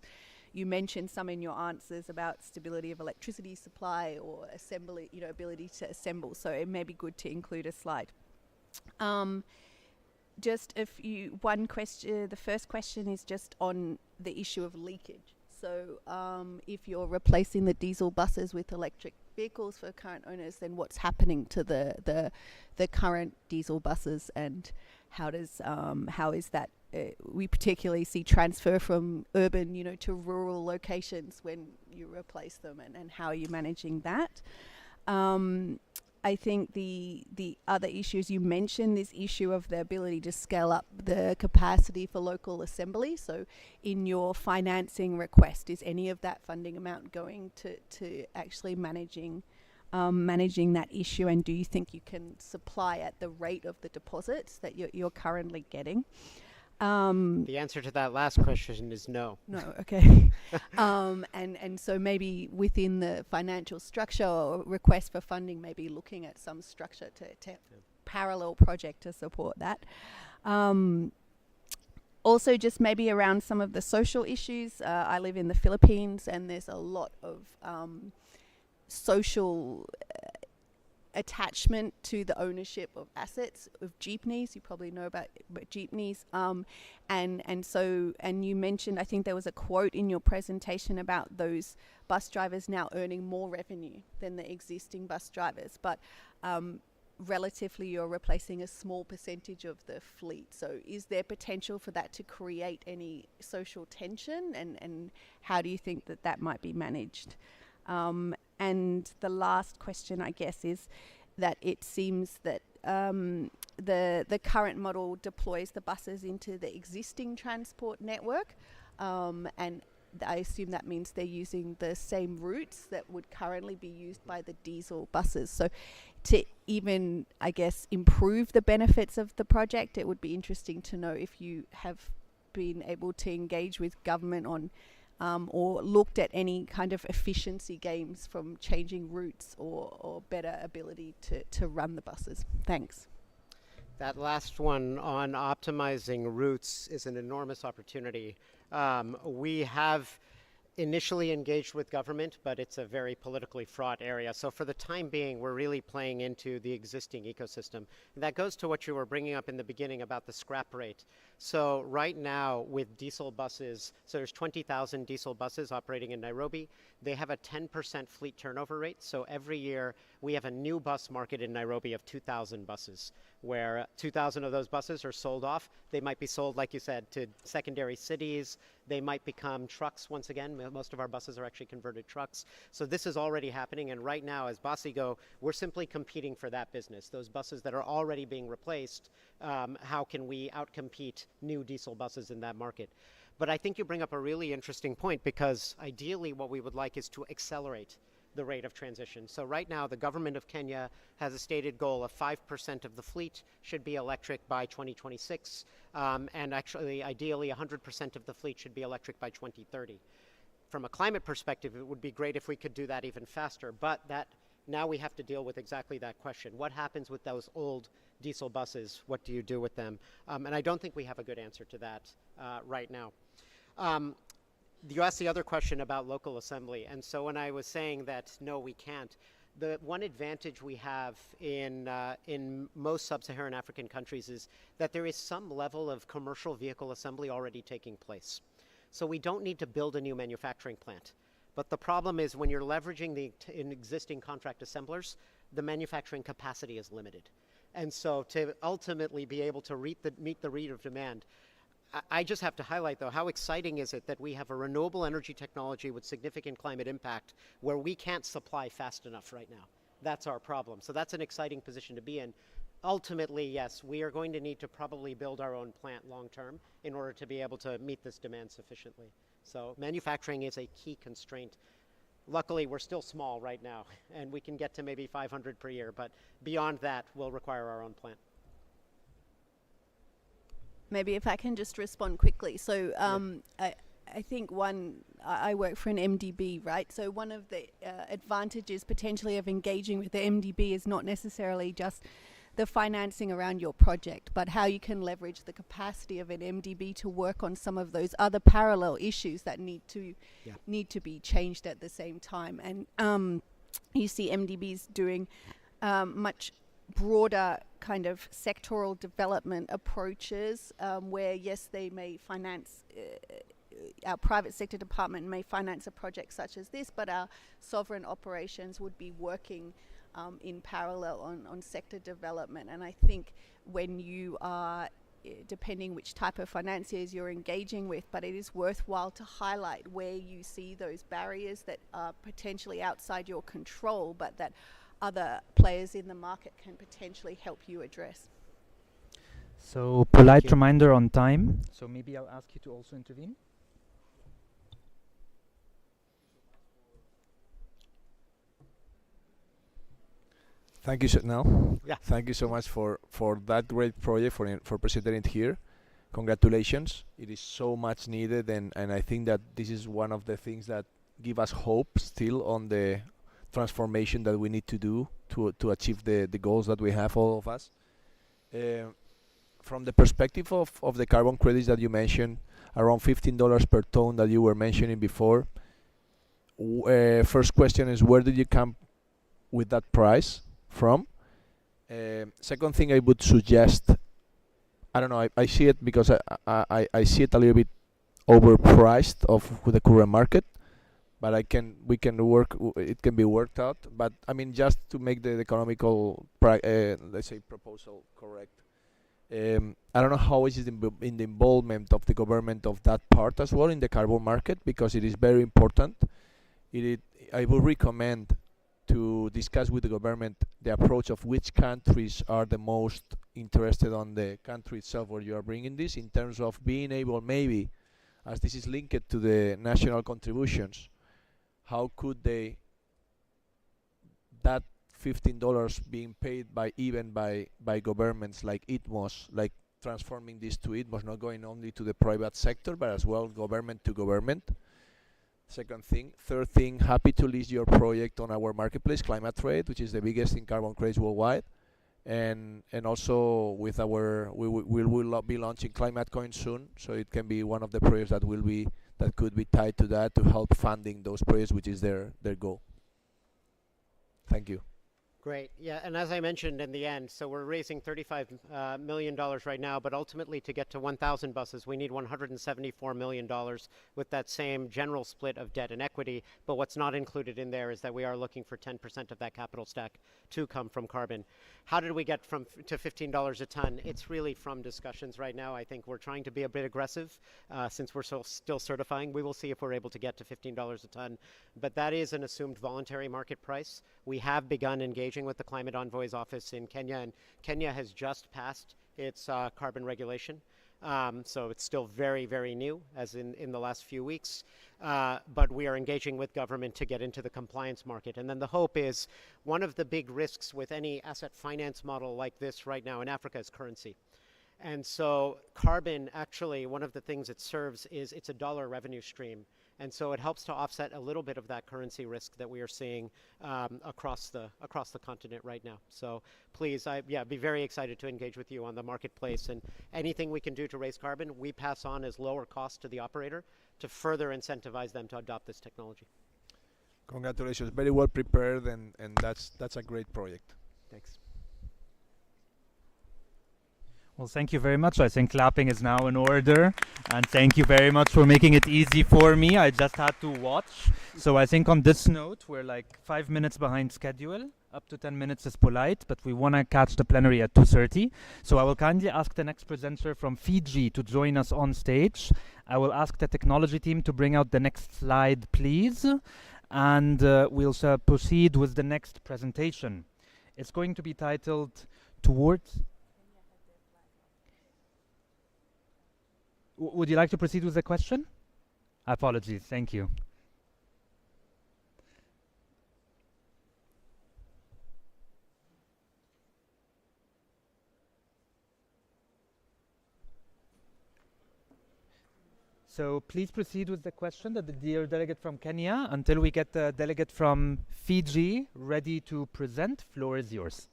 You mentioned some in your answers about stability of electricity supply or assembly, ability to assemble. So it may be good to include a slide. Just one question, the first question is just on the issue of leakage. So if you're replacing the diesel buses with electric vehicles for current owners, then what's happening to the current diesel buses, and how is that? We particularly see transfer from urban, to rural locations when you replace them, and how are you managing that? I think the other issues you mentioned, this issue of the ability to scale up the capacity for local assembly. So in your financing request, is any of that funding amount going to actually managing that issue? And do you think you can supply at the rate of the deposits that you're currently getting? The answer to that last question is no. No, okay. And so maybe within the financial structure or request for funding, maybe looking at some structure to parallel project to support that. Also, just maybe around some of the social issues. I live in the Philippines, and there's a lot of social attachment to the ownership of assets of jeepneys. You probably know about jeepneys, and you mentioned, I think there was a quote in your presentation about those bus drivers now earning more revenue than the existing bus drivers. But relatively you're replacing a small percentage of the fleet. So is there potential for that to create any social tension, and how do you think that that might be managed? And the last question, I guess, is that it seems that the current model deploys the buses into the existing transport network, and I assume that means they're using the same routes that would currently be used by the diesel buses. So to even, I guess, improve the benefits of the project, it would be interesting to know if you have been able to engage with government on or looked at any kind of efficiency gains from changing routes or better ability to run the buses. Thanks. That last one on optimizing routes is an enormous opportunity. We have initially engaged with government, but it's a very politically fraught area. So for the time being, we're really playing into the existing ecosystem. And that goes to what you were bringing up in the beginning about the scrap rate. So right now with diesel buses, so there's 20,000 diesel buses operating in Nairobi. They have a 10% fleet turnover rate. So every year we have a new bus market in Nairobi of 2,000 buses, where 2,000 of those buses are sold off. They might be sold, like you said, to secondary cities. They might become trucks once again. Most of our buses are actually converted trucks. So this is already happening. And right now, as Basigo, we're simply competing for that business. Those buses that are already being replaced, how can we outcompete new diesel buses in that market? But I think you bring up a really interesting point, because ideally what we would like is to accelerate the rate of transition. So right now, the government of Kenya has a stated goal of 5% of the fleet should be electric by 2026. And actually, ideally, 100% of the fleet should be electric by 2030. From a climate perspective, it would be great if we could do that even faster. But that now we have to deal with exactly that question. What happens with those old diesel buses? What do you do with them? And I don't think we have a good answer to that right now. You asked the other question about local assembly. And so when I was saying that, no, we can't, the one advantage we have in most sub-Saharan African countries is that there is some level of commercial vehicle assembly already taking place. So we don't need to build a new manufacturing plant. But the problem is when you're leveraging the existing contract assemblers, the manufacturing capacity is limited. And so to ultimately be able to meet the rate of demand, I just have to highlight, though, how exciting is it that we have a renewable energy technology with significant climate impact where we can't supply fast enough right now. That's our problem. So that's an exciting position to be in. Ultimately, yes, we are going to need to probably build our own plant long term in order to be able to meet this demand sufficiently. So manufacturing is a key constraint. Luckily, we're still small right now, and we can get to maybe 500 per year, but beyond that, we'll require our own plant. Maybe if I can just respond quickly. So I think I work for an MDB, right? So one of the advantages potentially of engaging with the MDB is not necessarily just the financing around your project, but how you can leverage the capacity of an MDB to work on some of those other parallel issues that need to be changed at the same time. And you see MDBs doing much broader kind of sectoral development approaches, where yes, they may finance, our private sector department may finance a project such as this, but our sovereign operations would be working in parallel on sector development. And I think when you are, depending which type of financiers you're engaging with, but it is worthwhile to highlight where you see those barriers that are potentially outside your control, but that other players in the market can potentially help you address. So polite reminder on time. So maybe I'll ask you to also intervene. Thank you, Chanel. Yeah. Thank you so much for that great project, for presenting it here. Congratulations. It is so much needed, and I think that this is one of the things that give us hope still on the transformation that we need to do to achieve the goals that we have, all of us. From the perspective of the carbon credits that you mentioned, around $15 per ton that you were mentioning before, first question is, where did you come with that price from? Second thing I would suggest, I don't know, I see it because I see it a little bit overpriced with the current market, but we can work. It can be worked out. But I mean, just to make the economical, let's say, proposal correct. I don't know how is it in the involvement of the government of that part as well in the carbon market, because it is very important. I would recommend to discuss with the government the approach of which countries are the most interested on the country itself where you are bringing this, in terms of being able, maybe, as this is linked to the national contributions, how could they, that $15 being paid by governments like ITMOS, like transforming this to ITMOS, not going only to the private sector, but as well government to government. Second thing. Third thing, happy to list your project on our marketplace, Climate Trade, which is the biggest in carbon credits worldwide. And also with our, we will be launching Climate Coin soon, so it can be one of the projects that could be tied to that to help funding those projects, which is their goal. Thank you. Great. Yeah, and as I mentioned in the end, so we're raising $35 million right now, but ultimately to get to 1,000 buses, we need $174 million with that same general split of debt and equity. But what's not included in there is that we are looking for 10% of that capital stack to come from carbon. How did we get to $15 a ton? It's really from discussions right now. I think we're trying to be a bit aggressive since we're still certifying. We will see if we're able to get to $15 a ton. But that is an assumed voluntary market price. We have begun engaging with the Climate Envoy's office in Kenya, and Kenya has just passed its carbon regulation. So it's still very, very new, as in the last few weeks. But we are engaging with government to get into the compliance market. And then the hope is, one of the big risks with any asset finance model like this right now in Africa is currency. And so carbon, actually, one of the things it serves is it's a dollar revenue stream. And so it helps to offset a little bit of that currency risk that we are seeing across the continent right now. So please, be very excited to engage with you on the marketplace, and anything we can do to raise carbon, we pass on as lower cost to the operator to further incentivize them to adopt this technology. Congratulations, very well prepared, and that's a great project. Thanks. Well, thank you very much. I think clapping is now in order. And thank you very much for making it easy for me. I just had to watch. So I think on this note, we're like 5 minutes behind schedule. Up to 10 minutes is polite, but we want to catch the plenary at 2:30. So I will kindly ask the next presenter from Fiji to join us on stage. I will ask the technology team to bring out the next slide, please. And we'll proceed with the next presentation. It's going to be titled Towards... Would you like to proceed with the question? Apologies, thank you. So please proceed with the question, the dear delegate from Kenya, until we get the delegate from Fiji ready to present. Floor is yours.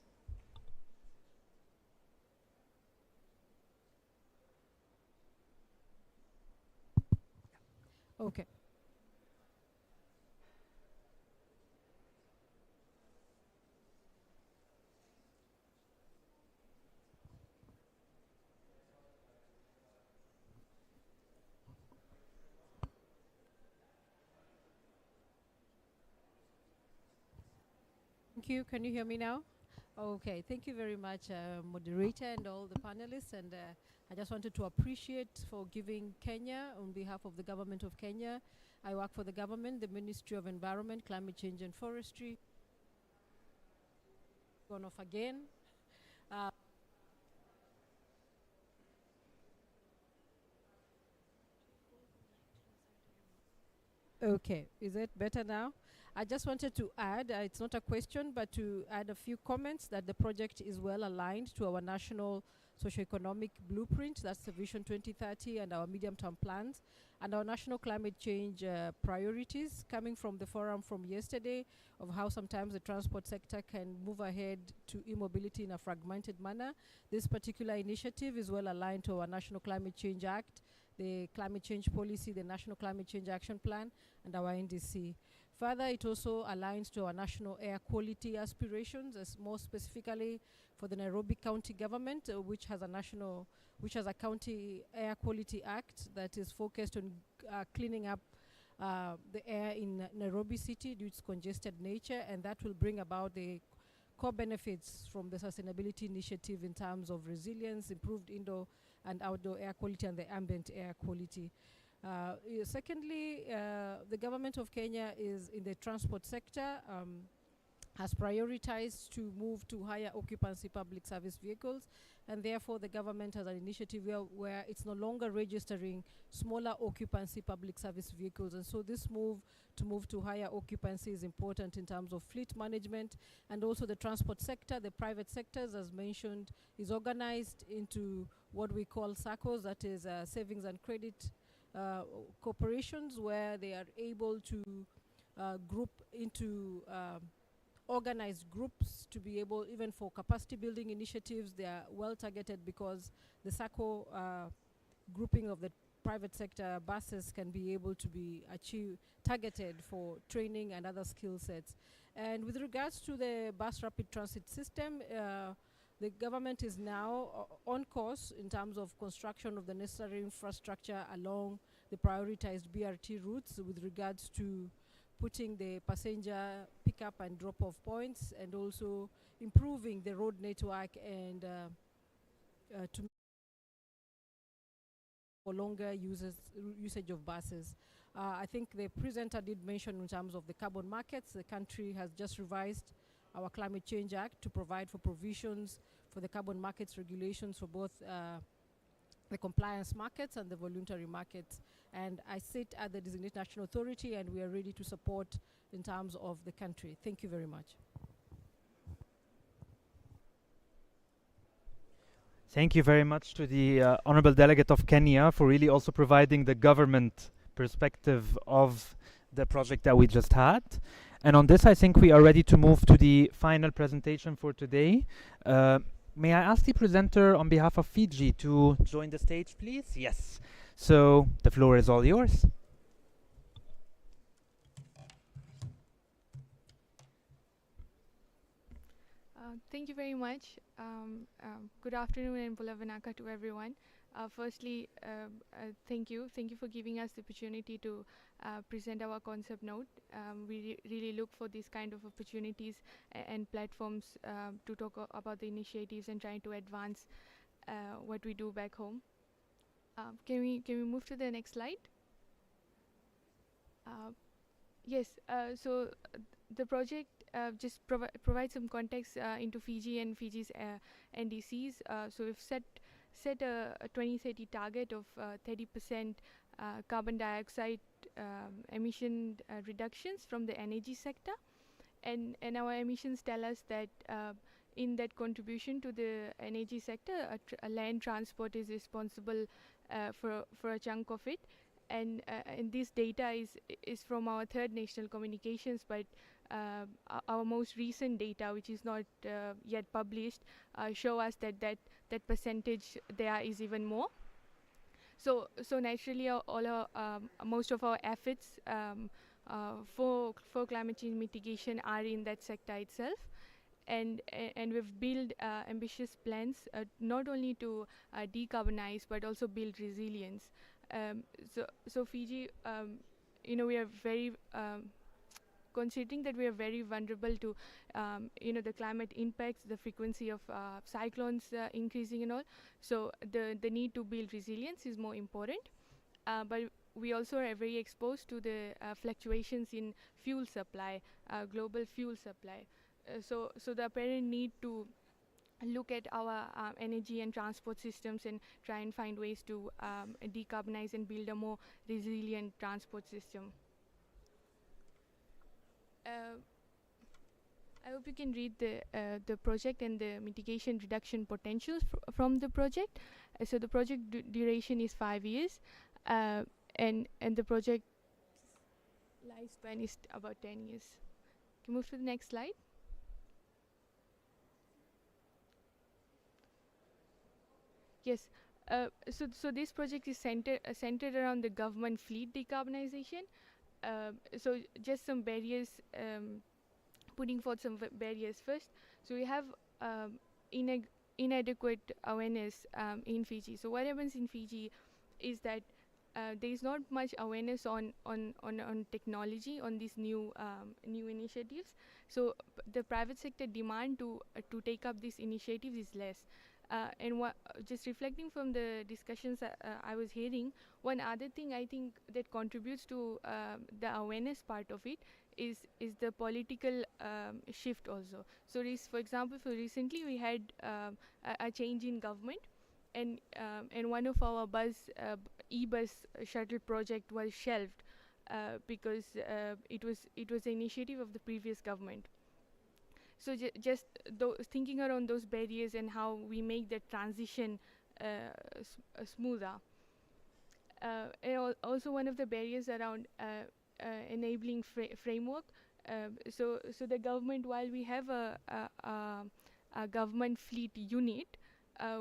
Okay. Thank you. Can you hear me now? Okay. Thank you very much, moderator and all the panelists. And I just wanted to appreciate for giving Kenya, on behalf of the government of Kenya. I work for the government, the Ministry of Environment, Climate Change and Forestry. Gone off again. Okay, is it better now? I just wanted to add, it's not a question, but to add a few comments that the project is well aligned to our national socioeconomic blueprint, that's the Vision 2030, and our medium-term plans, and our national climate change priorities, coming from the forum from yesterday of how sometimes the transport sector can move ahead to e-mobility in a fragmented manner. This particular initiative is well aligned to our National Climate Change Act, the Climate Change Policy, the National Climate Change Action Plan, and our NDC. Further, it also aligns to our national air quality aspirations, as more specifically for the Nairobi County government, which has a county air quality act that is focused on cleaning up the air in Nairobi city due to its congested nature, and that will bring about the core benefits from the sustainability initiative in terms of resilience, improved indoor and outdoor air quality, and the ambient air quality. Secondly, the government of Kenya is in the transport sector, has prioritized to move to higher occupancy public service vehicles, and therefore the government has an initiative where it's no longer registering smaller occupancy public service vehicles, and so this move to higher occupancy is important in terms of fleet management. And also the transport sector, the private sectors, as mentioned, is organized into what we call SACCOs, that is savings and credit corporations, where they are able to group into organized groups to be able, even for capacity building initiatives, they are well targeted because the SACCO grouping of the private sector buses can be able to be targeted for training and other skill sets. And with regards to the bus rapid transit system, the government is now on course in terms of construction of the necessary infrastructure along the prioritized BRT routes with regards to putting the passenger pick-up and drop-off points, and also improving the road network and to for longer usage of buses. I think the presenter did mention in terms of the carbon markets, the country has just revised our Climate Change Act to provide for provisions for the carbon markets regulations for both the compliance markets and the voluntary markets. And I sit at the designated national authority, and we are ready to support in terms of the country. Thank you very much. Thank you very much to the Honorable Delegate of Kenya for really also providing the government perspective of the project that we just had. And on this, I think we are ready to move to the final presentation for today. May I ask the presenter on behalf of Fiji to join the stage, please? Yes. So the floor is all yours. Thank you very much. Good afternoon and Pulavanaka to everyone. Firstly, thank you for giving us the opportunity to present our concept note. We really look for these kind of opportunities and platforms to talk about the initiatives and trying to advance what we do back home. Can we move to the next slide? Yes. So the project just provides some context into Fiji and Fiji's NDCs. So we've set a 2030 target of 30% carbon dioxide emission reductions from the energy sector, and our emissions tell us that in that contribution to the energy sector, land transport is responsible for a chunk of it. And this data is from our third national communications, but our most recent data, which is not yet published, show us that percentage there is even more. So naturally, most of our efforts for climate change mitigation are in that sector itself. And we've built ambitious plans not only to decarbonize but also build resilience. So Fiji, we are very considering that we are very vulnerable to the climate impacts, the frequency of cyclones increasing and all. So the need to build resilience is more important. But we also are very exposed to the fluctuations in fuel supply, global fuel supply. So the apparent need to look at our energy and transport systems and try and find ways to decarbonize and build a more resilient transport system. I hope you can read the project and the mitigation reduction potentials from the project. So the project duration is 5 years, and the project lifespan is about 10 years. Can we move to the next slide? Yes. So this project is centered around the government fleet decarbonization. So just some barriers, putting forth some barriers first. So we have inadequate awareness in Fiji. So what happens in Fiji is that there is not much awareness on technology, on these new initiatives. So the private sector demand to take up these initiatives is less. And just reflecting from the discussions I was hearing, one other thing I think that contributes to the awareness part of it is the political shift also. So for example, recently we had a change in government, and one of our e-bus shuttle project was shelved because it was the initiative of the previous government. So just thinking around those barriers and how we make that transition smoother. And also one of the barriers around enabling framework. So the government, while we have a government fleet unit,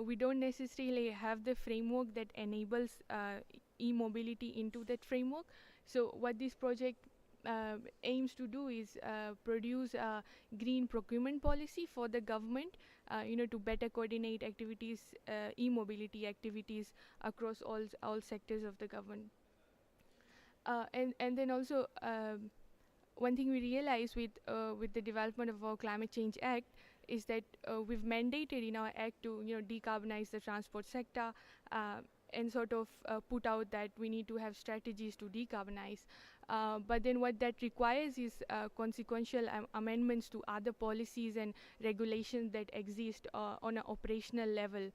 we don't necessarily have the framework that enables e-mobility into that framework. So what this project aims to do is produce a green procurement policy for the government, to better coordinate activities, e-mobility activities across all sectors of the government. And then also one thing we realize with the development of our Climate Change Act is that we've mandated in our act to decarbonize the transport sector, and sort of put out that we need to have strategies to decarbonize. But then what that requires is consequential amendments to other policies and regulations that exist on an operational level.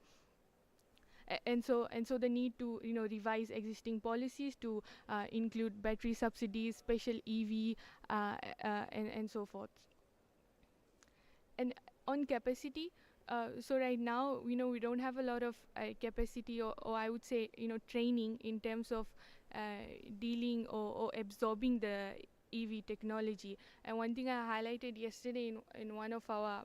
And so the need to revise existing policies to include battery subsidies, special EV, and so forth. And on capacity, so right now we don't have a lot of capacity, or I would say training in terms of dealing or absorbing the EV technology. And one thing I highlighted yesterday in one of our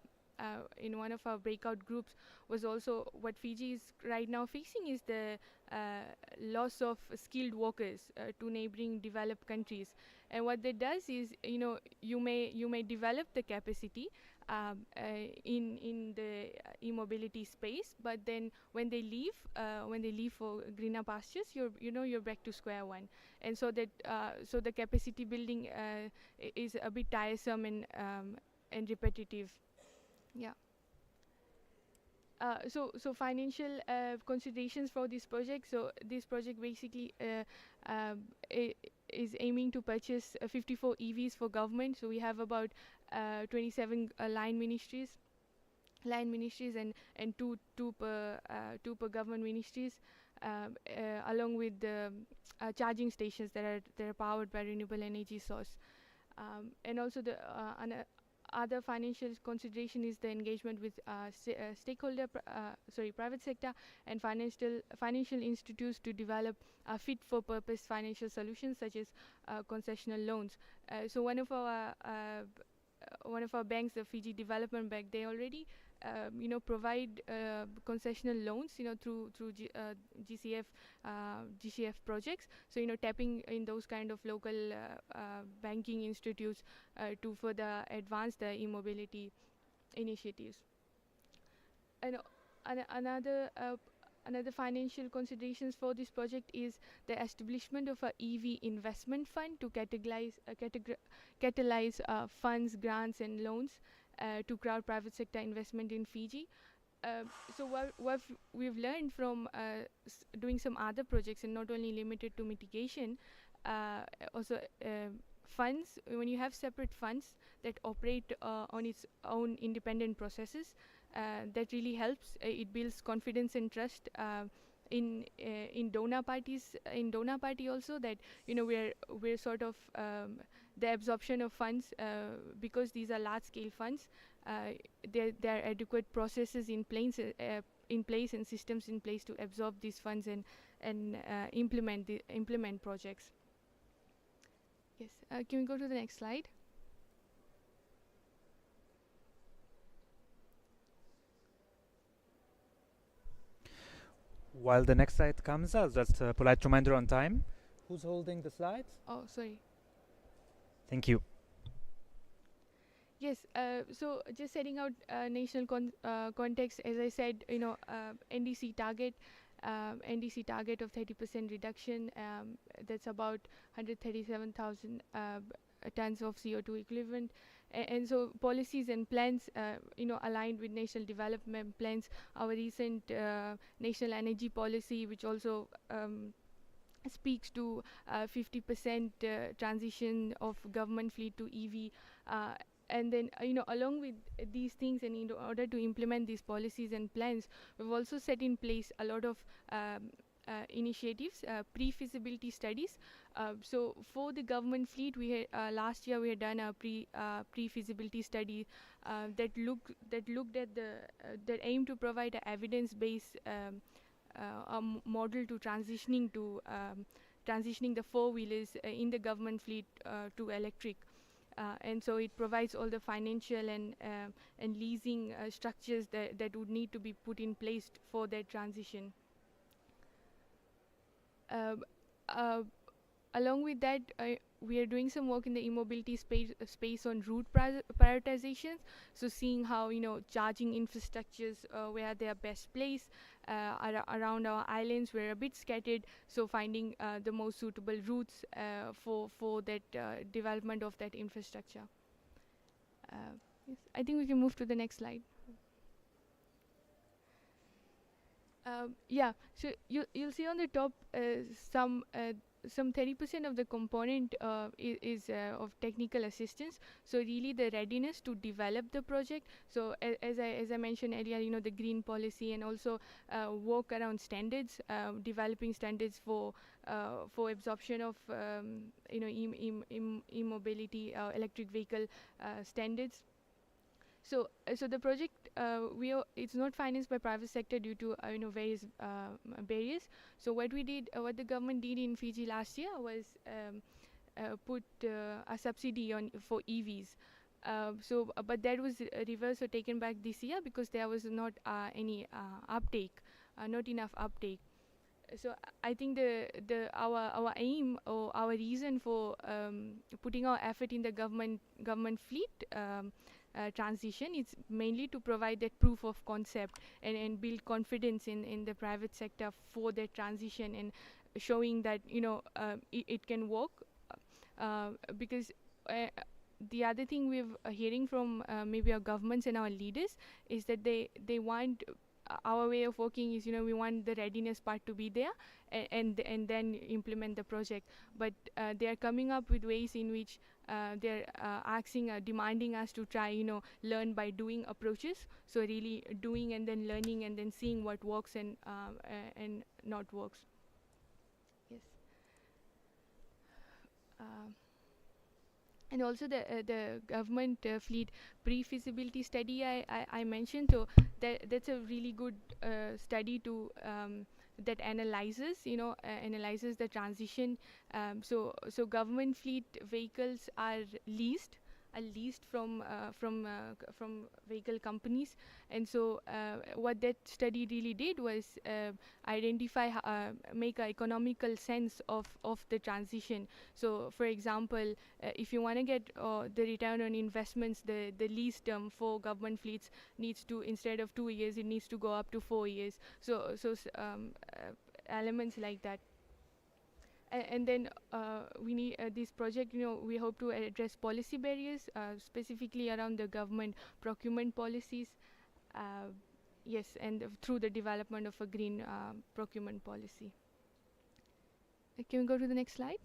breakout groups was also what Fiji is right now facing is the loss of skilled workers to neighboring developed countries. And what that does is, you may develop the capacity in the e-mobility space, but then when they leave for greener pastures, you're back to square one. And so that so the capacity building is a bit tiresome and repetitive. Yeah. So financial considerations for this project. So this project basically is aiming to purchase 54 EVs for government. So we have about 27 line ministries and two per government ministries, along with the charging stations that are powered by renewable energy source. And also the other financial consideration is the engagement with private sector and financial institutes to develop fit-for-purpose financial solutions such as concessional loans. So one of our banks, the Fiji Development Bank, they already provide concessional loans through GCF projects. So tapping in those kind of local banking institutes to further advance the e-mobility initiatives. And another financial considerations for this project is the establishment of a EV investment fund to catalyze funds, grants and loans to crowd private sector investment in Fiji. So what we've learned from doing some other projects, and not only limited to mitigation, also funds, when you have separate funds that operate on its own independent processes, that really helps. It builds confidence and trust in donor parties, also, that we're sort of the absorption of funds, because these are large scale funds. There are adequate processes in place and systems in place to absorb these funds and implement projects. Yes, can we go to the next slide? While the next slide comes, just a polite reminder on time. Who's holding the slides? Oh, sorry. Thank you. Yes, so just setting out national context, as I said, NDC target NDC target of 30% reduction. That's about 137,000 tons of CO2 equivalent. And so policies and plans, aligned with national development plans. Our recent national energy policy, which also speaks to 50% transition of government fleet to EV. And then, along with these things, and in order to implement these policies and plans, we've also set in place a lot of initiatives, pre-feasibility studies. So for the government fleet, we had last year we had done a pre-feasibility study that looked at that aim to provide an evidence-based model to transitioning the four-wheelers in the government fleet to electric. And so it provides all the financial and leasing structures that would need to be put in place for that transition. Along with that, we are doing some work in the e-mobility space on route prioritizations. So seeing how charging infrastructures where they are best placed around our islands, we're a bit scattered. So finding the most suitable routes for that development of that infrastructure. Yes, I think we can move to the next slide. Yeah, so you'll see on the top some 30% of the component is of technical assistance. So really the readiness to develop the project. So as I mentioned earlier, the green policy, and also work around standards, developing standards for absorption of e-mobility, electric vehicle standards. So the project it's not financed by private sector due to various barriers. So what the government did in Fiji last year was put a subsidy on for EVs. But that was reversed or taken back this year because there was not any uptake, not enough uptake. So I think our aim or our reason for putting our effort in the government fleet transition, it's mainly to provide that proof of concept and build confidence in the private sector for that transition, and showing that it can work. Because the other thing we're hearing from maybe our governments and our leaders is that they want our way of working is, we want the readiness part to be there, and then implement the project. But they are coming up with ways in which they're demanding us to try, learn by doing approaches. So really doing and then learning and then seeing what works and not works. Yes. And also the government fleet pre-feasibility study I mentioned. So that's a really good study to that analyzes the transition. So government fleet vehicles are leased from vehicle companies. And so what that study really did was identify, make an economical sense of the transition. So for example, if you want to get the return on investments, the lease term for government fleets needs to, instead of 2 years, it needs to go up to 4 years. So elements like that. And then we need this project, we hope to address policy barriers, specifically around the government procurement policies. Yes, and through the development of a green procurement policy. Can we go to the next slide?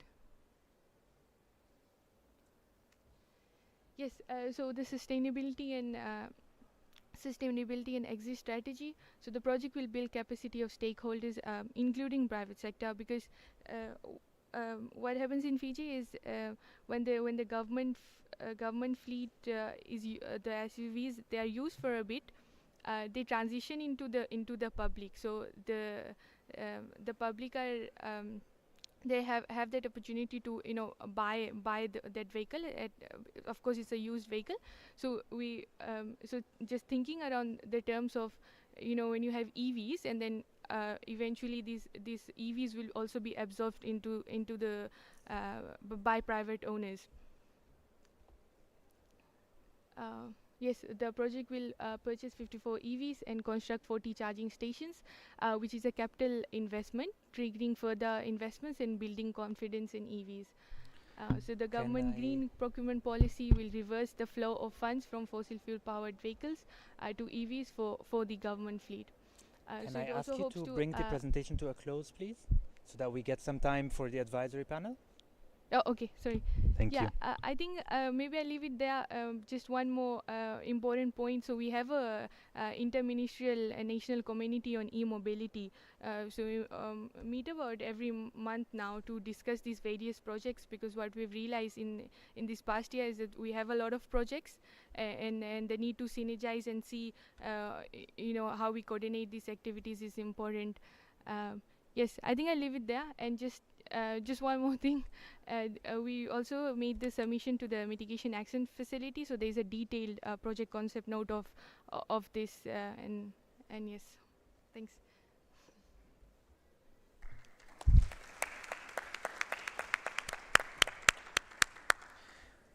Yes, so the sustainability and exit strategy. So the project will build capacity of stakeholders, including private sector, because what happens in Fiji is when the government fleet is the SUVs, they are used for a bit, they transition into the public. So the public are they have that opportunity to buy that vehicle at, of course it's a used vehicle. So we so just thinking around the terms of when you have EVs, and then eventually these EVs will also be absorbed into the by private owners. Yes, the project will purchase 54 EVs and construct 40 charging stations, which is a capital investment, triggering further investments and building confidence in EVs. So the government green procurement policy will reverse the flow of funds from fossil fuel powered vehicles to EVs for the government fleet. Can So I it ask also you hopes to to bring the presentation to a close, please, so that we get some time for the advisory panel? Oh, okay, sorry. Thank Yeah, you. I think maybe I'll leave it there. Just one more important point. So we have a interministerial national committee on e-mobility. So we meet about every month now to discuss these various projects, because what we've realized in this past year is that we have a lot of projects, and the need to synergize and see how we coordinate these activities is important. Yes, I think I'll leave it there. And just one more thing, we also made the submission to the mitigation action facility, so there's a detailed project concept note of this, and yes, thanks.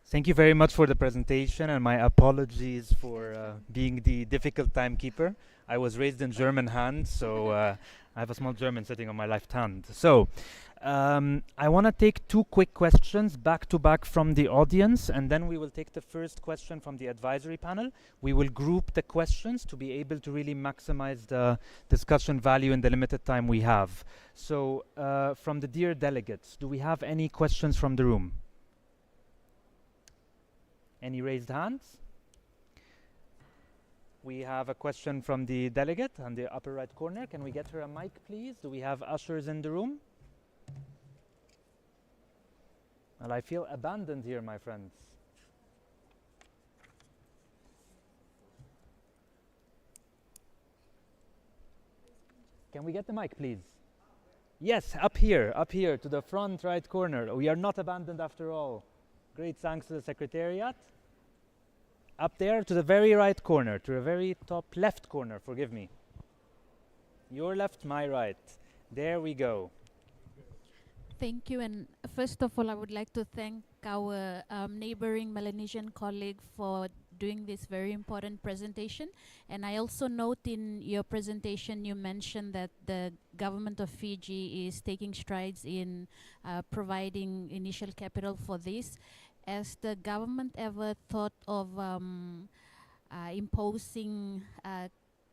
Thank you very much for the presentation, and my apologies for being the difficult timekeeper. I was raised in German hand, so I have a small German sitting on my left hand. So I want to take two quick questions back to back from the audience, and then we will take the first question from the advisory panel. We will group the questions to be able to really maximize the discussion value in the limited time we have. So from the dear delegates, do we have any questions from the room? Any raised hands? We have a question from the delegate on the upper right corner. Can we get her a mic, please? Do we have ushers in the room? Well, I feel abandoned here, my friends. Can we get the mic, please? Yes, up here, to the front right corner. We are not abandoned after all. Great thanks to the Secretariat. Up there to the very right corner, to the very top left corner, forgive me. Your left, my right. There we go. Thank you. And first of all, I would like to thank our neighboring Melanesian colleague for doing this very important presentation. And I also note in your presentation, you mentioned that the government of Fiji is taking strides in providing initial capital for this. Has the government ever thought of imposing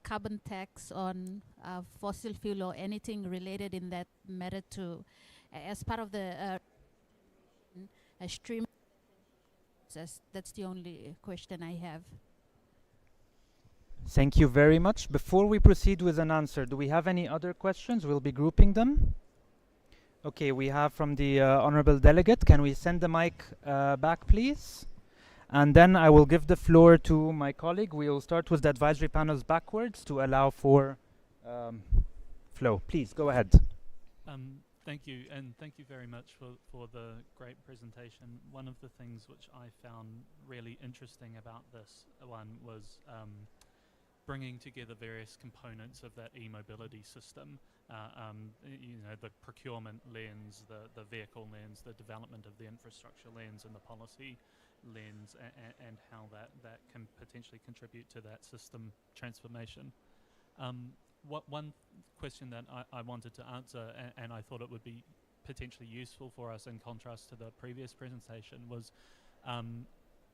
carbon tax on fossil fuel or anything related in that matter to, as part of the stream? That's the only question I have. Thank you very much. Before we proceed with an answer, do we have any other questions? We'll be grouping them. Okay, we have from the honorable delegate. Can we send the mic back, please? And then I will give the floor to my colleague. We will start with the advisory panels backwards to allow for flow. Please, go ahead. Thank you, and thank you very much for the great presentation. One of the things which I found really interesting about this one was bringing together various components of that e-mobility system. The procurement lens, the vehicle lens, the development of the infrastructure lens, and the policy lens, and how that can potentially contribute to that system transformation. One question that I wanted to answer, and I thought it would be potentially useful for us in contrast to the previous presentation, was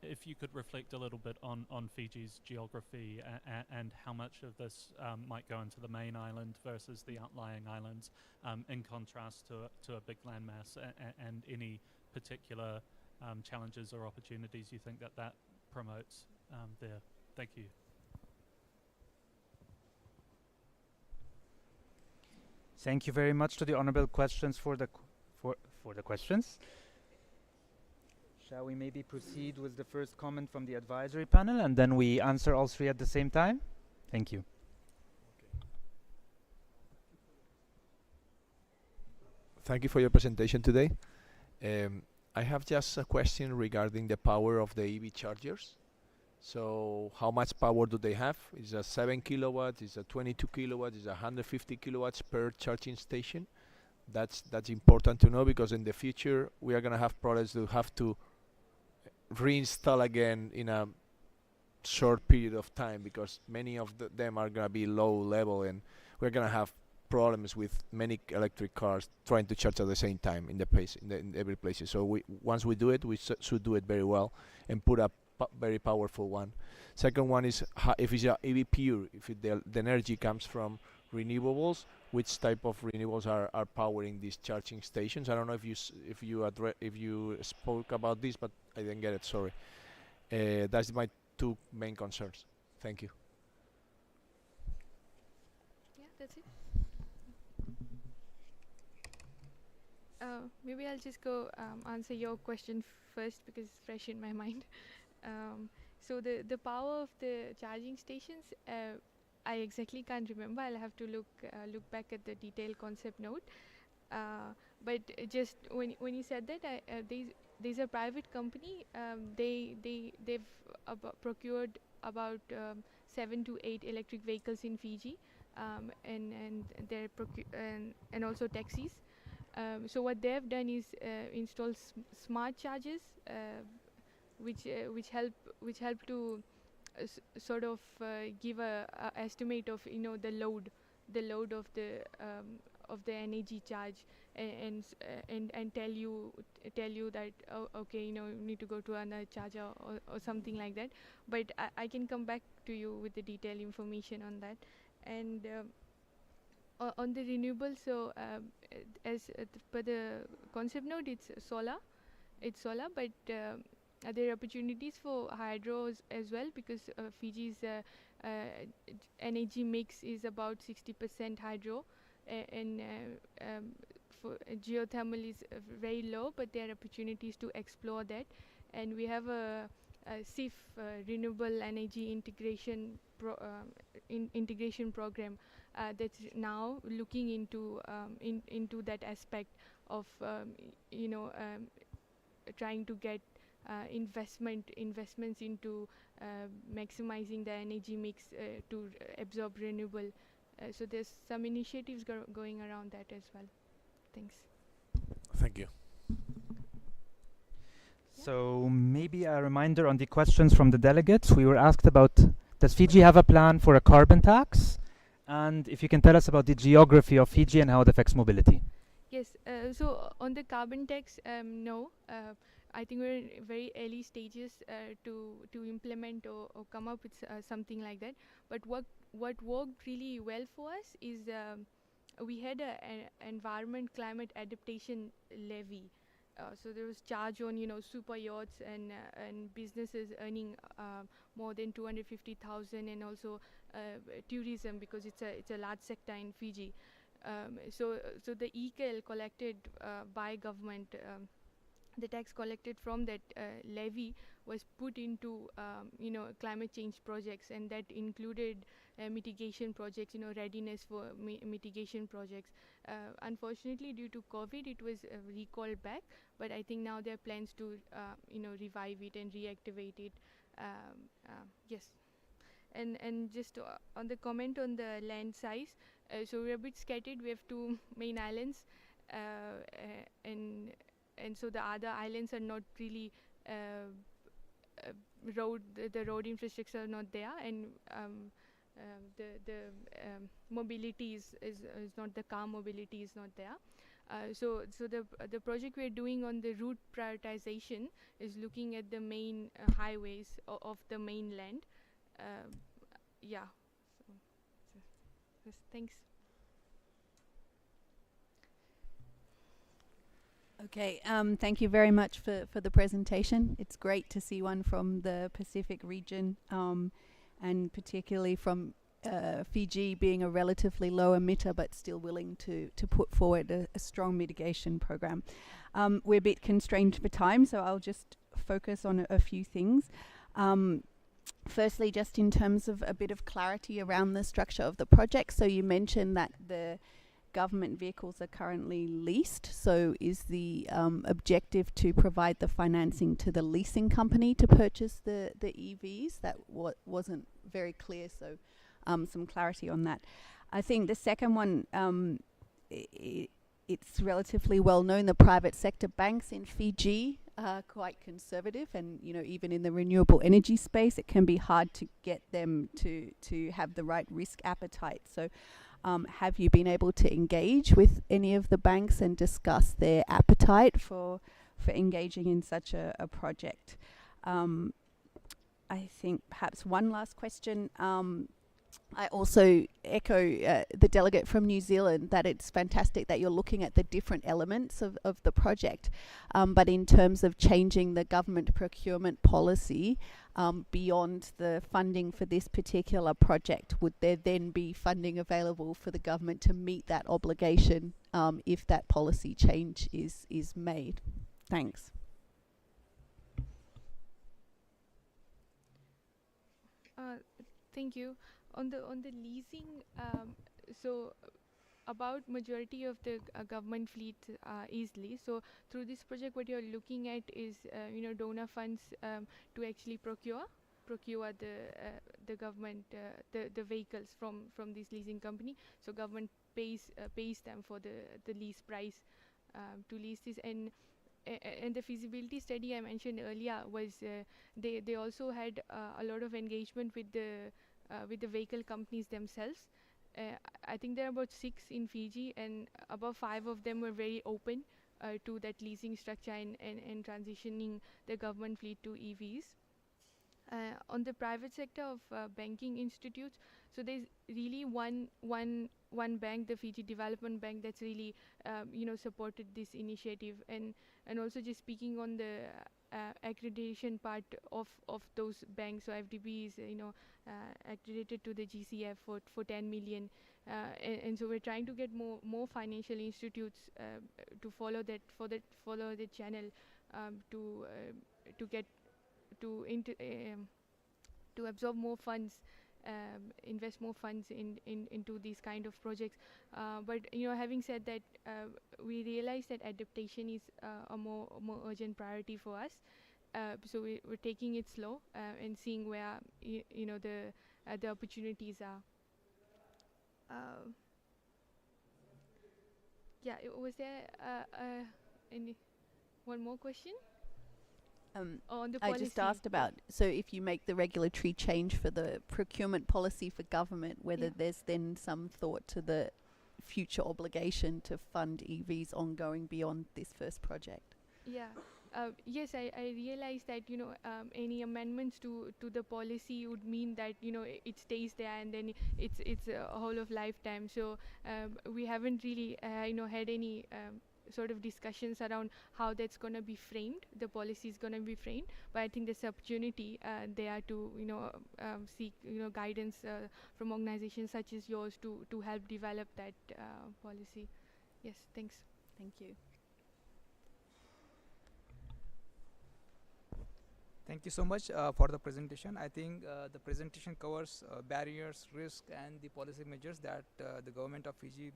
if you could reflect a little bit on Fiji's geography and how much of this might go into the main island versus the outlying islands, in contrast to a big landmass, and any particular challenges or opportunities you think that promotes there. Thank you. Thank you very much to the honorable questions for the questions. Shall we maybe proceed with the first comment from the advisory panel, and then we answer all three at the same time? Thank you. Thank you for your presentation today. I have just a question regarding the power of the EV chargers. So how much power do they have? Is it 7 kilowatts? Is it 22 kilowatts? Is it 150 kilowatts per charging station? That's important to know, because in the future we are going to have products that have to reinstall again in a short period of time, because many of them are gonna be low level, and we're gonna have problems with many electric cars trying to charge at the same time in the place in every place. So once we do it, we should do it very well and put a very powerful one. Second one is if it's a EV pure, if the energy comes from renewables, which type of renewables are powering these charging stations. I don't know if you spoke about this, but I didn't get it. Sorry. That's my two main concerns. Thank you. Yeah, that's it. Maybe I'll just go answer your question first because it's fresh in my mind. So the power of the charging stations, I exactly can't remember. I'll have to look back at the detailed concept note. But just when you said that, there's a private company. They've procured about 7 to 8 electric vehicles in Fiji, and they're and also taxis. So what they've done is install smart chargers, which help to sort of give a estimate of the load of the energy charge, and tell you that okay, you need to go to another charger or something like that. But I can come back to you with the detailed information on that. And on the renewable, so as per the concept note, it's solar, but there are opportunities for hydros as well, because Fiji's energy mix is about 60% hydro, and for geothermal is very low, but there are opportunities to explore that. And we have a CIF, renewable energy integration program, that's now looking into that aspect of trying to get investments into maximizing the energy mix to absorb renewable. So there's some initiatives going around that as well. Thanks. Thank you. So maybe a reminder on the questions from the delegates. We were asked about, does Fiji have a plan for a carbon tax? And if you can tell us about the geography of Fiji and how it affects mobility. Yes, so on the carbon tax, no. I think we're in very early stages to implement or come up with something like that. But what worked really well for us is we had an environment climate adaptation levy. So there was charge on super yachts and businesses earning more than 250,000, and also tourism, because it's a large sector in Fiji. So the EKL collected by government, the tax collected from that levy was put into climate change projects, and that included mitigation projects, readiness for mitigation projects. Unfortunately, due to COVID, it was recalled back, but I think now there are plans to revive it and reactivate it. Yes. And just on the comment on the land size, so we're a bit scattered. We have 2 main islands, and so the other islands are not really the road infrastructure are not there, and the mobility is not, the car mobility is not there. So the project we're doing on the route prioritization is looking at the main highways of the mainland. Yeah. So thanks. Okay, thank you very much for the presentation. It's great to see one from the Pacific region, and particularly from Fiji being a relatively low emitter but still willing to put forward a strong mitigation program. We're a bit constrained for time, so I'll just focus on a few things. Firstly, just in terms of a bit of clarity around the structure of the project. So you mentioned that the government vehicles are currently leased. So is the objective to provide the financing to the leasing company to purchase the EVs? That wasn't very clear, so some clarity on that. I think the second one, it's relatively well known, the private sector banks in Fiji are quite conservative, and even in the renewable energy space, it can be hard to get them to have the right risk appetite. So, have you been able to engage with any of the banks and discuss their appetite for engaging in such a project? I think perhaps one last question. I also echo the delegate from New Zealand that it's fantastic that you're looking at the different elements of the project. But in terms of changing the government procurement policy beyond the funding for this particular project, would there then be funding available for the government to meet that obligation if that policy change is made? Thanks. Thank you. On the leasing, so about majority of the government fleet is leased. So through this project, what you're looking at is donor funds to actually procure the government the vehicles from this leasing company. So government pays them for the lease price to lease this. And the feasibility study I mentioned earlier was they also had a lot of engagement with the vehicle companies themselves. I think there are about 6 in Fiji, and about 5 of them were very open to that leasing structure and transitioning the government fleet to EVs. On the private sector of banking institutes, so there's really one bank, the Fiji Development Bank, that's really supported this initiative, and also just speaking on the accreditation part of those banks. So FDB is accredited to the GCF for 10 million, and so we're trying to get more financial institutes to follow the channel to get to absorb more funds, invest more funds into these kind of projects. But having said that, we realize that adaptation is a more urgent priority for us. So we're taking it slow and seeing where the opportunities are. Yeah, was there any one more question? On the I just asked about, so if you make the regulatory change for the procurement policy for government, whether there's then some thought to the future obligation to fund EVs ongoing beyond this first project. Yeah. Yes, I realize that any amendments to the policy would mean that it stays there, and then it's a whole of lifetime. So we haven't really had any sort of discussions around how that's going to be framed, the policy is going to be framed. But I think there's opportunity there to seek guidance from organizations such as yours to help develop that policy. Yes, thanks. Thank you. Thank you so much for the presentation. I think the presentation covers barriers, risk, and the policy measures that the government of Fiji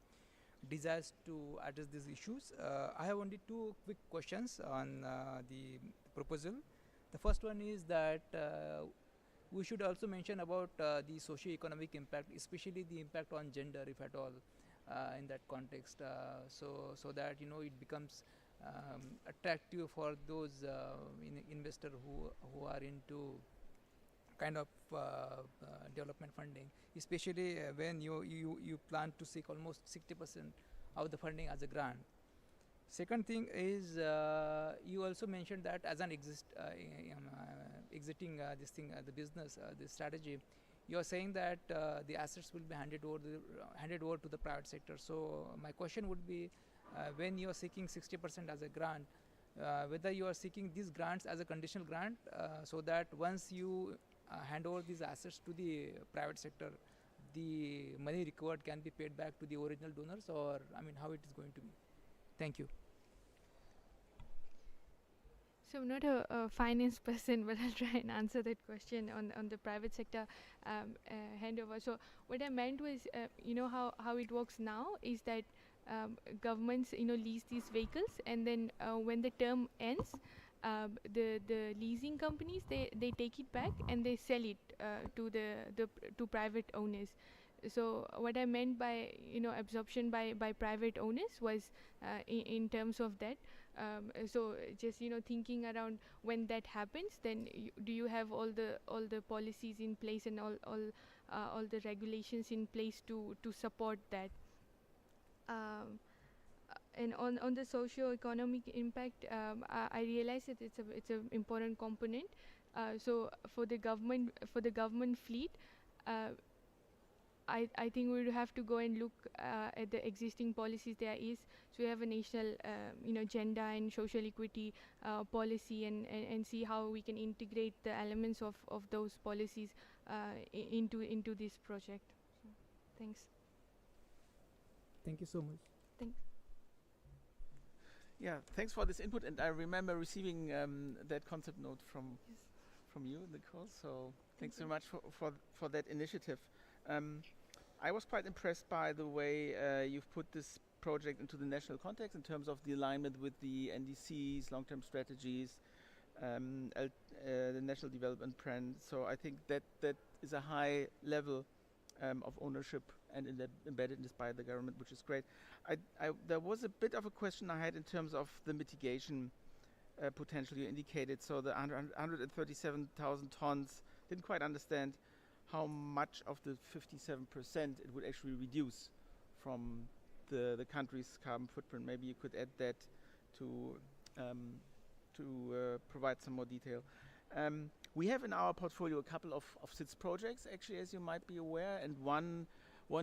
desires to address these issues. I have only 2 quick questions on the proposal. The first one is that we should also mention about the socio-economic impact, especially the impact on gender, if at all, in that context, so that it becomes attractive for those investors who are into kind of development funding, especially when you plan to seek almost 60% of the funding as a grant. Second thing is you also mentioned that as an exiting the business, this strategy, you are saying that the assets will be handed over to the private sector. So my question would be, when you are seeking 60% as a grant, whether you are seeking these grants as a conditional grant, so that once you hand over these assets to the private sector, the money recovered can be paid back to the original donors, or how it is going to be? Thank you. So I'm not a finance person, but I'll try and answer that question on the private sector handover. So what I meant was, how it works now is that governments lease these vehicles, and then when the term ends, the leasing companies they take it back and they sell it to private owners. So what I meant by absorption by private owners was in terms of that. So just thinking around when that happens, then do you have all the policies in place and all the regulations in place to support that? And on the socio-economic impact, I realize that it's a important component. So for the government fleet, I think we would have to go and look at the existing policies there is. So we have a national gender and social equity policy, and see how we can integrate the elements of those policies into this project. So, thanks. Thank you so much. Thanks. Yeah, thanks for this input. And I remember receiving that concept note from you, Nicole. So thanks so much for that initiative. I was quite impressed by the way you've put this project into the national context in terms of the alignment with the NDCs, long-term strategies, the National Development Plan. So I think that is a high level of ownership and embeddedness by the government, which is great. There was a bit of a question I had in terms of the mitigation potential you indicated. So the 137,000 tons, didn't quite understand how much of the 57% it would actually reduce from the country's carbon footprint. Maybe you could add that to provide some more detail. We have in our portfolio a couple of SITS projects, actually, as you might be aware, and one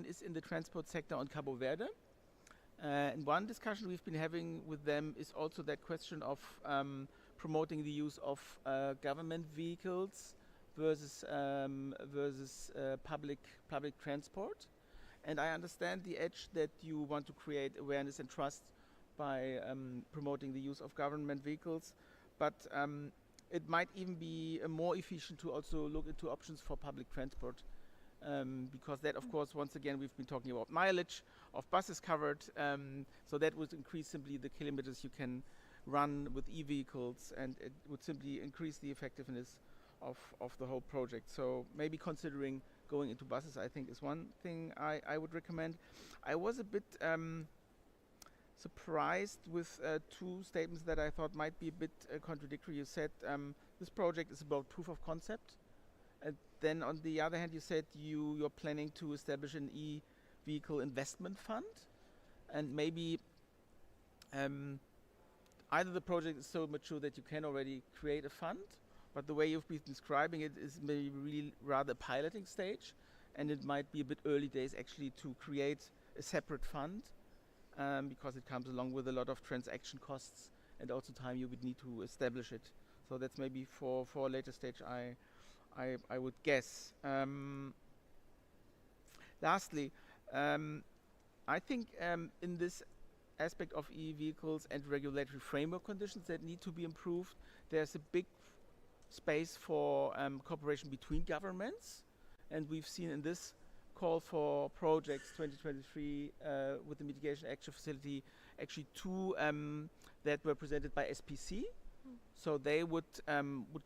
is in the transport sector on Cabo Verde. And one discussion we've been having with them is also that question of promoting the use of government vehicles versus public transport. And I understand the edge that you want to create awareness and trust by promoting the use of government vehicles, but it might even be more efficient to also look into options for public transport, because that, of course, once again, we've been talking about mileage of buses covered, so that would increase simply the kilometers you can run with e-vehicles, and it would simply increase the effectiveness of the whole project. So maybe considering going into buses, I think, is one thing I would recommend. I was a bit surprised with two statements that I thought might be a bit contradictory. You said this project is about proof of concept, and then on the other hand you said you're planning to establish an e-vehicle investment fund, and maybe either the project is so mature that you can already create a fund, but the way you've been describing it is maybe really rather piloting stage, and it might be a bit early days actually to create a separate fund, because it comes along with a lot of transaction costs and also time you would need to establish it. So that's maybe for a later stage, I would guess. Lastly, I think in this aspect of e-vehicles and regulatory framework conditions that need to be improved, there's a big space for cooperation between governments, and we've seen in this call for projects 2023 with the Mitigation Action Facility actually two that were presented by SPC. So they would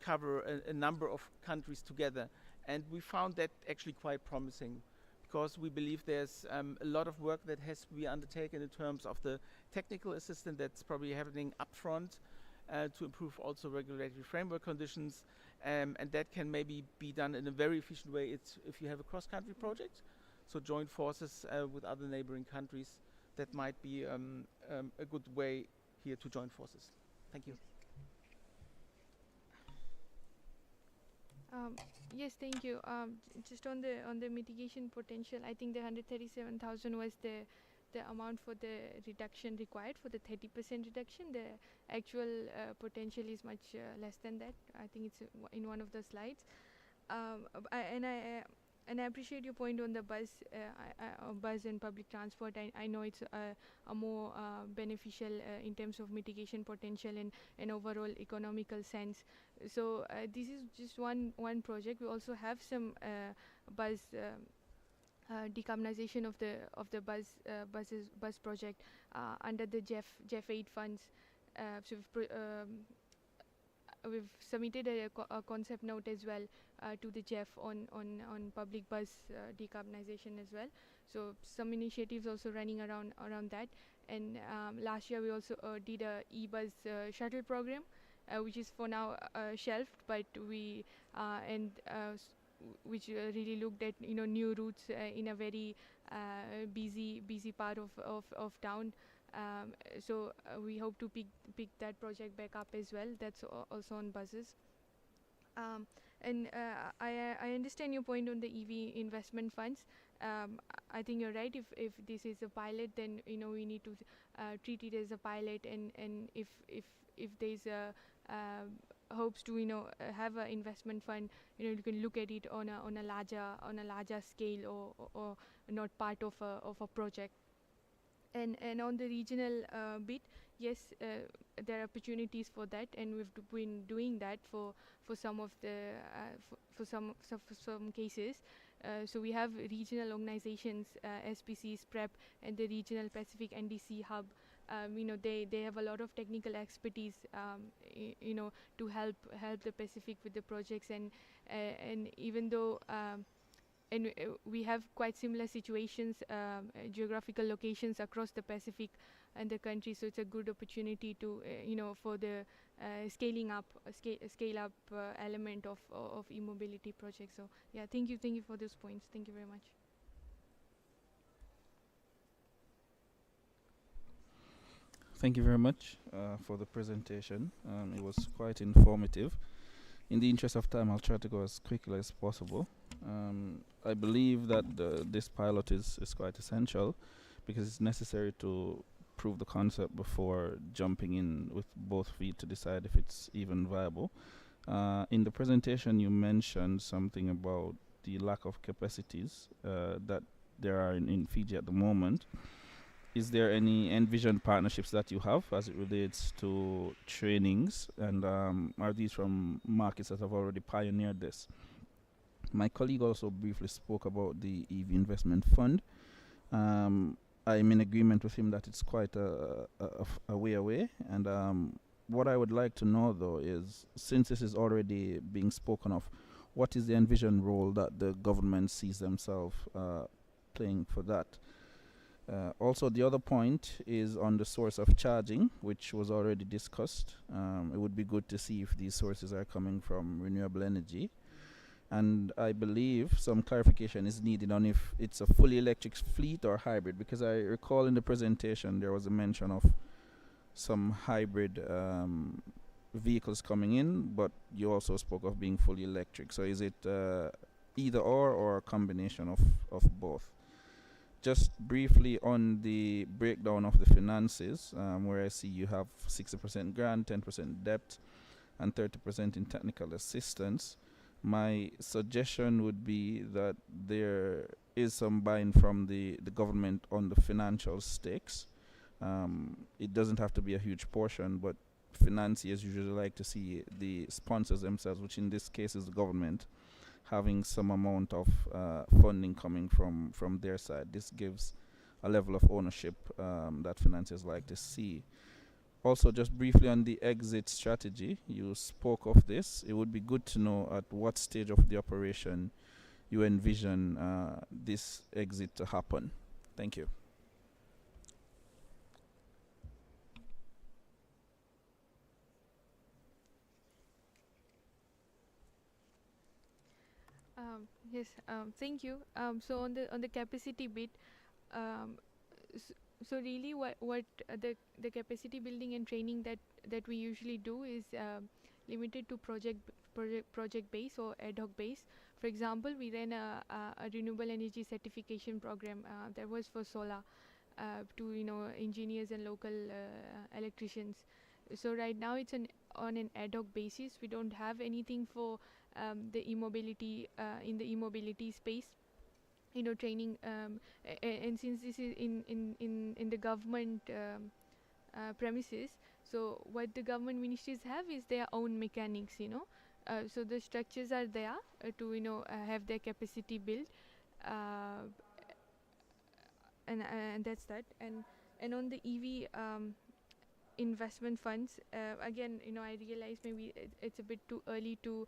cover a number of countries together, and we found that actually quite promising, because we believe there's a lot of work that has to be undertaken in terms of the technical assistance that's probably happening upfront to improve also regulatory framework conditions, and that can maybe be done in a very efficient way if you have a cross-country project, so join forces with other neighboring countries. That might be a good way here to join forces. Thank you. Yes, thank you. Just on the mitigation potential, I think the 137,000 was the amount for the reduction required for the 30% reduction. The actual potential is much less than that. I think it's in one of the slides. And I appreciate your point on the bus and public transport. I know it's a more beneficial in terms of mitigation potential and overall economical sense. So this is just one project. We also have some bus decarbonization of the bus project under the JEF 8 funds. So we've submitted a concept note as well to the JEF on public bus decarbonization as well. So some initiatives also running around that, and last year we also did a e-bus shuttle program, which is for now shelved, but we which really looked at new routes in a very busy part of town. So we hope to pick that project back up as well. That's also on buses. And I understand your point on the EV investment funds. I think you're right. If this is a pilot, then we need to treat it as a pilot, and if there's a hopes to have an investment fund, you can look at it on a larger scale, or not part of a project. And on the regional bit, yes, there are opportunities for that, and we've been doing that for some of the for some cases. So we have regional organizations, SPCs, PrEP, and the Regional Pacific NDC Hub. They have a lot of technical expertise, to help the Pacific with the projects, and even though we have quite similar situations, geographical locations across the Pacific and the country, so it's a good opportunity to for the scale up element of e-mobility projects. So yeah, thank you for those points. Thank you very much. Thank you very much for the presentation. It was quite informative. In the interest of time, I'll try to go as quickly as possible. I believe that this pilot is quite essential, because it's necessary to prove the concept before jumping in with both feet to decide if it's even viable. In the presentation, you mentioned something about the lack of capacities that there are in Fiji at the moment. Is there any envisioned partnerships that you have as it relates to trainings, and are these from markets that have already pioneered this? My colleague also briefly spoke about the EV investment fund. I'm in agreement with him that it's quite a way away, and what I would like to know though is, since this is already being spoken of, what is the envisioned role that the government sees themselves playing for that? Also, the other point is on the source of charging, which was already discussed. It would be good to see if these sources are coming from renewable energy. And I believe some clarification is needed on if it's a fully electric fleet or hybrid, because I recall in the presentation there was a mention of some hybrid vehicles coming in, but you also spoke of being fully electric. So is it either or a combination of both? Just briefly on the breakdown of the finances, where I see you have 60% grant, 10% debt, and 30% in technical assistance. My suggestion would be that there is some buy-in from the government on the financial stakes. It doesn't have to be a huge portion, but financiers usually like to see the sponsors themselves, which in this case is the government, having some amount of funding coming from their side. This gives a level of ownership that financiers like to see. Also, just briefly on the exit strategy, you spoke of this. It would be good to know at what stage of the operation you envision this exit to happen. Thank you. Yes, thank you. So on the capacity bit, so really what the capacity building and training that we usually do is limited to project base or ad hoc base. For example, we ran a renewable energy certification program that was for solar to engineers and local electricians. So right now it's on an ad hoc basis. We don't have anything for the e-mobility in the e-mobility space, training, and since this is in the government premises, so what the government ministries have is their own mechanics, so the structures are there to have their capacity built, and that's that. And on the EV investment funds, again, I realize maybe it's a bit too early to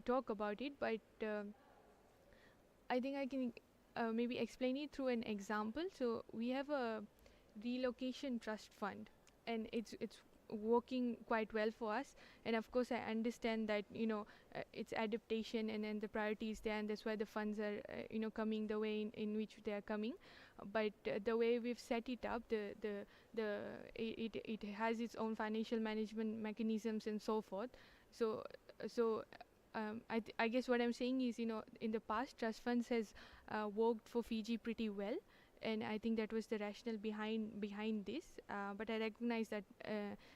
talk about it, but I think I can maybe explain it through an example. So we have a relocation trust fund, and it's working quite well for us. And of course, I understand that it's adaptation, and then the priority is there, and that's why the funds are coming the way in which they are coming. But the way we've set it up, it has its own financial management mechanisms and so forth. So I guess what I'm saying is, in the past, trust funds has worked for Fiji pretty well, and I think that was the rationale behind this. But I recognize that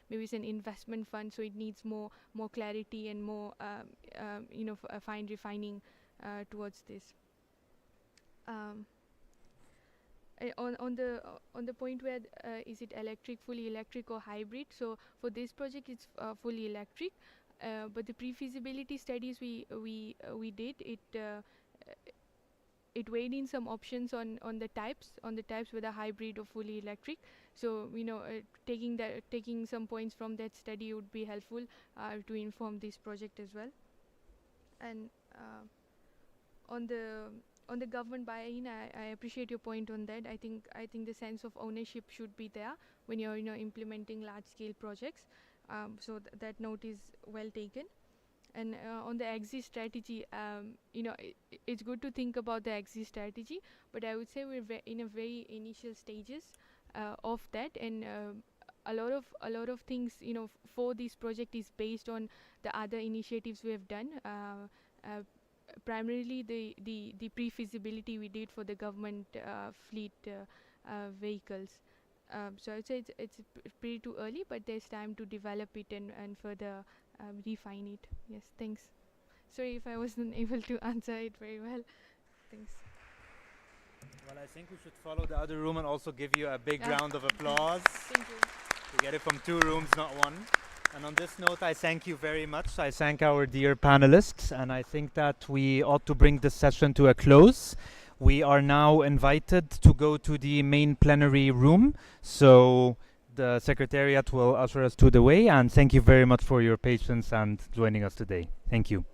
maybe it's an investment fund, so it needs more clarity and more fine refining towards this. On the point where is it fully electric or hybrid? So for this project, it's fully electric. But the pre-feasibility studies we did, it weighed in some options on the types whether hybrid or fully electric. So taking some points from that study would be helpful to inform this project as well. And on the government buy-in, I appreciate your point on that. I think the sense of ownership should be there when you're implementing large-scale projects. So that note is well taken. And on the exit strategy, it's good to think about the exit strategy, but I would say we're in a very initial stages of that, and a lot of things for this project is based on the other initiatives we have done. Primarily the pre-feasibility we did for the government fleet vehicles. So I'd say it's pretty too early, but there's time to develop it and further refine it. Yes, thanks. Sorry if I wasn't able to answer it very well. Thanks. Well, I think we should follow the other room and also give you a big round of applause. Thank you. We get it from 2 rooms, not 1. And on this note, I thank you very much. I thank our dear panelists, and I think that we ought to bring this session to a close. We are now invited to go to the main plenary room, so the Secretariat will usher us to the way, and thank you very much for your patience and joining us today. Thank you.